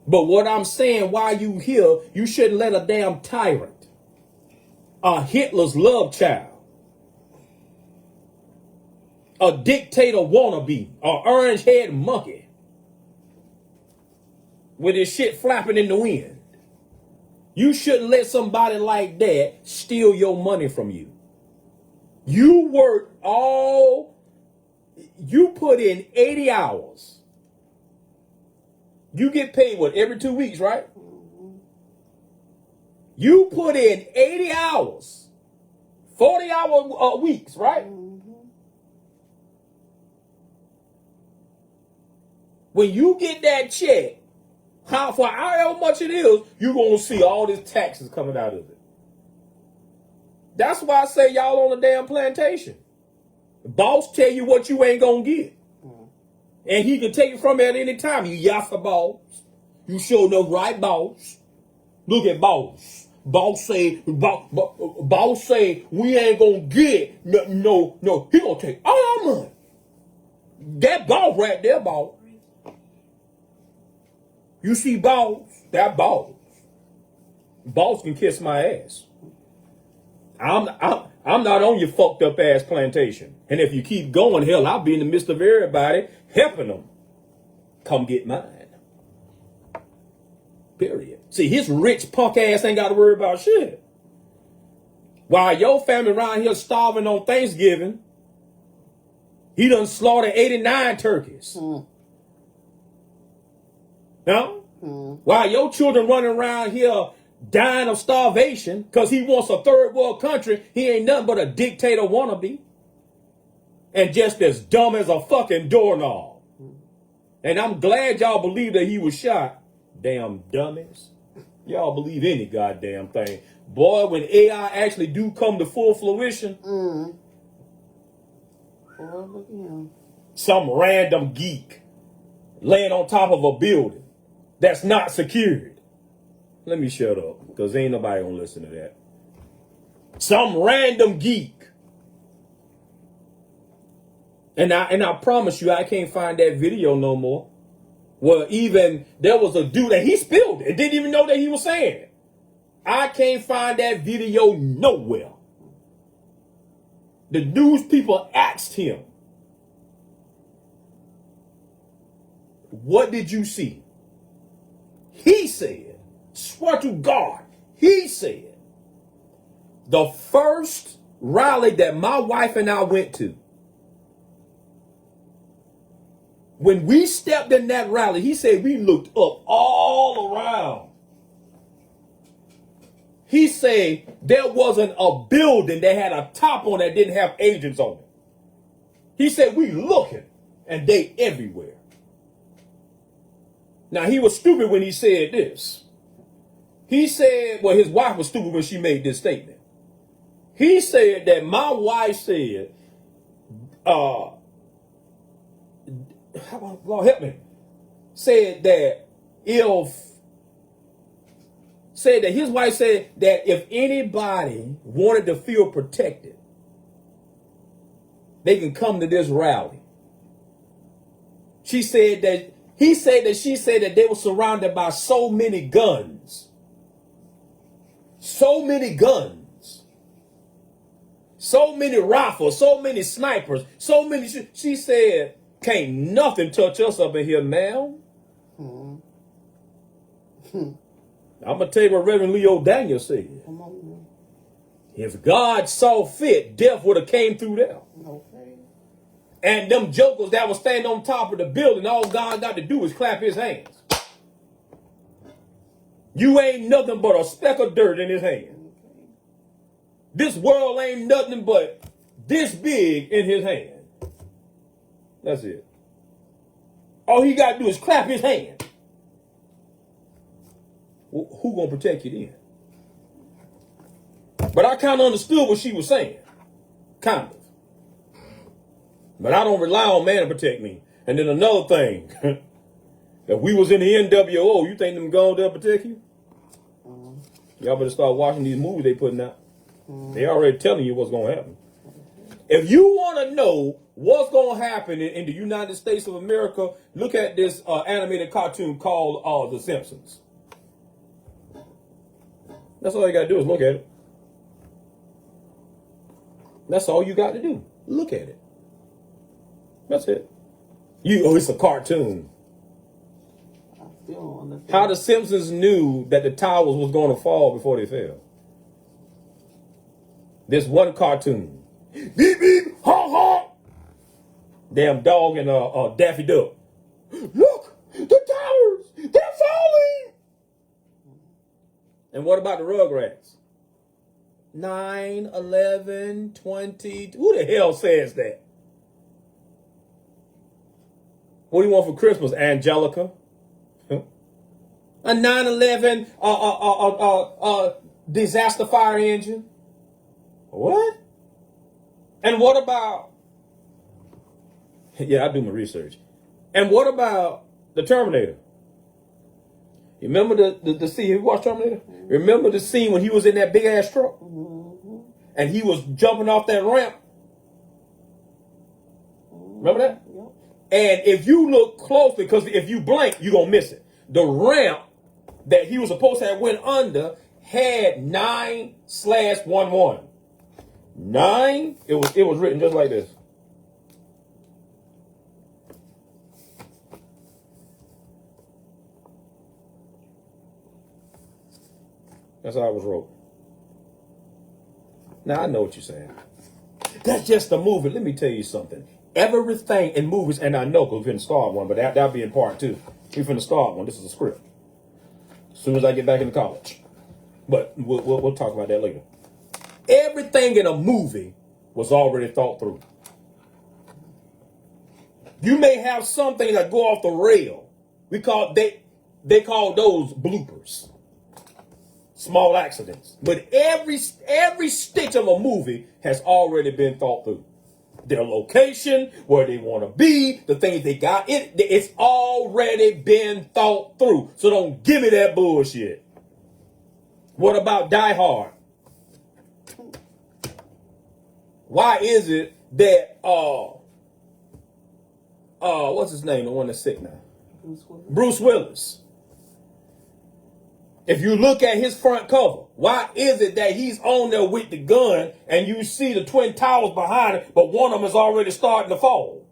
But what I'm saying, while you here, you shouldn't let a damn tyrant, a Hitler's love child, a dictator wannabe, a orange-head monkey with his shit flapping in the wind. You shouldn't let somebody like that steal your money from you. You put in 80 hours. You get paid, every 2 weeks, right? You put in 80 hours, 40-hour weeks, right? When you get that check, however much it is, you're going to see all these taxes coming out of it. That's why I say y'all on a damn plantation. The boss tell you what you ain't going to get. And he can take it from you at any time. You yassa boss. You show no right boss. Look at boss. Boss say we ain't gonna get no. He gonna take all our money. That boss right there, boss. You see boss? That boss. Boss can kiss my ass. I'm not on your fucked up ass plantation. And if you keep going, hell, I'll be in the midst of everybody helping them. Come get mine. Period. See, his rich punk ass ain't got to worry about shit. While your family around here starving on Thanksgiving, he done slaughtered 89 turkeys. No? While your children running around here dying of starvation because he wants a third world country, he ain't nothing but a dictator wannabe. And just as dumb as a fucking doorknob. And I'm glad y'all believe that he was shot. Damn dummies. Y'all believe any goddamn thing. Boy, when AI actually do come to full fruition. Boy, look at him. Some random geek laying on top of a building that's not secured. Let me shut up, because ain't nobody gonna listen to that. Some random geek. And I promise you, I can't find that video no more. Well, even there was a dude and he spilled it. Didn't even know that he was saying it. I can't find that video nowhere. The news people asked him, what did you see? He said, swear to God, he said, the first rally that my wife and I went to, when we stepped in that rally, he said we looked up all around. He said there wasn't a building that had a top on that didn't have agents on it. He said we looking and they everywhere. Now he was stupid when he said this. He said, well, his wife was stupid when she made this statement. He said that my wife said, Lord help me. said that his wife said that if anybody wanted to feel protected, they can come to this rally. She said that she said that they were surrounded by so many guns. So many guns. So many rifles, so many snipers, so many. She said, can't nothing touch us up in here now. I'm going to tell you what Reverend Leo Daniel said. Come on. If God saw fit, death would have came through there. Okay. And them jokers that was standing on top of the building, all God got to do is clap his hands. You ain't nothing but a speck of dirt in his hand. This world ain't nothing but this big in his hand. That's it. All he got to do is clap his hand. Who gonna protect you then? But I kind of understood what she was saying. Kind of. But I don't rely on man to protect me. And then another thing. If we was in the NWO, you think them guns they'll protect you? Y'all better start watching these movies they putting out. They already telling you what's going to happen. If you want to know what's going to happen in the United States of America, look at this animated cartoon called The Simpsons. That's all you got to do is look at it. That's all you got to do. Look at it. That's it. It's a cartoon. I still don't understand. How the Simpsons knew that the towers was going to fall before they fell. This one cartoon. Beep, beep, honk, honk. Damn dog and Daffy Duck. Look, the towers, they're falling. And what about the Rugrats? 9, 11, 20. Who the hell says that? What do you want for Christmas, Angelica? A 9/11 disaster fire engine. What? And what about? Yeah, I do my research. And what about the Terminator? You remember the scene? You watched Terminator? Remember the scene when he was in that big ass truck and he was jumping off that ramp? Remember that? Yep. And if you look closely, because if you blink, you're gonna miss it. The ramp that he was supposed to have went under had 9/11. 9. It was written just like this. That's how it was wrote. Now I know what you're saying. That's just a movie. Let me tell you something. Everything in movies, and I know because we're finna start one, but that'll be in part 2. We're finna start one. This is a script. As soon as I get back into college. But we'll talk about that later. Everything in a movie was already thought through. You may have something that go off the rail. They call those bloopers. Small accidents. But every stitch of a movie has already been thought through. Their location, where they want to be, the things they got, it's already been thought through. So don't give me that bullshit. What about Die Hard? Why is it that what's his name? The one that's sick now? Bruce Willis. If you look at his front cover, why is it that he's on there with the gun and you see the Twin Towers behind it, but one of them is already starting to fall?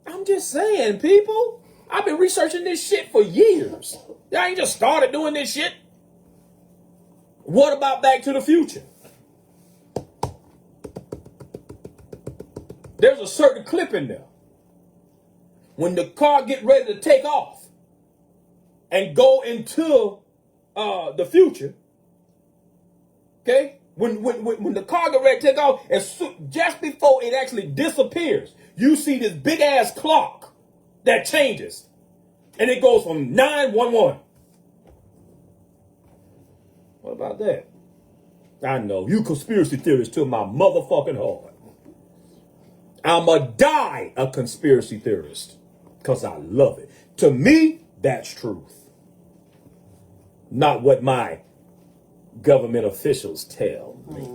I'm just saying, people. I've been researching this shit for years. I ain't just started doing this shit. What about Back to the Future? There's a certain clip in there. When the car get ready to take off and go into the future, okay? When the car get ready to take off, just before it actually disappears, you see this big ass clock that changes, and it goes from 911. What about that? I know you conspiracy theorists to my motherfucking heart. I'ma die a conspiracy theorist because I love it. To me, that's truth. Not what my government officials tell me.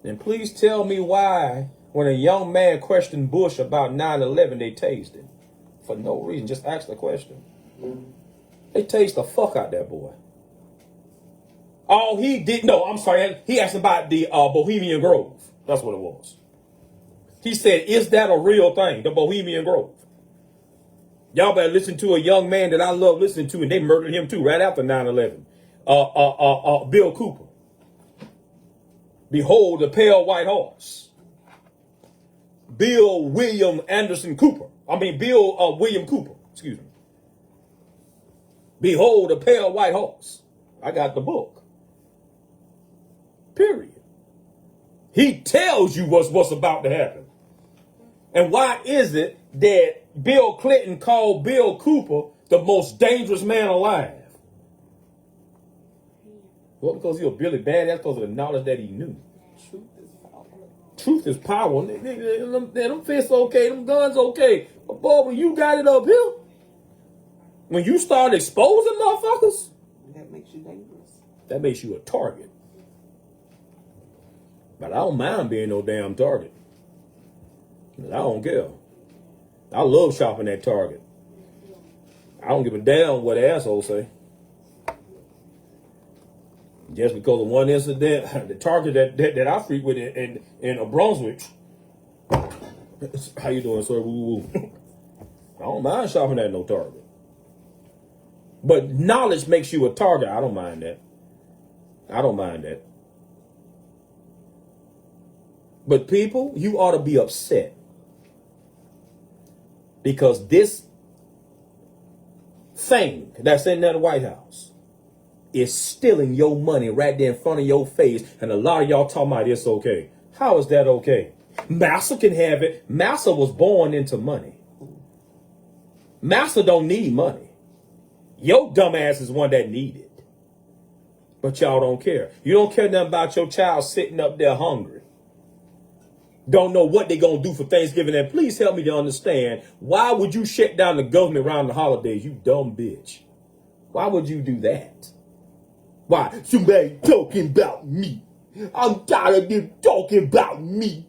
And please tell me why, when a young man questioned Bush about 9/11, they tased him. For no reason, just ask the question. They tased the fuck out that boy. All he did, no, I'm sorry, he asked about the Bohemian Grove. That's what it was. He said, is that a real thing, the Bohemian Grove? Y'all better listen to a young man that I love listening to, and they murdered him too, right after 9/11. Bill Cooper. Behold the pale white horse. Bill William Cooper. Excuse me. Behold the pale white horse. I got the book. Period. He tells you what's about to happen. And why is it that Bill Clinton called Bill Cooper the most dangerous man alive? Well, because he was really bad. That's because of the knowledge that he knew. Truth is power. Truth is power. Them fists okay. Them guns okay. But boy, when you got it up here, when you start exposing motherfuckers, That makes you dangerous. that makes you a target. But I don't mind being no damn target. I don't care. I love shopping at Target. I don't give a damn what the assholes say. Just because of one incident, the Target that I frequent in Brunswick. How you doing, sir? Woo woo. I don't mind shopping at no Target. But knowledge makes you a target. I don't mind that. I don't mind that. But people, you ought to be upset. Because this thing that's in that White House is stealing your money right there in front of your face. And a lot of y'all talking about it's okay. How is that okay? Massa can have it. Massa was born into money. Massa don't need money. Your dumb ass is one that need it. But y'all don't care. You don't care nothing about your child sitting up there hungry. Don't know what they're going to do for Thanksgiving. And please help me to understand, why would you shut down the government around the holidays, you dumb bitch? Why would you do that? Why? Somebody talking about me. I'm tired of them talking about me.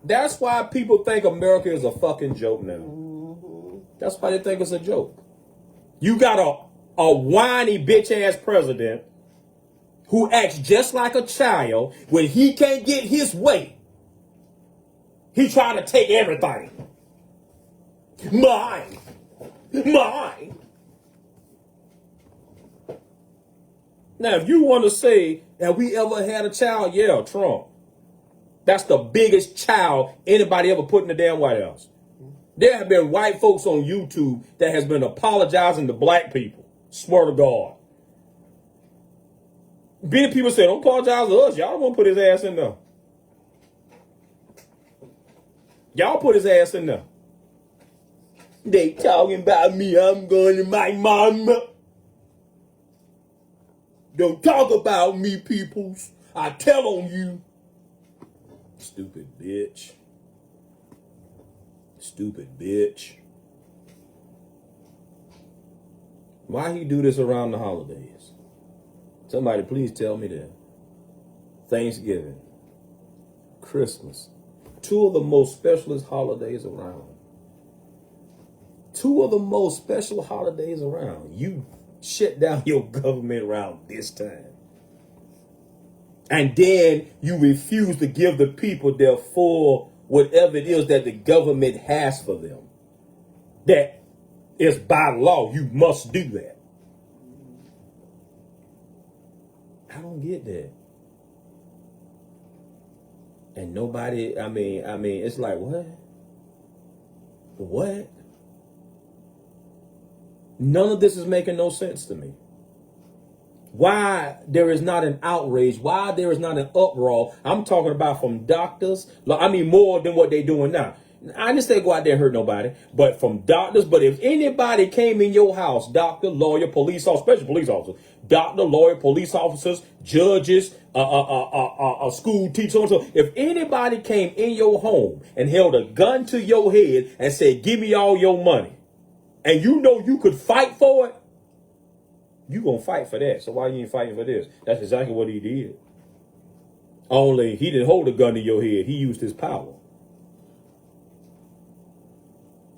That's why people think America is a fucking joke now. That's why they think it's a joke. You got a whiny bitch ass president who acts just like a child. When he can't get his way, he trying to take everything. Mine. Now, if you want to say, have we ever had a child? Yeah, Trump. That's the biggest child anybody ever put in the damn White House. There have been white folks on YouTube that has been apologizing to black people. Swear to God. Many people say, don't apologize to us. Y'all don't want to put his ass in there. Y'all put his ass in there. They talking about me. I'm going to my mama. Don't talk about me, peoples. I tell on you. Stupid bitch. Stupid bitch. Why he do this around the holidays? Somebody please tell me that. Thanksgiving, Christmas, two of the most specialist holidays around. Two of the most special holidays around. You shut down your government around this time. And then you refuse to give the people their full whatever it is that the government has for them. That is by law. You must do that. I don't get that. And nobody, I mean, it's like, what? What? None of this is making no sense to me. Why there is not an outrage, why there is not an uproar. I'm talking about from doctors. I mean, more than what they're doing now. I didn't say go out there and hurt nobody, but from doctors. But if anybody came in your house, doctor, lawyer, police officer, special police officer, doctor, lawyer, police officers, judges, a school teacher, so if anybody came in your home and held a gun to your head and said, give me all your money, and you know you could fight for it, you gonna fight for that. So why you ain't fighting for this? That's exactly what he did. Only he didn't hold a gun to your head. He used his power.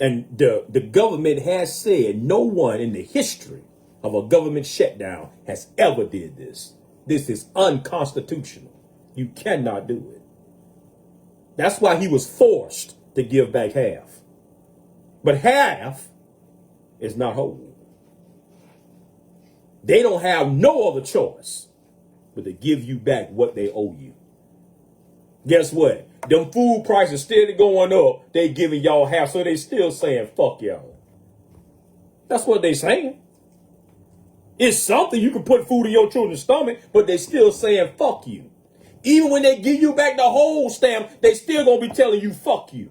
And the government has said no one in the history of a government shutdown has ever did this. This is unconstitutional. You cannot do it. That's why he was forced to give back half. But half is not whole. They don't have no other choice but to give you back what they owe you. Guess what? Them food prices still going up. They giving y'all half, so they still saying, fuck y'all. That's what they saying. It's something you can put food in your children's stomach, but they still saying, fuck you. Even when they give you back the whole stamp, they still going to be telling you, fuck you.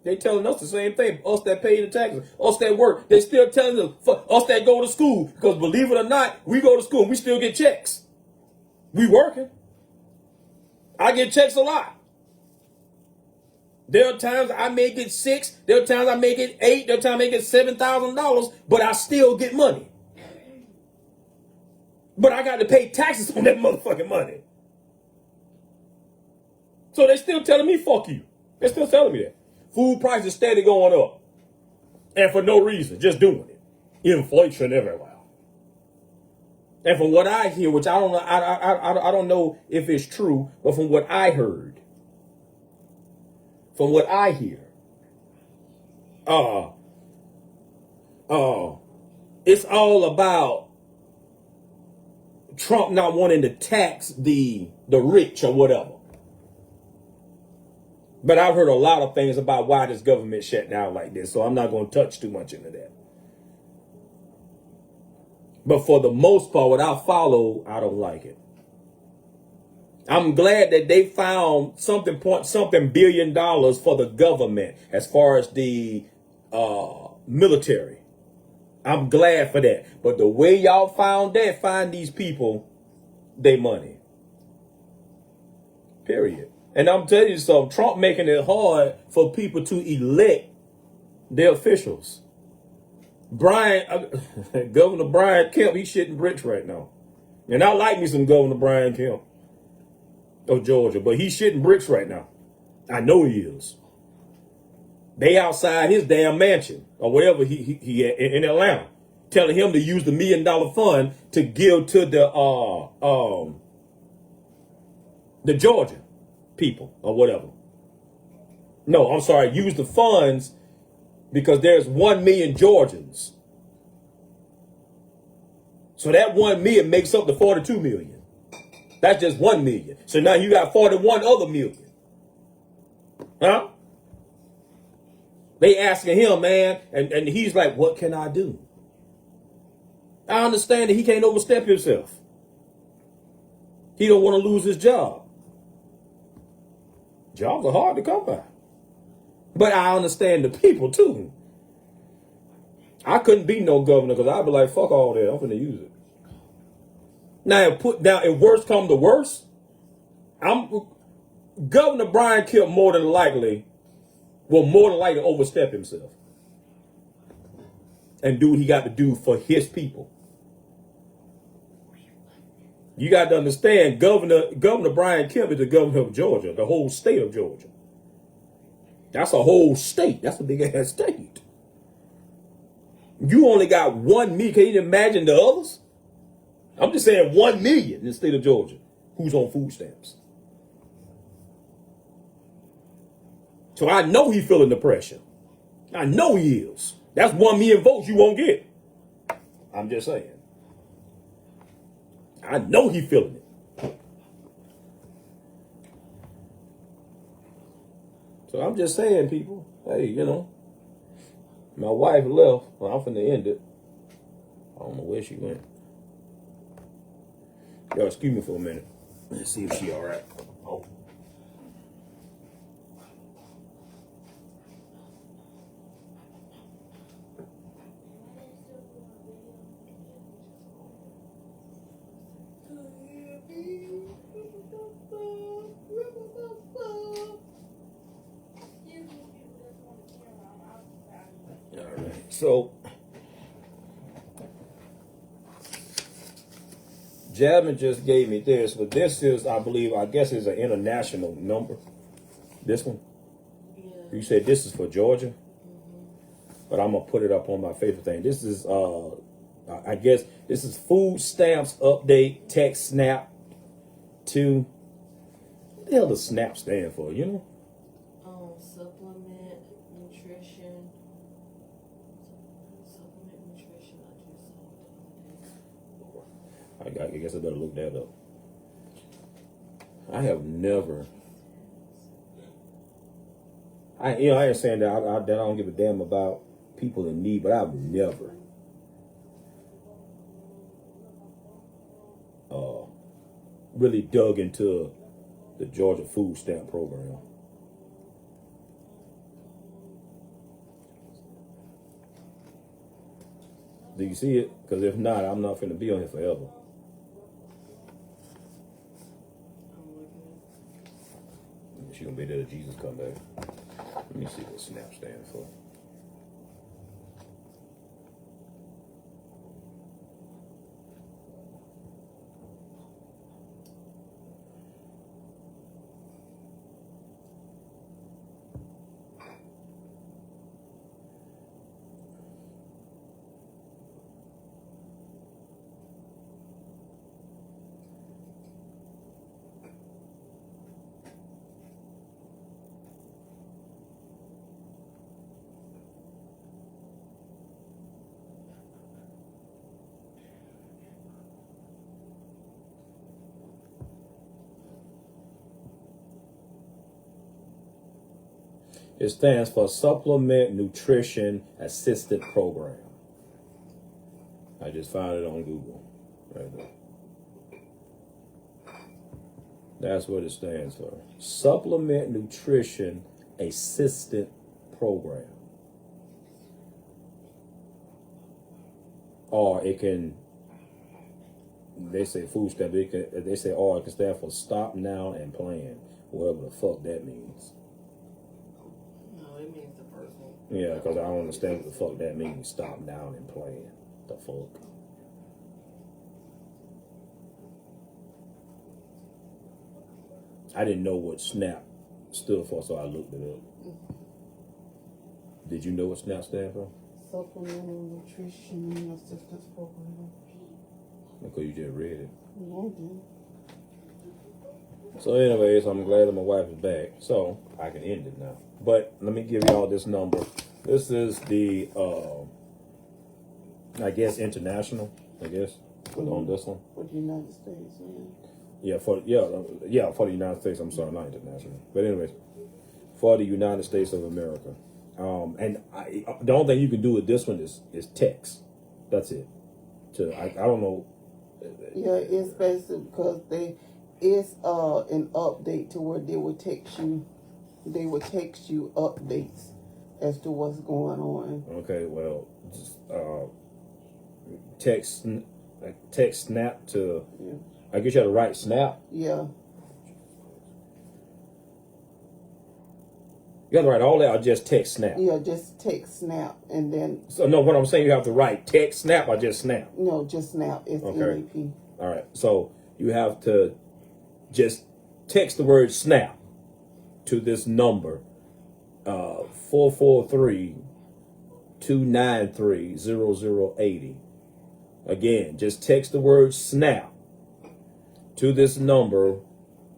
They telling us the same thing. Us that pay the taxes, us that work, they still telling us, us that go to school. Because believe it or not, we go to school and we still get checks. We working. I get checks a lot. There are times I may get $6,000. There are times I may get $8,000. There are times I may get $7,000, but I still get money. But I got to pay taxes on that motherfucking money. So they still telling me, fuck you. They're still telling me that. Food prices steady going up. And for no reason, just doing it. Inflation everywhere. And from what I hear, which I don't know, I don't know if it's true, but from what I heard, from what I hear, it's all about Trump not wanting to tax the rich or whatever. But I've heard a lot of things about why this government shut down like this, so I'm not going to touch too much into that. But for the most part, what I follow, I don't like it. I'm glad that they found something billion dollars for the government as far as the military. I'm glad for that. But the way y'all find these people their money. Period. And I'm telling you something, Trump making it hard for people to elect their officials. Governor Brian Kemp, he's shitting bricks right now. And I like me some Governor Brian Kemp of Georgia, but he's shitting bricks right now. I know he is. They outside his damn mansion or whatever he in Atlanta, telling him to use the $1 million fund to give to the Georgia people or whatever. No, I'm sorry. Use the funds because there's 1 million Georgians. So that 1 million makes up the 42 million. That's just 1 million. So now you got 41 other million. Huh? They asking him, man, and he's like, what can I do? I understand that he can't overstep himself. He don't want to lose his job. Jobs are hard to come by. But I understand the people too. I couldn't be no governor because I'd be like, fuck all that. I'm finna use it. Now, if worst come to worst, Governor Brian Kemp more than likely overstep himself and do what he got to do for his people. You got to understand, Governor Brian Kemp is the governor of Georgia, the whole state of Georgia. That's a whole state. That's a big ass state. You only got 1 million. Can you imagine the others? I'm just saying 1 million in the state of Georgia who's on food stamps. So I know he's feeling the pressure. I know he is. That's 1 million votes you won't get. I'm just saying. I know he's feeling it. So I'm just saying, people, hey, my wife left. Well, I'm finna end it. I don't know where she went. Yo, excuse me for a minute. Let's see if she all right. Oh. All right. So, Jasmine just gave me this, but this is, I guess, is an international number. This one. Yeah. You said this is for Georgia, but I'm gonna put it up on my favorite thing. This is, I guess, this is food stamps update text snap to. What the hell does SNAP stand for? You know? Supplement nutrition. Supplement nutrition. I just saw it the other day. I guess I better look that up. I have never. I ain't saying that I don't give a damn about people in need, but I've never really dug into the Georgia food stamp program. Do you see it? Because if not, I'm not finna be on here forever. I'm looking She gonna be there till Jesus come back. Let me see what SNAP stands for. It stands for Supplement Nutrition Assisted Program. I just found it on Google. Right there. That's what it stands for. Supplement Nutrition Assistant Program. Or it can, they say food stamp, they say, or it can stand for Stop Now and Plan, whatever the fuck that means. No, it means the person. Yeah, because I don't understand what the fuck that means. Stop now and plan. The fuck. I didn't know what SNAP stood for, so I looked it up. Did you know what SNAP stands for? Supplemental Nutrition Assistance Program. Because you just read it. No, I didn't. So anyways, I'm glad that my wife is back, so I can end it now. But let me give y'all this number. This is the, I guess, international, on this one. For the United States, yeah. Yeah, for the United States. I'm sorry, not international. But anyways, for the United States of America. And the only thing you can do with this one is text. That's it. I don't know. Yeah, it's basically because it's an update to where they will text you updates as to what's going on. Okay, well, just, text snap to. Yeah. I guess you have to write snap. Yeah. You have to write all that or just text snap? Yeah, just text snap and then. So, no, what I'm saying, you have to write text snap or just snap? No, just snap. It's Okay. NAP. All right. So, you have to just text the word snap to this number, 443-293-0080. Again, just text the word snap to this number,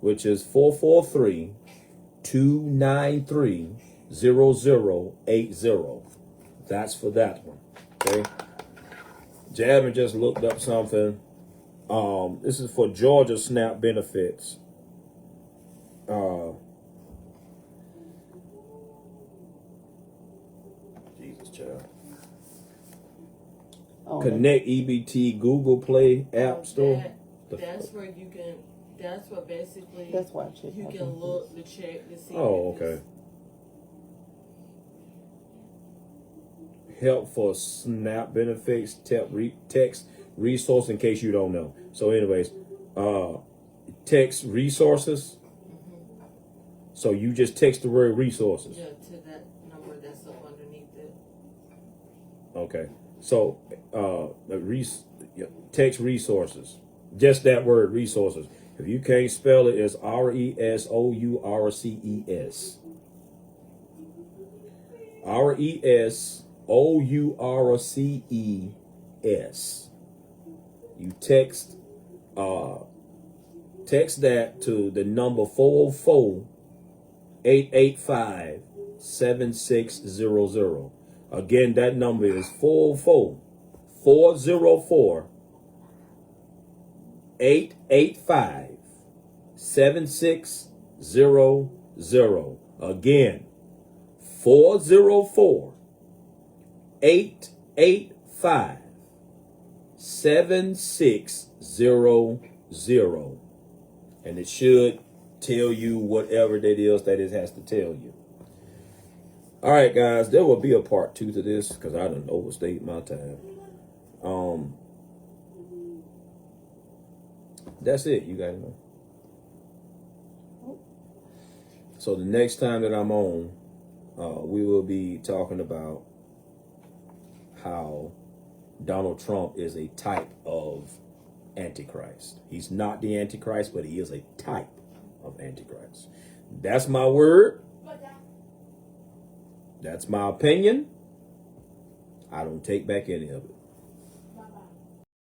which is 443-293-0080. That's for that one. Okay. Jasmine just looked up something. This is for Georgia SNAP benefits. Jesus, child. Oh, Connect EBT Google Play App Store. That's where you can. That's what basically. That's why I checked you my can benefits. look to check to see. Oh, if it's- okay. Help for SNAP benefits, text resource in case you don't know. So, anyways, text resources. So you just text the word resources. Yeah, to that number that's up underneath it. Okay. So, text resources. Just that word resources. If you can't spell it, it's RESOURCES. RESOURCES. You text that to the number 404-885-7600. Again, that number is 404-885-7600. Again, 404-885-7600. And it should tell you whatever that is that it has to tell you. All right, guys, there will be a part 2 to this because I done overstayed my time. That's it. You got to know. So the next time that I'm on, we will be talking about how Donald Trump is a type of Antichrist. He's not the Antichrist, but he is a type of Antichrist. That's my word. That's my opinion. I don't take back any of it.